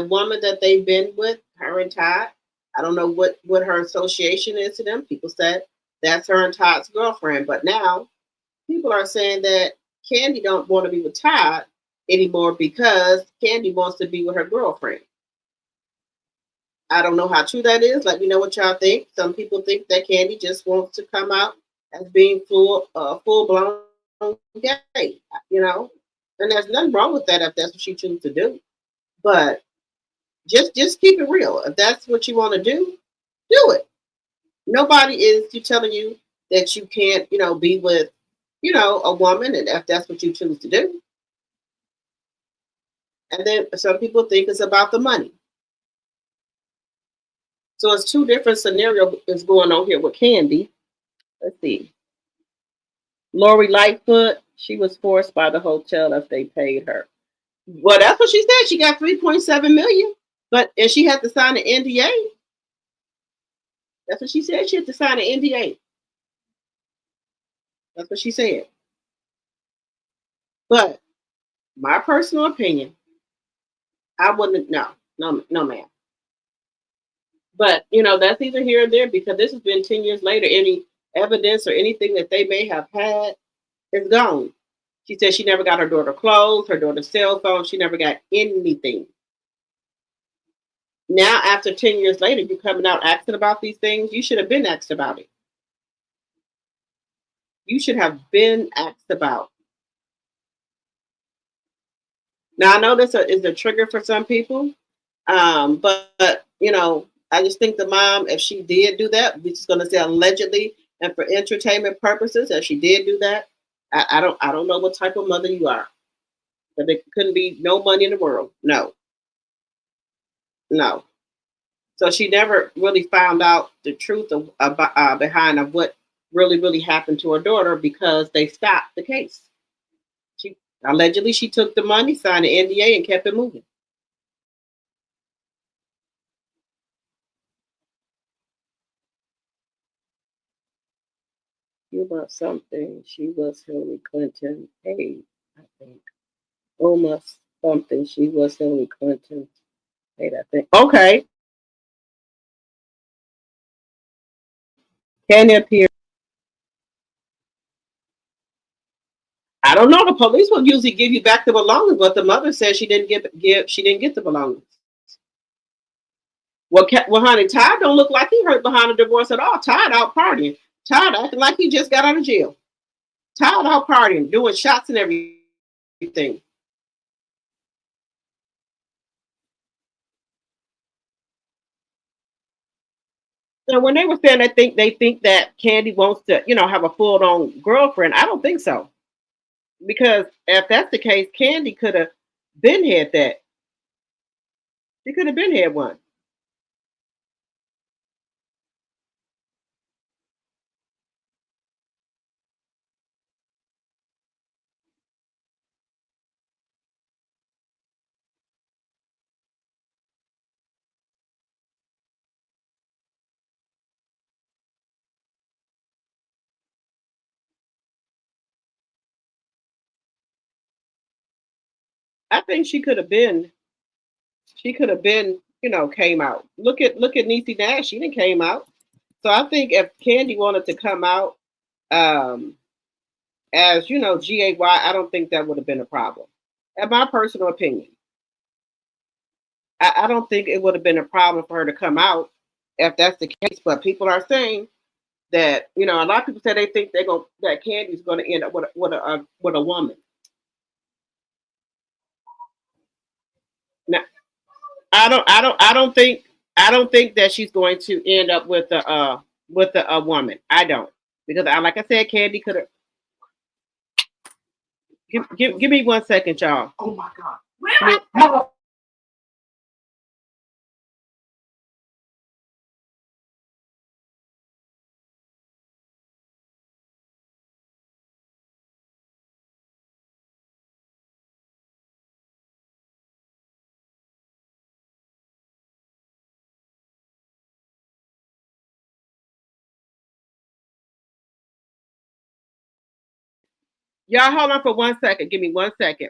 woman that they've been with, her and Todd, I don't know what her association is to them. People said that's her and Todd's girlfriend. But now people are saying that KANDI don't want to be with Todd anymore because KANDI wants to be with her girlfriend. I don't know how true that is. Let me know what y'all think. Some people think that KANDI just wants to come out as being full blown gay, and there's nothing wrong with that if that's what you choose to do. But just keep it real. If that's what you want to do it. Nobody is telling you that you can't, be with, a woman, and if that's what you choose to do. And then some people think it's about the money. So it's two different scenarios is going on here with KANDI. Let's see. Lori Lightfoot, she was forced by the hotel if they paid her. Well, that's what she said. She got 3.7 million, and she had to sign an NDA. That's what she said. She had to sign an NDA. That's what she said. But my personal opinion, I wouldn't. No, ma'am. But that's either here or there because this has been 10 years later. Any evidence or anything that they may have had is gone. She said she never got her daughter clothes, her daughter's cell phone. She never got anything. Now, after 10 years later, you coming out asking about these things. You should have been asked about it. You should have been asked about. Now, I know this is a trigger for some people, but I just think the mom, if she did do that, we're just going to say allegedly and for entertainment purposes, if she did do that, I don't know what type of mother you are, but there couldn't be no money in the world. No, No. So she never really found out the truth of behind of what really happened to her daughter because they stopped the case. She allegedly she took the money, signed an NDA, and kept it moving. You about something? She was Hillary Clinton. Hey, I think. Almost something. She was Hillary Clinton. Hey, I think. Okay. Can it appear? I don't know. The police will usually give you back the belongings, but the mother says she didn't she didn't get the belongings. Well, honey, Todd don't look like he hurt behind a divorce at all. Todd out partying. Todd acting like he just got out of jail. Todd out partying, doing shots and everything. So when they were saying they think that Kandi wants to, have a full on girlfriend, I don't think so. Because if that's the case, Kandi could have been had that. She could have been had one. I think she could have been. She could have been, came out. Look at Niecy Nash. She didn't came out. So I think if Kandi wanted to come out, um, as GAY, I don't think that would have been a problem. In my personal opinion, I don't think it would have been a problem for her to come out if that's the case. But people are saying that a lot of people say they think that Kandi's going to end up with a woman. Now, I don't think that she's going to end up with a woman. I don't because like I said, Kandi could have. Give me 1 second, y'all. Oh my God. Y'all hold on for 1 second. Give me 1 second.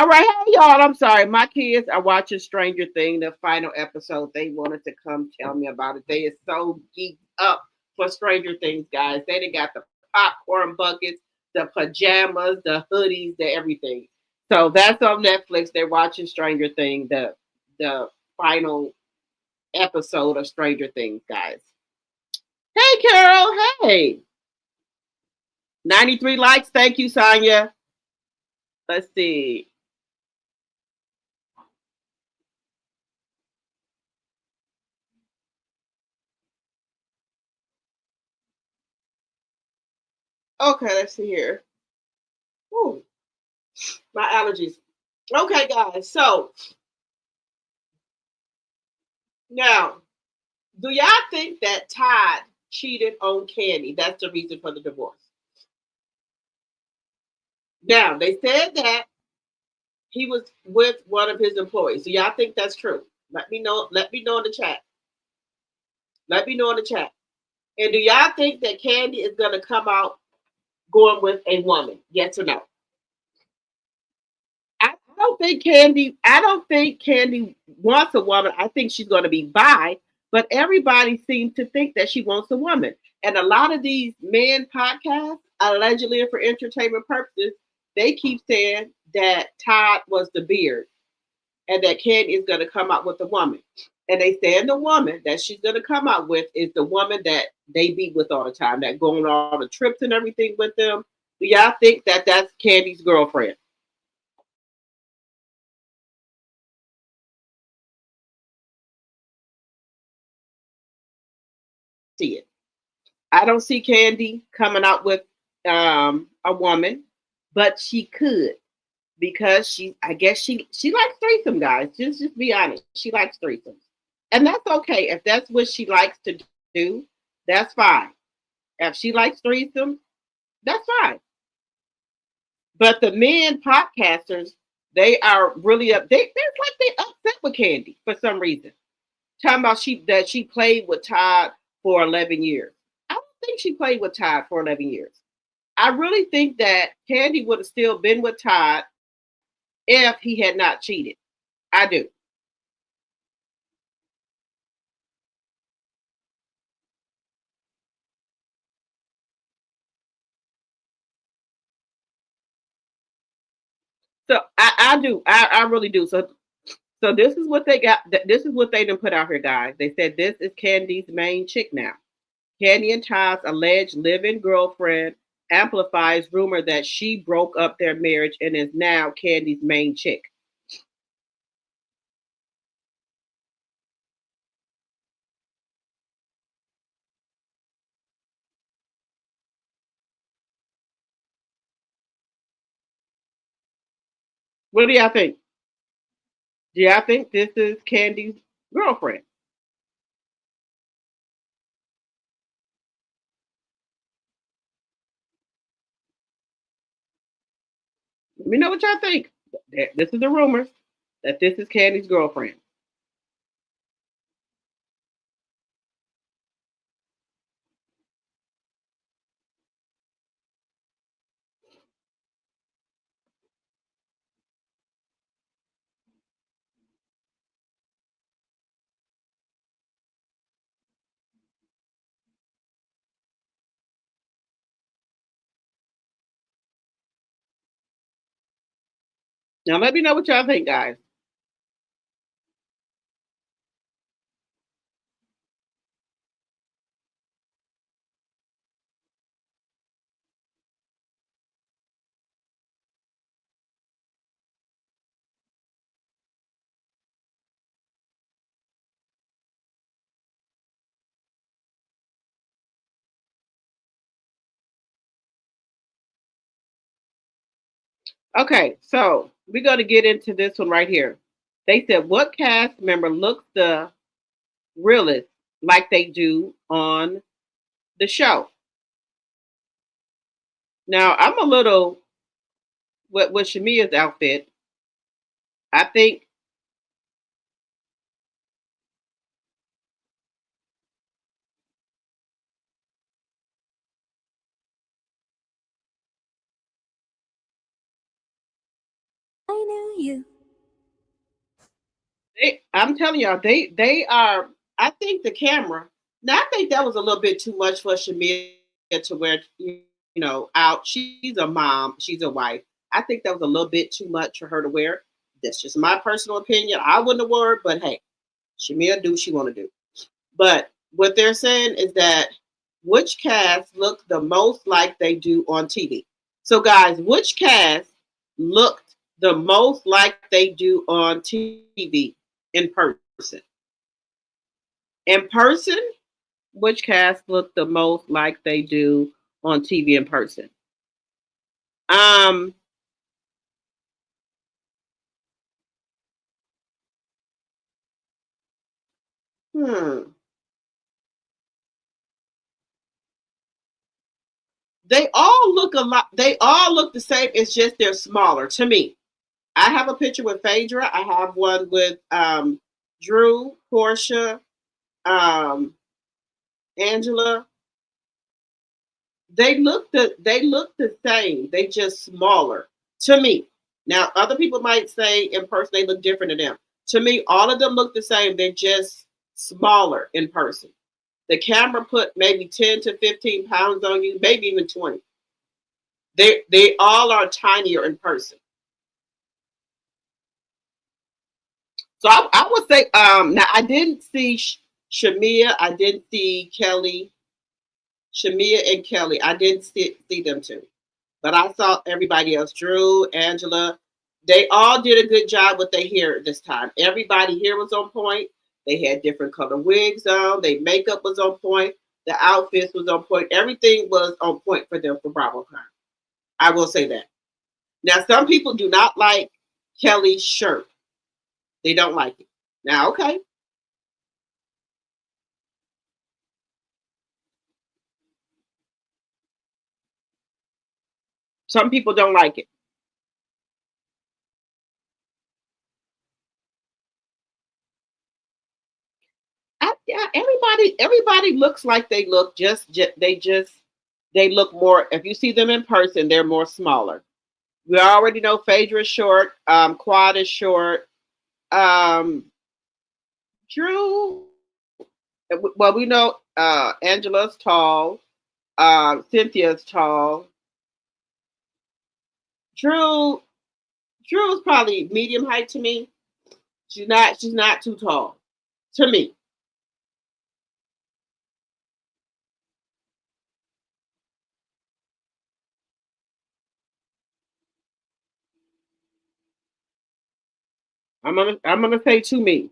All right, hey y'all. I'm sorry. My kids are watching Stranger Things, the final episode. They wanted to come tell me about it. They is so geeked up for Stranger Things, guys. They done got the popcorn buckets, the pajamas, the hoodies, the everything. So that's on Netflix. They're watching Stranger Things, the final episode of Stranger Things, guys. Hey Carol, hey. 93 likes. Thank you, Sonya. Let's see. Okay, let's see here. Ooh, my allergies. Okay, guys. So now, do y'all think that Todd cheated on Kandi? That's the reason for the divorce. Now, they said that he was with one of his employees. Do y'all think that's true? Let me know. Let me know in the chat. Let me know in the chat. And do y'all think that Kandi is gonna come out going with a woman? Yes or no? I don't think Kandi. I don't think Kandi wants a woman. I think she's gonna be bi. But everybody seems to think that she wants a woman. And a lot of these men podcasts, allegedly for entertainment purposes, they keep saying that Todd was the beard and that Kandi is going to come out with a woman. And they saying the woman that she's going to come out with is the woman that they be with all the time, that go on all the trips and everything with them. Do y'all think that that's Kandi's girlfriend? See it. I don't see Kandi coming out with a woman, but she could because I guess she likes threesome, guys. Just be honest. She likes threesomes. And that's okay. If that's what she likes to do, that's fine. If she likes threesomes, that's fine. But the men podcasters, they are really up. They're like they upset with Kandi for some reason. Talking about she played with Todd for 11 years. I don't think she played with Todd for 11 years. I really think that Kandi would have still been with Todd if he had not cheated. I do. So I do. I really do. So this is what they got. This is what they done put out here, guys. They said this is Kandi's main chick now. Kandi and Todd's alleged live-in girlfriend amplifies rumor that she broke up their marriage and is now Kandi's main chick. What do y'all think? Do y'all think this is Kandi's girlfriend? Let me know what y'all think. This is a rumor that this is Kandi's girlfriend. Now let me know what y'all think, guys. Okay, so we're going to get into this one right here. They said, what cast member looks the realest like they do on the show? Now, I'm a little, with Shamia's outfit, I think, knew you. I'm telling y'all, they are. I think the camera. Now I think that was a little bit too much for Shamia to wear. Out. She's a mom. She's a wife. I think that was a little bit too much for her to wear. That's just my personal opinion. I wouldn't have worn, but hey, Shamia do what she want to do. But what they're saying is that which cast look the most like they do on TV. So guys, which cast looked the most like they do on TV in person? In person, which cast look the most like they do on TV in person? Um, hmm. They all look a lot. They all look the same. It's just they're smaller to me. I have a picture with Phaedra. I have one with Drew, Portia, um, Angela. They look the same. They just smaller to me. Now other people might say in person they look different to them. To me, all of them look the same. They're just smaller in person. The camera put maybe 10 to 15 pounds on you, maybe even 20. They all are tinier in person. So I would say now I didn't see Shamia, I didn't see Kelly, Shamia and Kelly. I didn't see them two. But I saw everybody else. Drew, Angela, they all did a good job with their hair this time. Everybody here was on point. They had different color wigs on. Their makeup was on point. The outfits was on point. Everything was on point for them for BravoCon. I will say that. Now, some people do not like Kelly's shirt. They don't like it. Now, okay. Some people don't like it. Yeah, everybody looks like they look. They look more. If you see them in person, they're more smaller. We already know Phaedra is short. Quad is short. Um, Drew. Well, we know Angela's tall. Cynthia's tall. Drew. Drew is probably medium height to me. She's not. She's not too tall to me. I'm gonna say to me.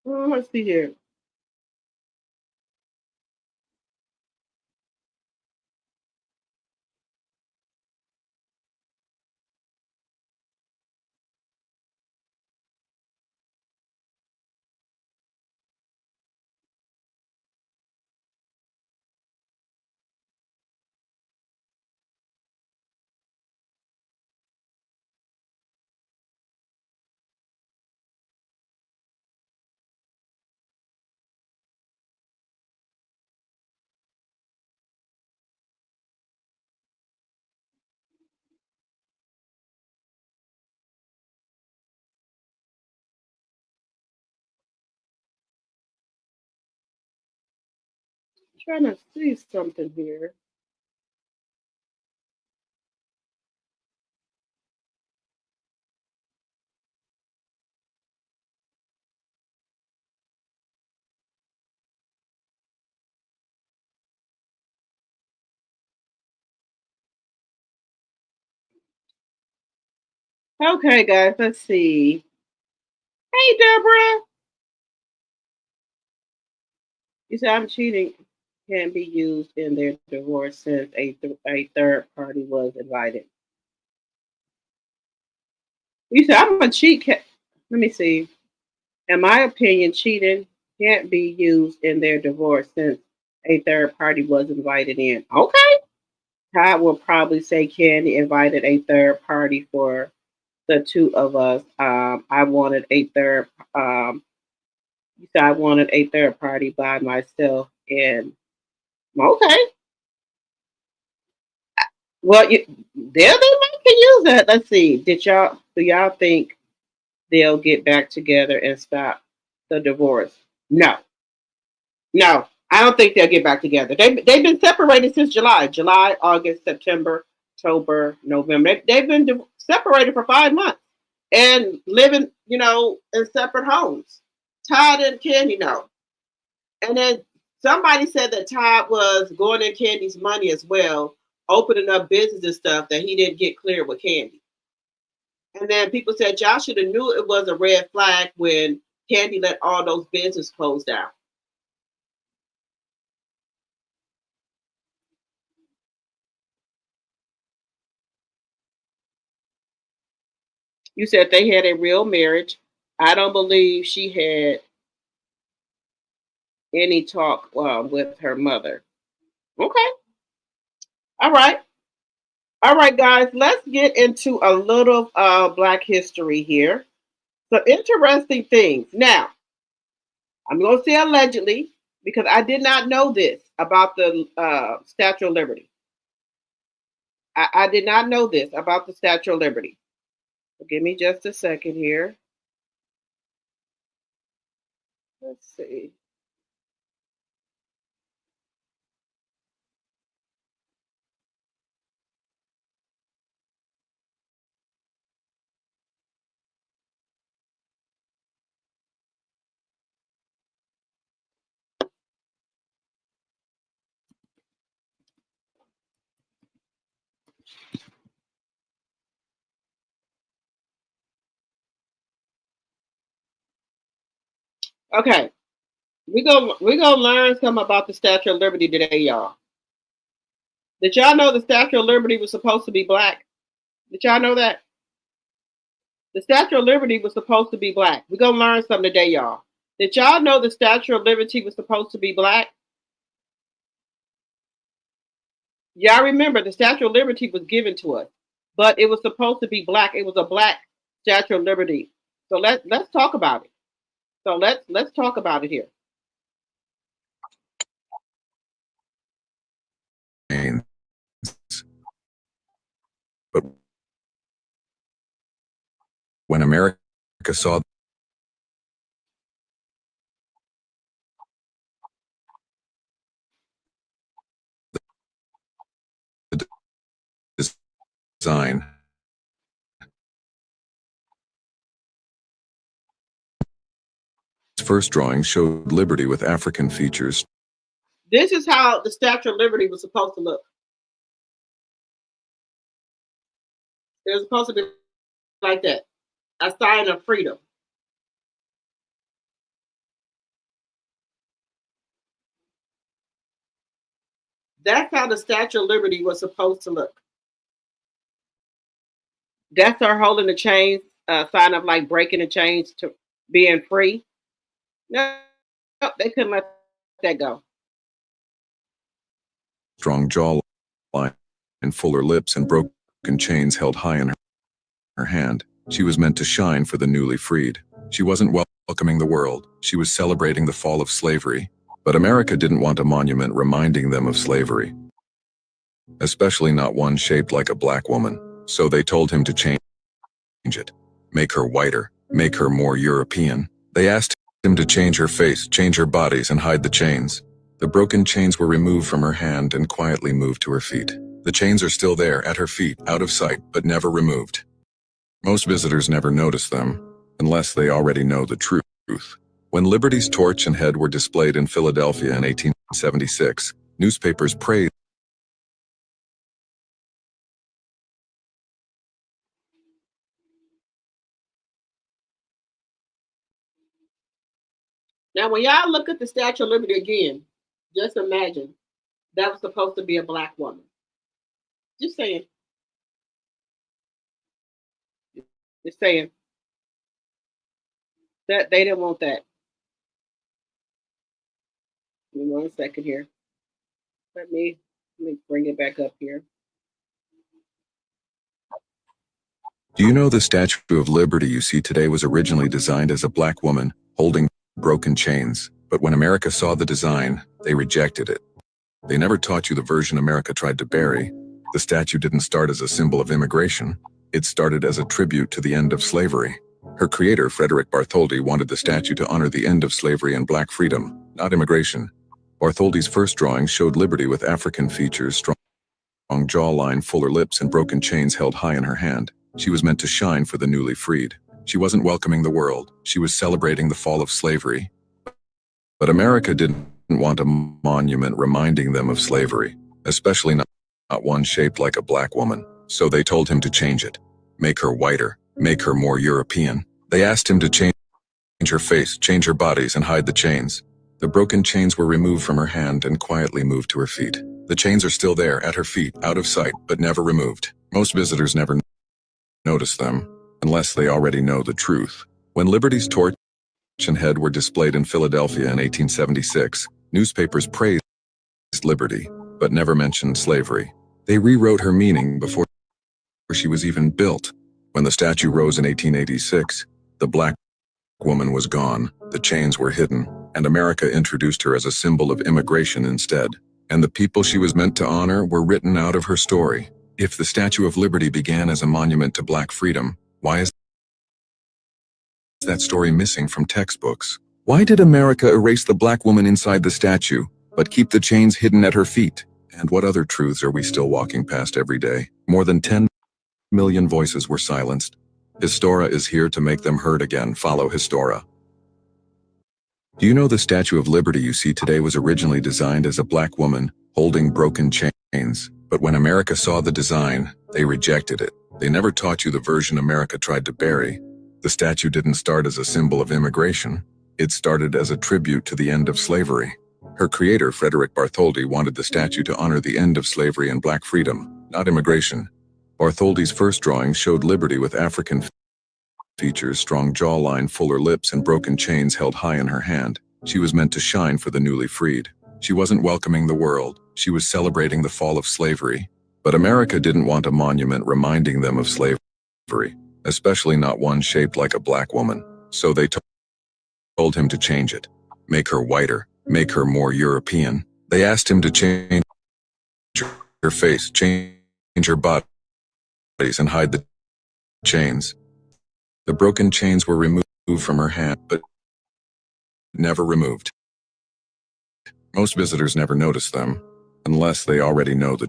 Let's see here. Trying to see something here. Okay, guys, let's see. Hey, Deborah. You said I'm cheating can be used in their divorce since a third party was invited. You said I'm a cheat. Let me see. In my opinion, cheating can't be used in their divorce since a third party was invited in. Okay. Todd will probably say Candy invited a third party for the two of us. I wanted a third. You said I wanted a third party by myself, and okay. Well, they might can use that. Let's see. Do y'all think they'll get back together and stop the divorce? No, no. I don't think they'll get back together. They've been separated since July, August, September, October, November. They've been separated for 5 months and living, in separate homes. Todd and Candy know. And then somebody said that Todd was going in Candy's money as well, opening up business and stuff that he didn't get clear with Candy. And then people said y'all should have knew it was a red flag when Candy let all those business close down. You said they had a real marriage. I don't believe she had any talk with her mother. Okay. All right. All right, guys. Let's get into a little Black history here. Some interesting things. Now, I'm going to say allegedly because I did not know this about the Statue of Liberty. I did not know this about the Statue of Liberty. So give me just a second here. Let's see. Okay, we gonna learn something about the Statue of Liberty today, y'all. Did y'all know the Statue of Liberty was supposed to be black? Did y'all know that? The Statue of Liberty was supposed to be black. We're gonna learn something today, y'all. Did y'all know the Statue of Liberty was supposed to be black? Y'all remember the Statue of Liberty was given to us, but it was supposed to be black. It was a black Statue of Liberty. So let's talk about it. So let's talk about it here. But when America saw the design, its first drawing showed Liberty with African features. This is how the Statue of Liberty was supposed to look. It was supposed to be like that, a sign of freedom. That's how the Statue of Liberty was supposed to look. That's her holding the chains, sign of like breaking the chains to being free. No, they couldn't let that go. Strong jawline and fuller lips and broken chains held high in her hand. She was meant to shine for the newly freed. She wasn't welcoming the world. She was celebrating the fall of slavery. But America didn't want a monument reminding them of slavery, especially not one shaped like a black woman. So they told him to change it, make her whiter, make her more European. They asked him to change her face, change her bodies, and hide the chains. The broken chains were removed from her hand and quietly moved to her feet. The chains are still there at her feet, out of sight, but never removed. Most visitors never notice them, unless they already know the truth. When Liberty's torch and head were displayed in Philadelphia in 1876, newspapers praised Now, when y'all look at the Statue of Liberty again, just imagine that was supposed to be a black woman. Just saying. Just saying. That they didn't want that. Give me 1 second here. Let me bring it back up here. Do you know the Statue of Liberty you see today was originally designed as a black woman holding broken chains? But when America saw the design, they rejected it. They never taught you the version America tried to bury. The statue didn't start as a symbol of immigration. It started as a tribute to the end of slavery. Her creator, Frederick Bartholdi, wanted the statue to honor the end of slavery and black freedom, not immigration. Bartholdi's first drawing showed Liberty with African features, strong jawline, fuller lips, and broken chains held high in her hand. She was meant to shine for the newly freed. She wasn't welcoming the world. She was celebrating the fall of slavery. But America didn't want a monument reminding them of slavery, especially not one shaped like a black woman. So they told him to change it. Make her whiter, make her more European. They asked him to change her face, change her bodies, and hide the chains. The broken chains were removed from her hand and quietly moved to her feet. The chains are still there at her feet, out of sight, but never removed. Most visitors never notice them, unless they already know the truth. When Liberty's torch and head were displayed in Philadelphia in 1876, newspapers praised Liberty, but never mentioned slavery. They rewrote her meaning before she was even built. When the statue rose in 1886, the black woman was gone, the chains were hidden, and America introduced her as a symbol of immigration instead. And the people she was meant to honor were written out of her story. If the Statue of Liberty began as a monument to black freedom, why is that story missing from textbooks? Why did America erase the black woman inside the statue, but keep the chains hidden at her feet? And what other truths are we still walking past every day? More than 10 million voices were silenced. Histora is here to make them heard again. Follow Histora. Do you know the Statue of Liberty you see today was originally designed as a black woman holding broken chains? But when America saw the design, they rejected it. They never taught you the version America tried to bury. The statue didn't start as a symbol of immigration. It started as a tribute to the end of slavery. Her creator, Frederick Bartholdi, wanted the statue to honor the end of slavery and black freedom, not immigration. Bartholdi's first drawing showed Liberty with African features, strong jawline, fuller lips, and broken chains held high in her hand. She was meant to shine for the newly freed. She wasn't welcoming the world. She was celebrating the fall of slavery. But America didn't want a monument reminding them of slavery, especially not one shaped like a black woman. So they told him to change it. Make her whiter, make her more European. They asked him to change her face, change her bodies, and hide the chains. The broken chains were removed from her hand, but never removed. Most visitors never notice them, unless they already know the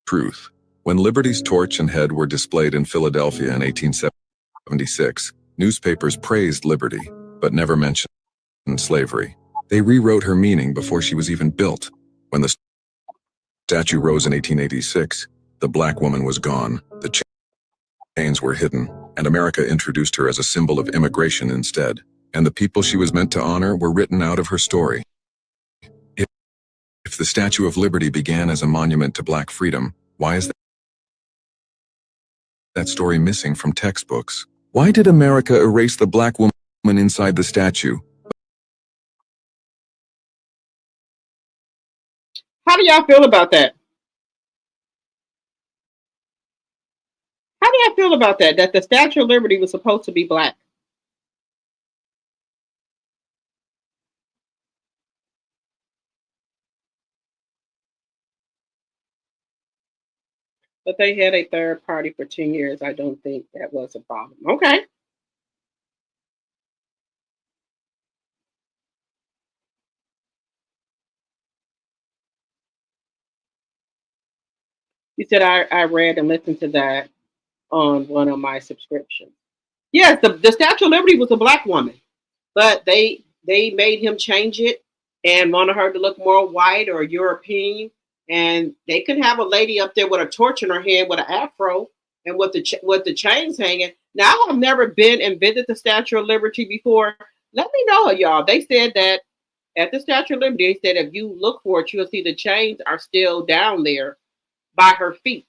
truth. When Liberty's torch and head were displayed in Philadelphia in 1876, newspapers praised Liberty, but never mentioned slavery. They rewrote her meaning before she was even built. When the statue rose in 1886, the black woman was gone, the chains were hidden, and America introduced her as a symbol of immigration instead. And the people she was meant to honor were written out of her story. If the Statue of Liberty began as a monument to black freedom, why is that story missing from textbooks? Why did America erase the black woman inside the statue? How do y'all feel about that? How do y'all feel about that? That the Statue of Liberty was supposed to be black? But they had a third party for 10 years. I don't think that was a problem. Okay. You said I read and listened to that on one of my subscriptions. Yes, the Statue of Liberty was a black woman, but they made him change it and wanted her to look more white or European. And they could have a lady up there with a torch in her hand with an afro and with the chains hanging. Now, I have never been and visited the Statue of Liberty before. Let me know, y'all. They said that at the Statue of Liberty, they said if you look for it, you'll see the chains are still down there by her feet,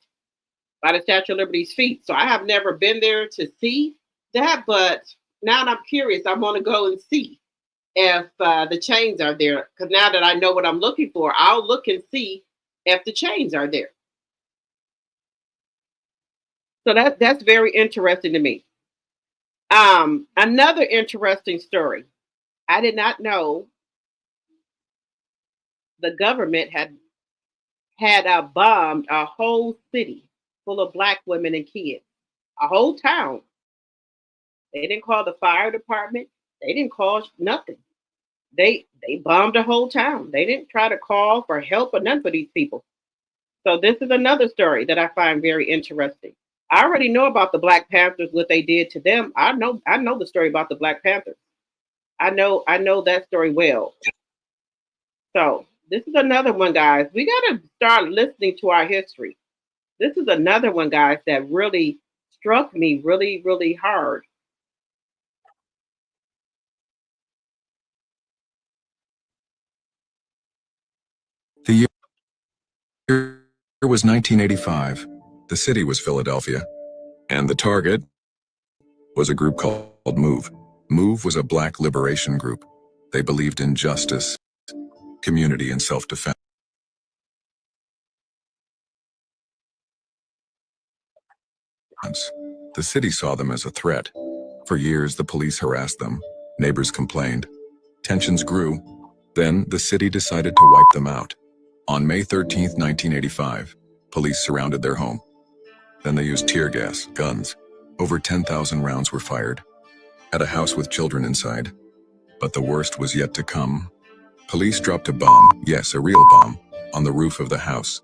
by the Statue of Liberty's feet. So I have never been there to see that, but now I'm curious. I want to go and see if the chains are there. Because now that I know what I'm looking for, I'll look and see if the chains are there. So that's very interesting to me. Another interesting story. I did not know the government had bombed a whole city full of black women and kids, a whole town. They didn't call the fire department. They didn't call nothing. They bombed a whole town. They didn't try to call for help or none for these people. So this is another story that I find very interesting. I already know about the Black Panthers, what they did to them. I know the story about the Black Panthers. I know that story well. So this is another one, guys. We got to start listening to our history. This is another one, guys, that really struck me really, really hard. The year was 1985. The city was Philadelphia. And the target was a group called MOVE. MOVE was a black liberation group. They believed in justice, community, and self-defense. The city saw them as a threat. For years, the police harassed them. Neighbors complained. Tensions grew. Then, the city decided to wipe them out. On May 13, 1985, police surrounded their home. Then they used tear gas, guns. Over 10,000 rounds were fired at a house with children inside. But the worst was yet to come. Police dropped a bomb, yes, a real bomb, on the roof of the house.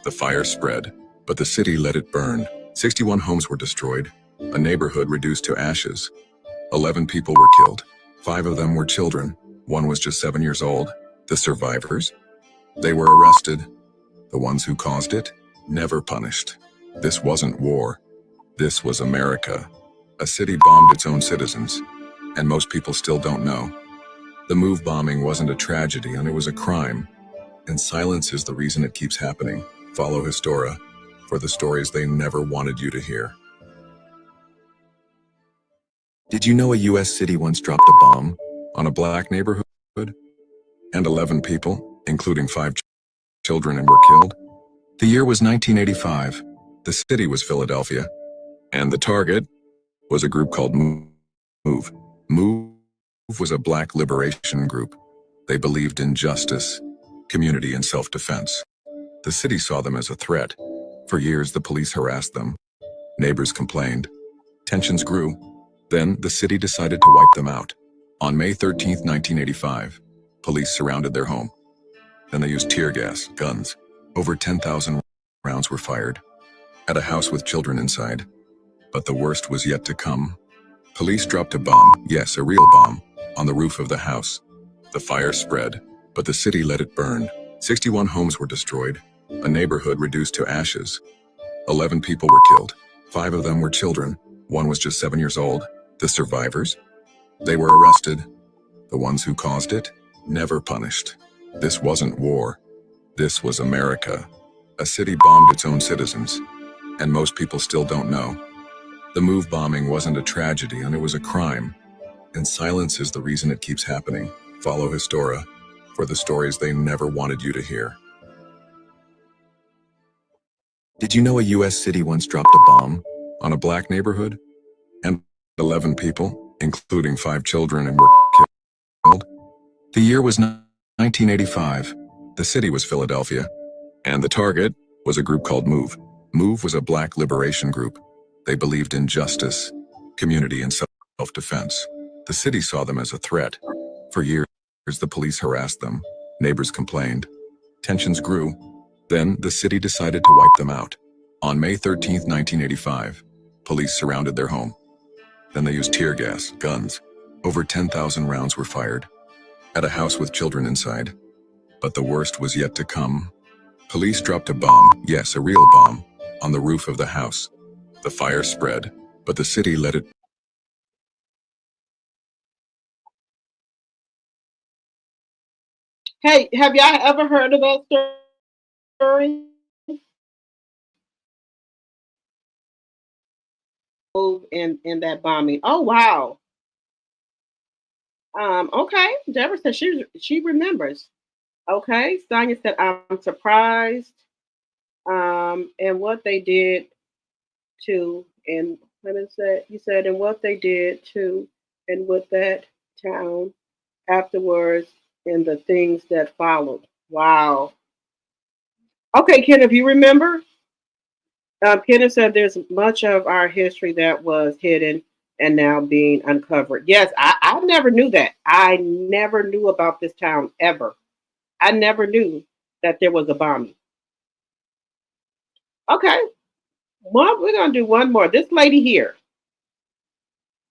The fire spread, but the city let it burn. 61 homes were destroyed, a neighborhood reduced to ashes. 11 people were killed. 5 of them were children. 1 was just 7 years old. The survivors? They were arrested. The ones who caused it? Never punished. This wasn't war. This was America. A city bombed its own citizens, and most people still don't know. The MOVE bombing wasn't a tragedy, and it was a crime. And silence is the reason it keeps happening. Follow Histora for the stories they never wanted you to hear. Did you know a U.S. city once dropped a bomb on a black neighborhood? And 11 people, including 5 children, were killed? The year was 1985. The city was Philadelphia. And the target was a group called MOVE. MOVE was a black liberation group. They believed in justice, community, and self-defense. The city saw them as a threat. For years, the police harassed them. Neighbors complained. Tensions grew. Then, the city decided to wipe them out. On May 13, 1985, police surrounded their home. Then they used tear gas, guns. Over 10,000 rounds were fired at a house with children inside. But the worst was yet to come. Police dropped a bomb, yes, a real bomb, on the roof of the house. The fire spread, but the city let it burn. 61 homes were destroyed, a neighborhood reduced to ashes. 11 people were killed. 5 of them were children. 1 was just 7 years old. The survivors? They were arrested. The ones who caused it? Never punished. This wasn't war. This was America. A city bombed its own citizens, and most people still don't know. The MOVE bombing wasn't a tragedy, and it was a crime. And silence is the reason it keeps happening. Follow Histora for the stories they never wanted you to hear. Did you know a U.S. city once dropped a bomb on a black neighborhood? And 11 people, including 5 children, were killed? The year was 1985. The city was Philadelphia. And the target was a group called MOVE. MOVE was a black liberation group. They believed in justice, community, and self-defense. The city saw them as a threat. For years, the police harassed them. Neighbors complained. Tensions grew. Then, the city decided to wipe them out. On May 13, 1985, police surrounded their home. Then they used tear gas, guns. Over 10,000 rounds were fired at a house with children inside. But the worst was yet to come. Police dropped a bomb, yes, a real bomb, on the roof of the house. The fire spread, but the city let it Hey, have y'all ever heard of that story? In that bombing. Oh wow. Okay. Deborah said she remembers. Okay. Sonia said I'm surprised. And what they did to and let me say you said and what they did to and with that town afterwards and the things that followed. Wow. Okay, Ken, if you remember, Kenneth said there's much of our history that was hidden and now being uncovered. Yes, I never knew that. I never knew about this town ever. I never knew that there was a bombing. Okay, well, we're gonna do one more. This lady here.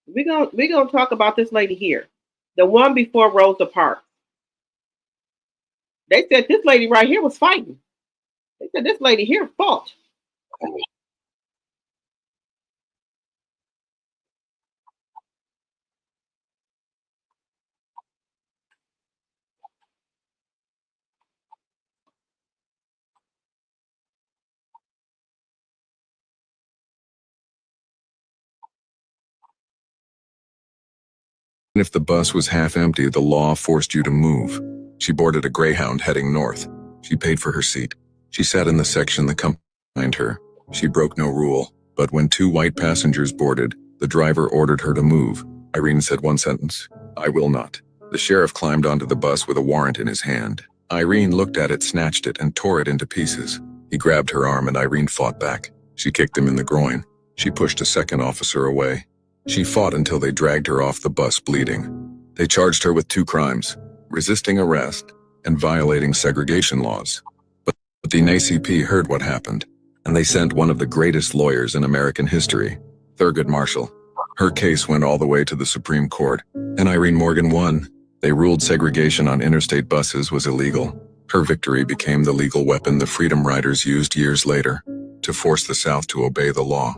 We're gonna talk about this lady here, the one before Rosa Parks. They said this lady right here was fighting. They said this lady here fought. If the bus was half empty, the law forced you to move. She boarded a Greyhound heading north. She paid for her seat. She sat in the section that come behind her. She broke no rule, but when two white passengers boarded, the driver ordered her to move. Irene said one sentence, "I will not." The sheriff climbed onto the bus with a warrant in his hand. Irene looked at it, snatched it, and tore it into pieces. He grabbed her arm and Irene fought back. She kicked him in the groin. She pushed a second officer away. She fought until they dragged her off the bus bleeding. They charged her with 2 crimes, resisting arrest and violating segregation laws. But the NAACP heard what happened, and they sent one of the greatest lawyers in American history, Thurgood Marshall. Her case went all the way to the Supreme Court, and Irene Morgan won. They ruled segregation on interstate buses was illegal. Her victory became the legal weapon the Freedom Riders used years later to force the South to obey the law.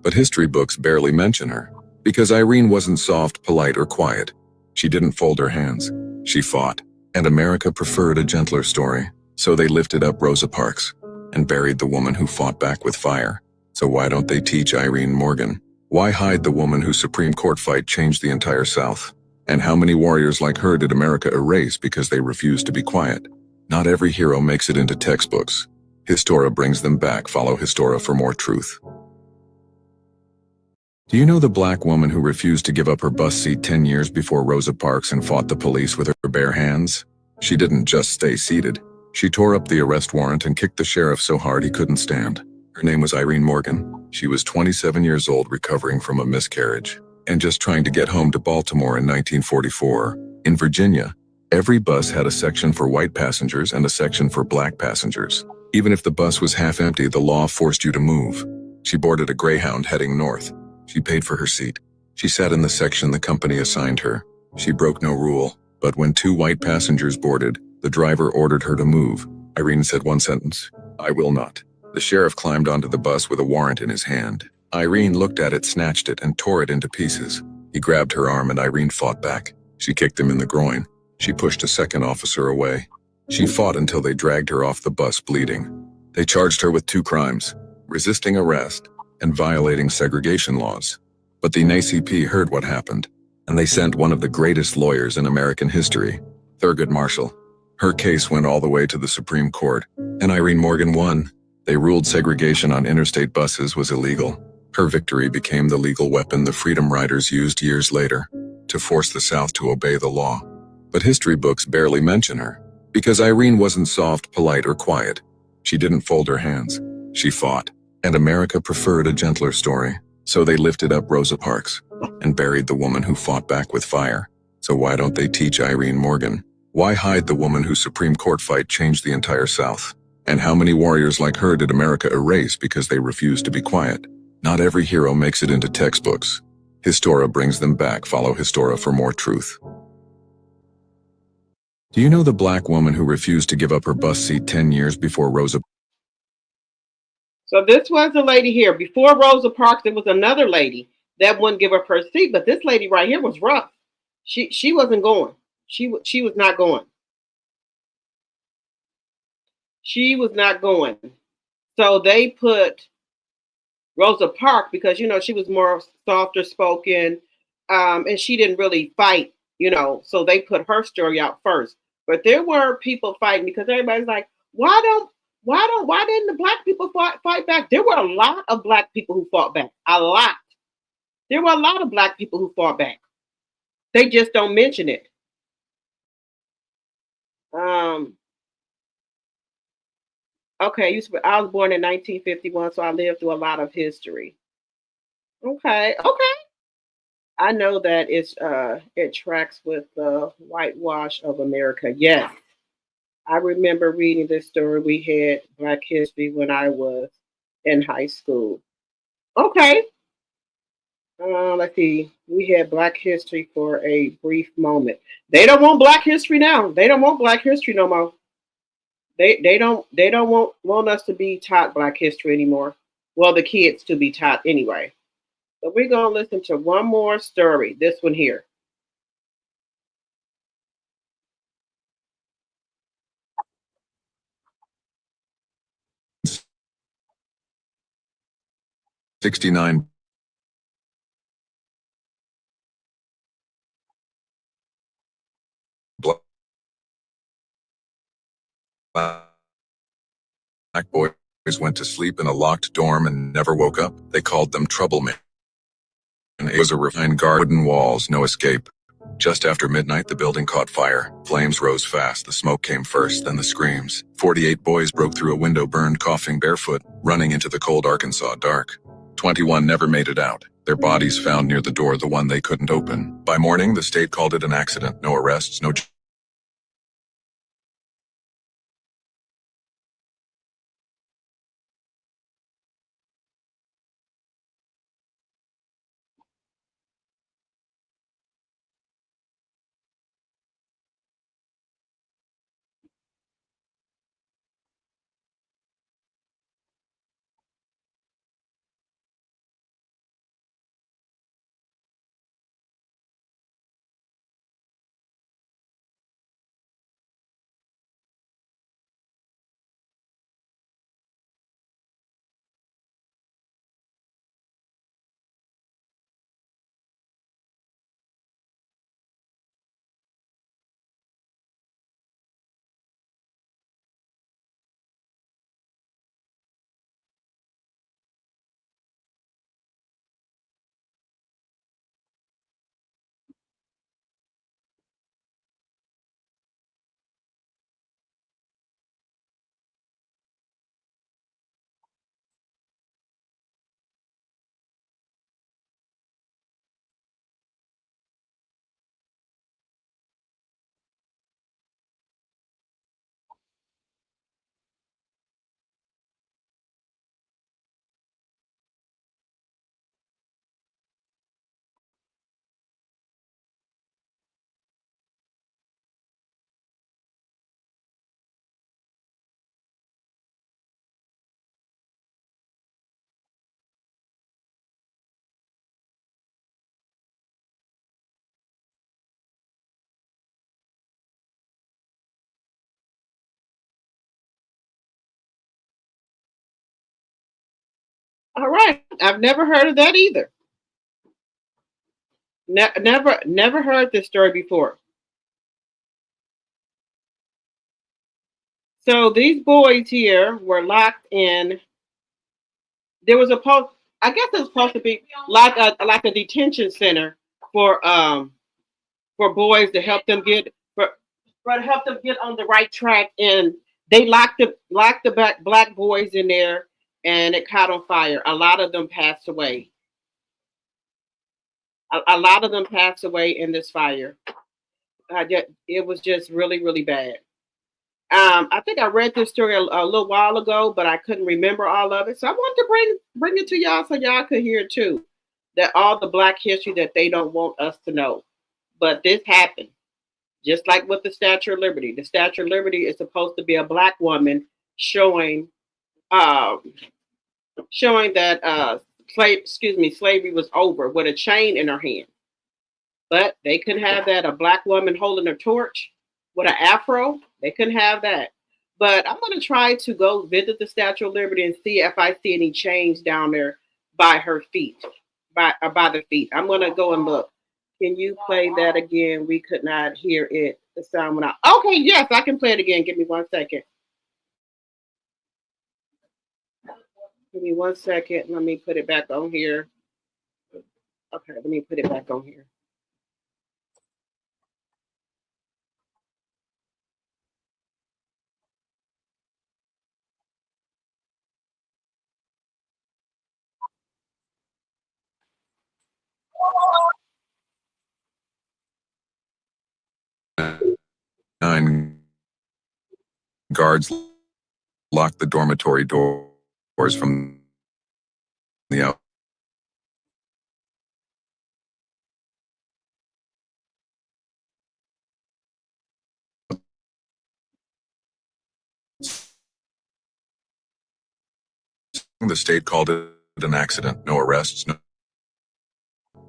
But history books barely mention her. Because Irene wasn't soft, polite, or quiet. She didn't fold her hands. She fought. And America preferred a gentler story. So they lifted up Rosa Parks and buried the woman who fought back with fire. So why don't they teach Irene Morgan? Why hide the woman whose Supreme Court fight changed the entire South? And how many warriors like her did America erase because they refused to be quiet? Not every hero makes it into textbooks. Histora brings them back. Follow Histora for more truth. Do you know the black woman who refused to give up her bus seat 10 years before Rosa Parks and fought the police with her bare hands? She didn't just stay seated. She tore up the arrest warrant and kicked the sheriff so hard he couldn't stand. Her name was Irene Morgan. She was 27 years old, recovering from a miscarriage and just trying to get home to Baltimore in 1944. In Virginia, every bus had a section for white passengers and a section for black passengers. Even if the bus was half empty, the law forced you to move. She boarded a Greyhound heading north. She paid for her seat. She sat in the section the company assigned her. She broke no rule, but when 2 white passengers boarded, the driver ordered her to move. Irene said one sentence, "I will not." The sheriff climbed onto the bus with a warrant in his hand. Irene looked at it, snatched it, and tore it into pieces. He grabbed her arm and Irene fought back. She kicked him in the groin. She pushed a second officer away. She fought until they dragged her off the bus bleeding. They charged her with 2 crimes, resisting arrest and violating segregation laws. But the NAACP heard what happened, and they sent one of the greatest lawyers in American history, Thurgood Marshall. Her case went all the way to the Supreme Court, and Irene Morgan won. They ruled segregation on interstate buses was illegal. Her victory became the legal weapon the Freedom Riders used years later to force the South to obey the law. But history books barely mention her, because Irene wasn't soft, polite, or quiet. She didn't fold her hands. She fought. And America preferred a gentler story. So they lifted up Rosa Parks and buried the woman who fought back with fire. So why don't they teach Irene Morgan? Why hide the woman whose Supreme Court fight changed the entire South? And how many warriors like her did America erase because they refused to be quiet? Not every hero makes it into textbooks. Histora brings them back. Follow Histora for more truth. Do you know the black woman who refused to give up her bus seat 10 years before Rosa? So this was the lady here. Before Rosa Parks, there was another lady that wouldn't give up her seat, but this lady right here was rough. She wasn't going. She was not going. She was not going. So they put Rosa Parks because she was more softer spoken, and she didn't really fight. So they put her story out first. But there were people fighting because everybody's like, why didn't the black people fight back? There were a lot of black people who fought back. A lot. There were a lot of black people who fought back. They just don't mention it. Okay, I was born in 1951, so I lived through a lot of history. Okay. I know that it tracks with the whitewash of America. Yes. I remember reading this story. We had Black History when I was in high school. Okay. Let's see. We had Black History for a brief moment. They don't want Black History now. They don't want Black History no more. They don't want us to be taught Black History anymore. Well, the kids to be taught anyway. So we're gonna listen to one more story. This one here. '69. Black boys went to sleep in a locked dorm and never woke up. They called them troublemakers. And it was a refined guard, wooden walls, no escape. Just after midnight, the building caught fire. Flames rose fast. The smoke came first, then the screams. 48 boys broke through a window, burned, coughing, barefoot, running into the cold Arkansas dark. 21 never made it out. Their bodies found near the door, the one they couldn't open. By morning, the state called it an accident. No arrests, no... All right. I've never heard of that either. Never heard this story before. So these boys here were locked in. There was I guess it was supposed to be like a detention center for boys to help them get to help them get on the right track. And they locked the black boys in there, and it caught on fire. A lot of them passed away. A lot of them passed away in this fire. It was just really, really bad. I think I read this story a little while ago, but I couldn't remember all of it. So I wanted to bring it to y'all so y'all could hear it too. That all the Black history that they don't want us to know. But this happened. Just like with the Statue of Liberty. The Statue of Liberty is supposed to be a Black woman showing that slavery was over with a chain in her hand. But they couldn't have that. A Black woman holding a torch with an afro, they couldn't have that. But I'm gonna try to go visit the Statue of Liberty and see if I see any change down there by her feet, by the feet. I'm gonna go and look. Can you play that again? We could not hear it. The sound went out. Okay, yes, I can play it again. Give me 1 second. Give me 1 second. Let me put it back on here. Okay, let me put it back on here. Nine guards locked the dormitory doors from the out. The state called it an accident. No arrests.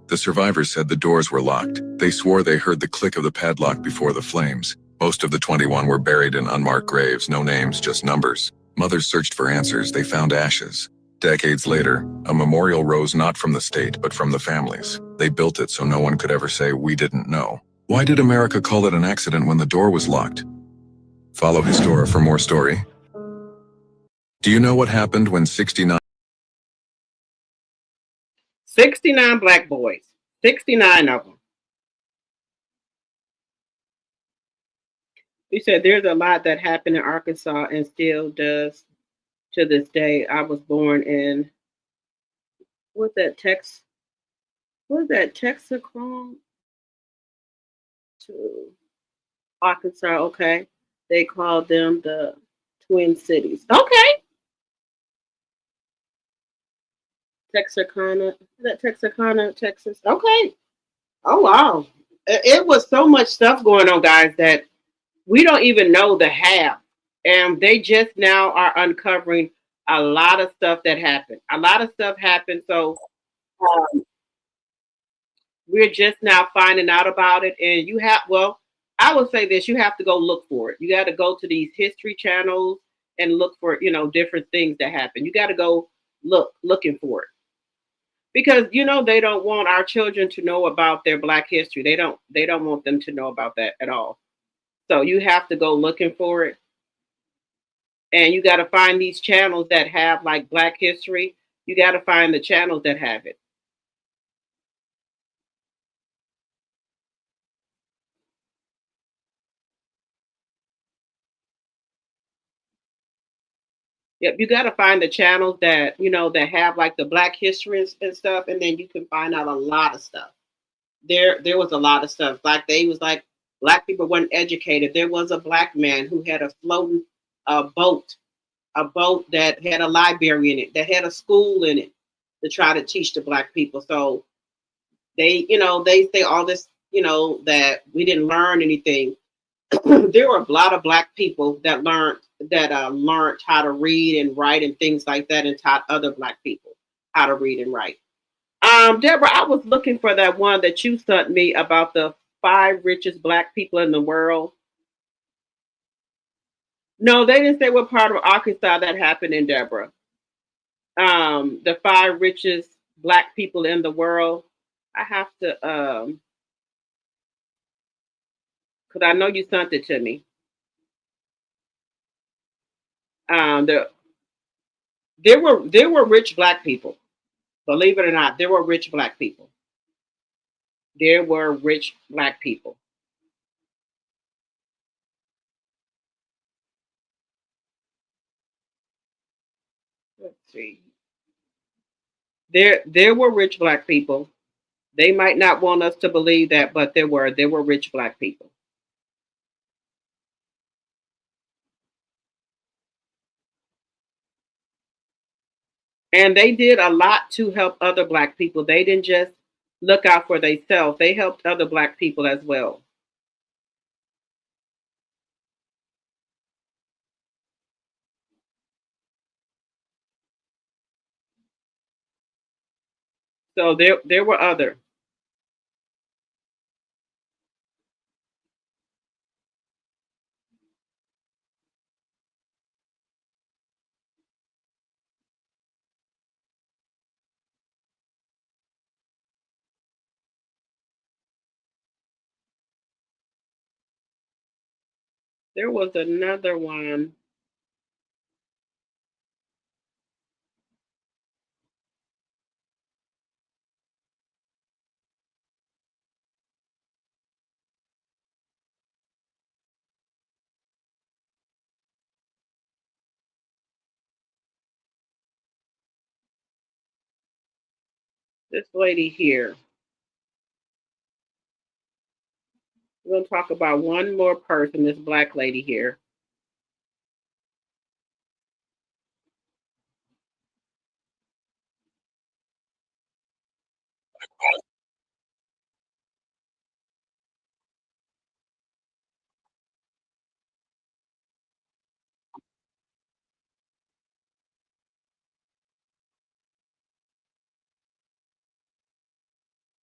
The survivors said the doors were locked. They swore they heard the click of the padlock before the flames. Most of the 21 were buried in unmarked graves, no names, just numbers. Mothers searched for answers. They found ashes. Decades later, a memorial rose not from the state, but from the families. They built it so no one could ever say, we didn't know. Why did America call it an accident when the door was locked? Follow Histora for more story. Do you know what happened when 69 black boys, 69 of them. You said there's a lot that happened in Arkansas and still does to this day. I was born in, what's that Texarkana to Arkansas? Okay, they called them the Twin Cities. Okay, Texarkana, Texas. Okay. Oh wow, it was so much stuff going on, guys, that we don't even know the half, and they just now are uncovering a lot of stuff that happened. A lot of stuff happened, so um, we're just now finding out about it. And you have, well, I will say this: you have to go look for it. You got to go to these history channels and look for, different things that happen. You got to go looking for it because they don't want our children to know about their Black history. They don't want them to know about that at all. So you have to go looking for it. And you got to find these channels that have like Black history. You got to find the channels that have it. Yep, you got to find the channels that, that have like the Black history and stuff. And then you can find out a lot of stuff. There was a lot of stuff. Like they was like, Black people weren't educated. There was a Black man who had a floating boat, a boat that had a library in it, that had a school in it to try to teach the Black people. So they say all this, that we didn't learn anything. There were a lot of Black people that learned how to read and write and things like that, and taught other Black people how to read and write. Deborah, I was looking for that one that you sent me about the 5 richest Black people in the world. No, they didn't say what part of Arkansas that happened in, Deborah. The 5 richest Black people in the world. I have to, because I know you sent it to me. There were rich Black people. Believe it or not, there were rich Black people. There were rich Black people. Let's see. There were rich Black people. They might not want us to believe that, but there were rich Black people. And they did a lot to help other Black people. They didn't just look out for themselves. They helped other Black people as well. So there were other. There was another one. This lady here. We're going to talk about one more person, this black lady here.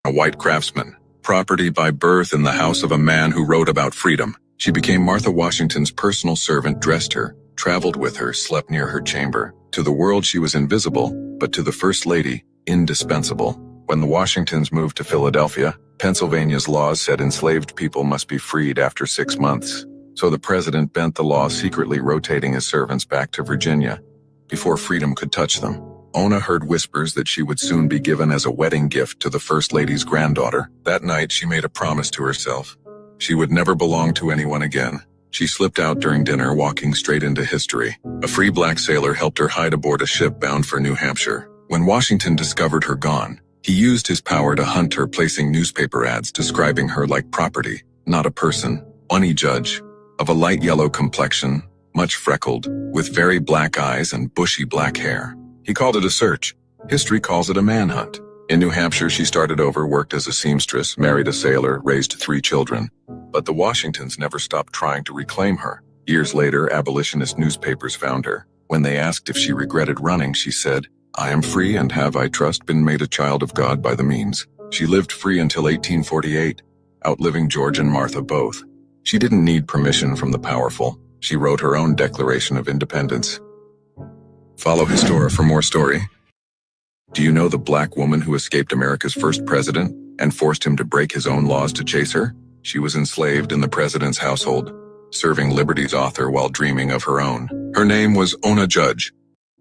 A white craftsman, property by birth in the house of a man who wrote about freedom. She became Martha Washington's personal servant, dressed her, traveled with her, slept near her chamber. To the world she was invisible, but to the First Lady, indispensable. When the Washingtons moved to Philadelphia, Pennsylvania's laws said enslaved people must be freed after 6 months. So the president bent the law, secretly rotating his servants back to Virginia before freedom could touch them. Ona heard whispers that she would soon be given as a wedding gift to the First Lady's granddaughter. That night, she made a promise to herself. She would never belong to anyone again. She slipped out during dinner, walking straight into history. A free black sailor helped her hide aboard a ship bound for New Hampshire. When Washington discovered her gone, he used his power to hunt her, placing newspaper ads describing her like property, not a person. One judge, of a light yellow complexion, much freckled, with very black eyes and bushy black hair. He called it a search. History calls it a manhunt. In New Hampshire, she started over, worked as a seamstress, married a sailor, raised 3 children. But the Washingtons never stopped trying to reclaim her. Years later, abolitionist newspapers found her. When they asked if she regretted running, she said, "I am free and have, I trust, been made a child of God by the means." She lived free until 1848, outliving George and Martha both. She didn't need permission from the powerful. She wrote her own Declaration of Independence. Follow Histora for more story. Do you know the black woman who escaped America's first president and forced him to break his own laws to chase her? She was enslaved in the president's household, serving liberty's author while dreaming of her own. Her name was Ona Judge.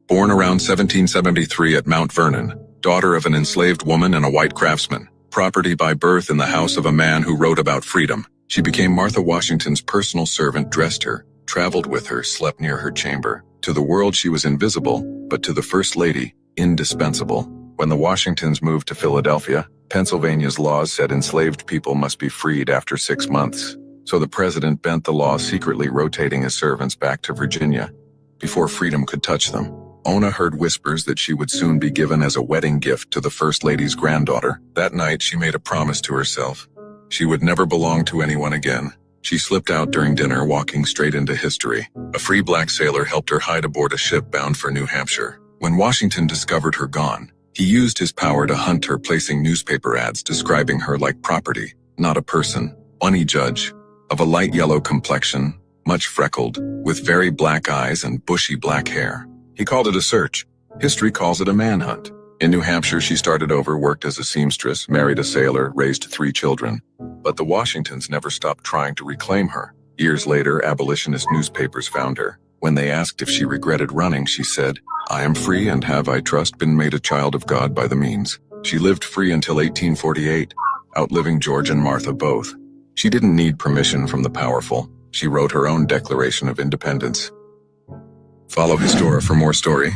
Born around 1773 at Mount Vernon, daughter of an enslaved woman and a white craftsman, property by birth in the house of a man who wrote about freedom. She became Martha Washington's personal servant, dressed her, traveled with her, slept near her chamber. To the world she was invisible, but to the First Lady, indispensable. When the Washingtons moved to Philadelphia, Pennsylvania's laws said enslaved people must be freed after 6 months. So the president bent the law, secretly rotating his servants back to Virginia before freedom could touch them. Ona heard whispers that she would soon be given as a wedding gift to the First Lady's granddaughter. That night, she made a promise to herself. She would never belong to anyone again. She slipped out during dinner, walking straight into history. A free black sailor helped her hide aboard a ship bound for New Hampshire. When Washington discovered her gone, he used his power to hunt her, placing newspaper ads describing her like property, not a person. One judge, of a light yellow complexion, much freckled, with very black eyes and bushy black hair. He called it a search. History calls it a manhunt. In New Hampshire, she started over, worked as a seamstress, married a sailor, raised 3 children. But the Washingtons never stopped trying to reclaim her. Years later, abolitionist newspapers found her. When they asked if she regretted running, she said, "I am free and have, I trust, been made a child of God by the means." She lived free until 1848, outliving George and Martha both. She didn't need permission from the powerful. She wrote her own Declaration of Independence. Follow Histora for more story.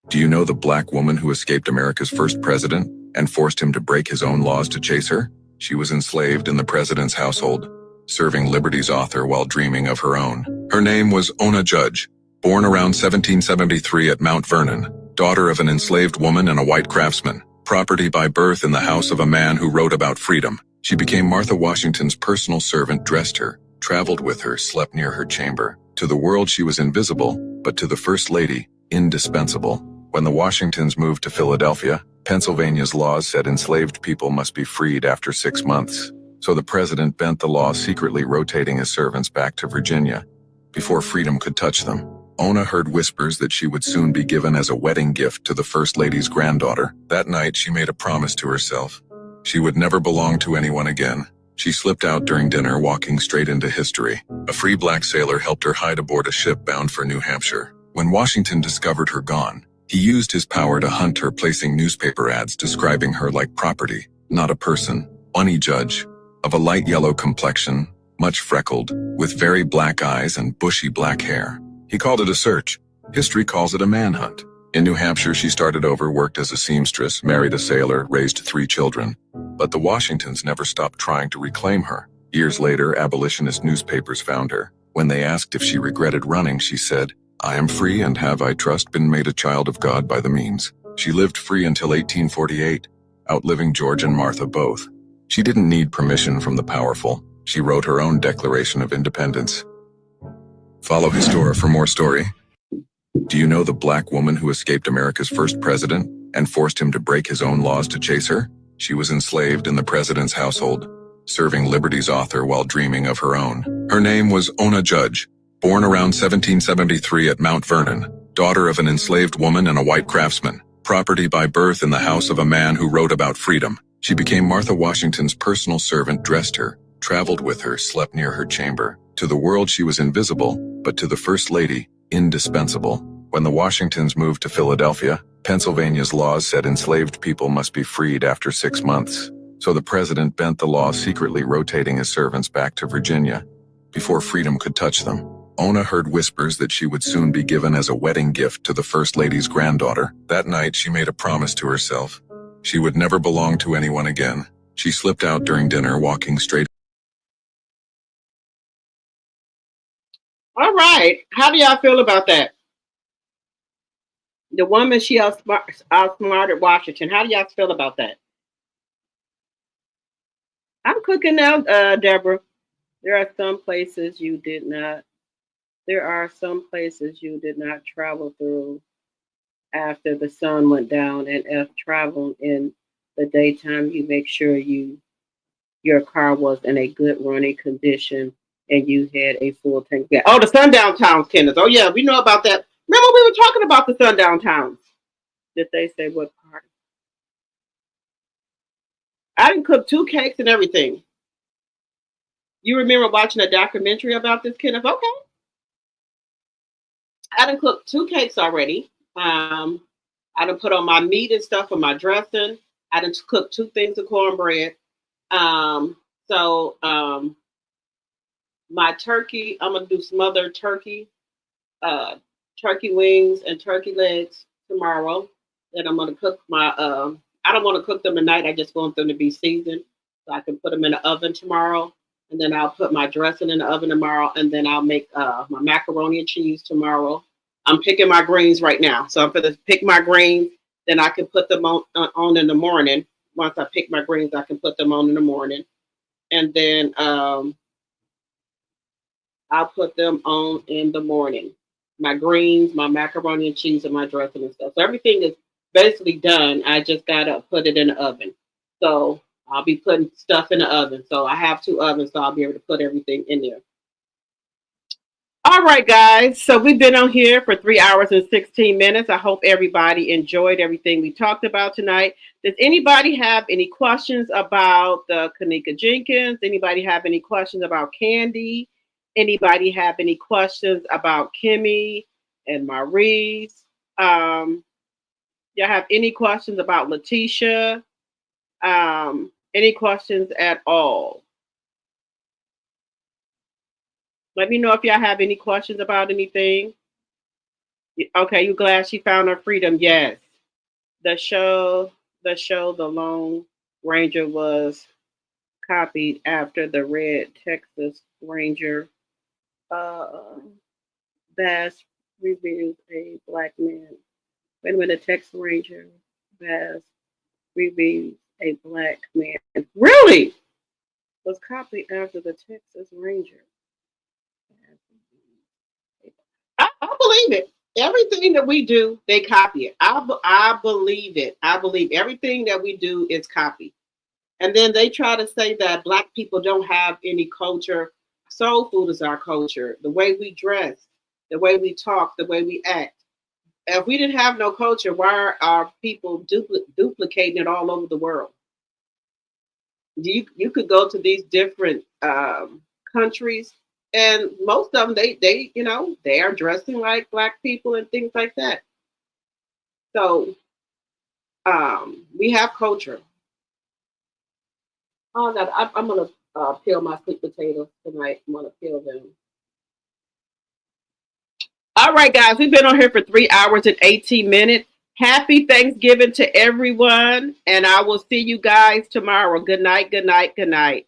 Do you know the black woman who escaped America's first president and forced him to break his own laws to chase her? She was enslaved in the president's household, serving liberty's author while dreaming of her own. Her name was Ona Judge. Born around 1773 at Mount Vernon, daughter of an enslaved woman and a white craftsman, property by birth in the house of a man who wrote about freedom. She became Martha Washington's personal servant, dressed her, traveled with her, slept near her chamber. To the world she was invisible, but to the First Lady, indispensable. When the Washingtons moved to Philadelphia, Pennsylvania's laws said enslaved people must be freed after 6 months. So the president bent the law, secretly rotating his servants back to Virginia before freedom could touch them. Ona heard whispers that she would soon be given as a wedding gift to the First Lady's granddaughter. That night, she made a promise to herself. She would never belong to anyone again. She slipped out during dinner, walking straight into history. A free black sailor helped her hide aboard a ship bound for New Hampshire. When Washington discovered her gone, he used his power to hunt her, placing newspaper ads describing her like property, not a person. Bunny Judge, of a light yellow complexion, much freckled, with very black eyes and bushy black hair. He called it a search. History calls it a manhunt. In New Hampshire, she started over, worked as a seamstress, married a sailor, raised 3 children. But the Washingtons never stopped trying to reclaim her. Years later, abolitionist newspapers found her. When they asked if she regretted running, she said, "I am free and have, I trust, been made a child of God by the means." She lived free until 1848, outliving George and Martha both. She didn't need permission from the powerful. She wrote her own Declaration of Independence. Follow Histora for more story. Do you know the black woman who escaped America's first president and forced him to break his own laws to chase her? She was enslaved in the president's household, serving liberty's author while dreaming of her own. Her name was Ona Judge, born around 1773 at Mount Vernon, daughter of an enslaved woman and a white craftsman, property by birth in the house of a man who wrote about freedom. She became Martha Washington's personal servant, dressed her, traveled with her, slept near her chamber. To the world she was invisible, but to the First Lady, indispensable. When the Washingtons moved to Philadelphia, Pennsylvania's laws said enslaved people must be freed after 6 months. So the president bent the law, secretly rotating his servants back to Virginia before freedom could touch them. Ona heard whispers that she would soon be given as a wedding gift to the First Lady's granddaughter. That night, she made a promise to herself. She would never belong to anyone again. She slipped out during dinner, walking straight. All right. How do y'all feel about that? The woman, she outsmarted Washington. How do y'all feel about that? I'm cooking now, Deborah. There are some places you did not travel through after the sun went down, and if traveling in the daytime, you make sure your car was in a good running condition and you had a full tank of gas. Oh, the sundown towns, Kenneth. Oh yeah, we know about that. Remember we were talking about the sundown towns. Did they say what part? I didn't cook 2 cakes and everything. You remember watching a documentary about this, Kenneth? Okay. I done cooked 2 cakes already. I done put on my meat and stuff for my dressing. I done cooked 2 things of cornbread. My turkey, I'm gonna do some other turkey wings and turkey legs tomorrow. Then I'm gonna cook my I don't want to cook them tonight. I just want them to be seasoned so I can put them in the oven tomorrow. And then I'll put my dressing in the oven tomorrow, and then I'll make my macaroni and cheese tomorrow. I'm picking my greens right now. So I'm going to pick my greens, then I can put them on in the morning. Once I pick my greens, I can put them on in the morning. And then I'll put them on in the morning. My greens, my macaroni and cheese, and my dressing and stuff. So everything is basically done. I just got to put it in the oven. So I'll be putting stuff in the oven. So I have 2 ovens, so I'll be able to put everything in there. All right, guys. So we've been on here for 3 hours and 16 minutes. I hope everybody enjoyed everything we talked about tonight. Does anybody have any questions about the KENNEKA Jenkins? Anybody have any questions about KANDI? Anybody have any questions about Kimmy and Maurice? Y'all have any questions about Latisha? Any questions at all? Let me know if y'all have any questions about anything. Okay, you glad she found her freedom? Yes. The show, The Lone Ranger was copied after the Red Texas Ranger. Bass reveals a black man. Wait a minute, Texas Ranger. Bass reveals a black man. Really? Was copied after the Texas Ranger. I believe it. Everything that we do, they copy it. I believe it. I believe everything that we do is copied. And then they try to say that Black people don't have any culture. Soul food is our culture. The way we dress, the way we talk, the way we act. If we didn't have no culture, why are people duplicating it all over the world? You could go to these different countries, and most of them they they are dressing like black people and things like that. So we have culture. Oh God, I'm gonna peel my sweet potatoes tonight. I'm gonna peel them. All right, guys, we've been on here for 3 hours and 18 minutes. Happy Thanksgiving to everyone, and I will see you guys tomorrow. Good night, good night, good night.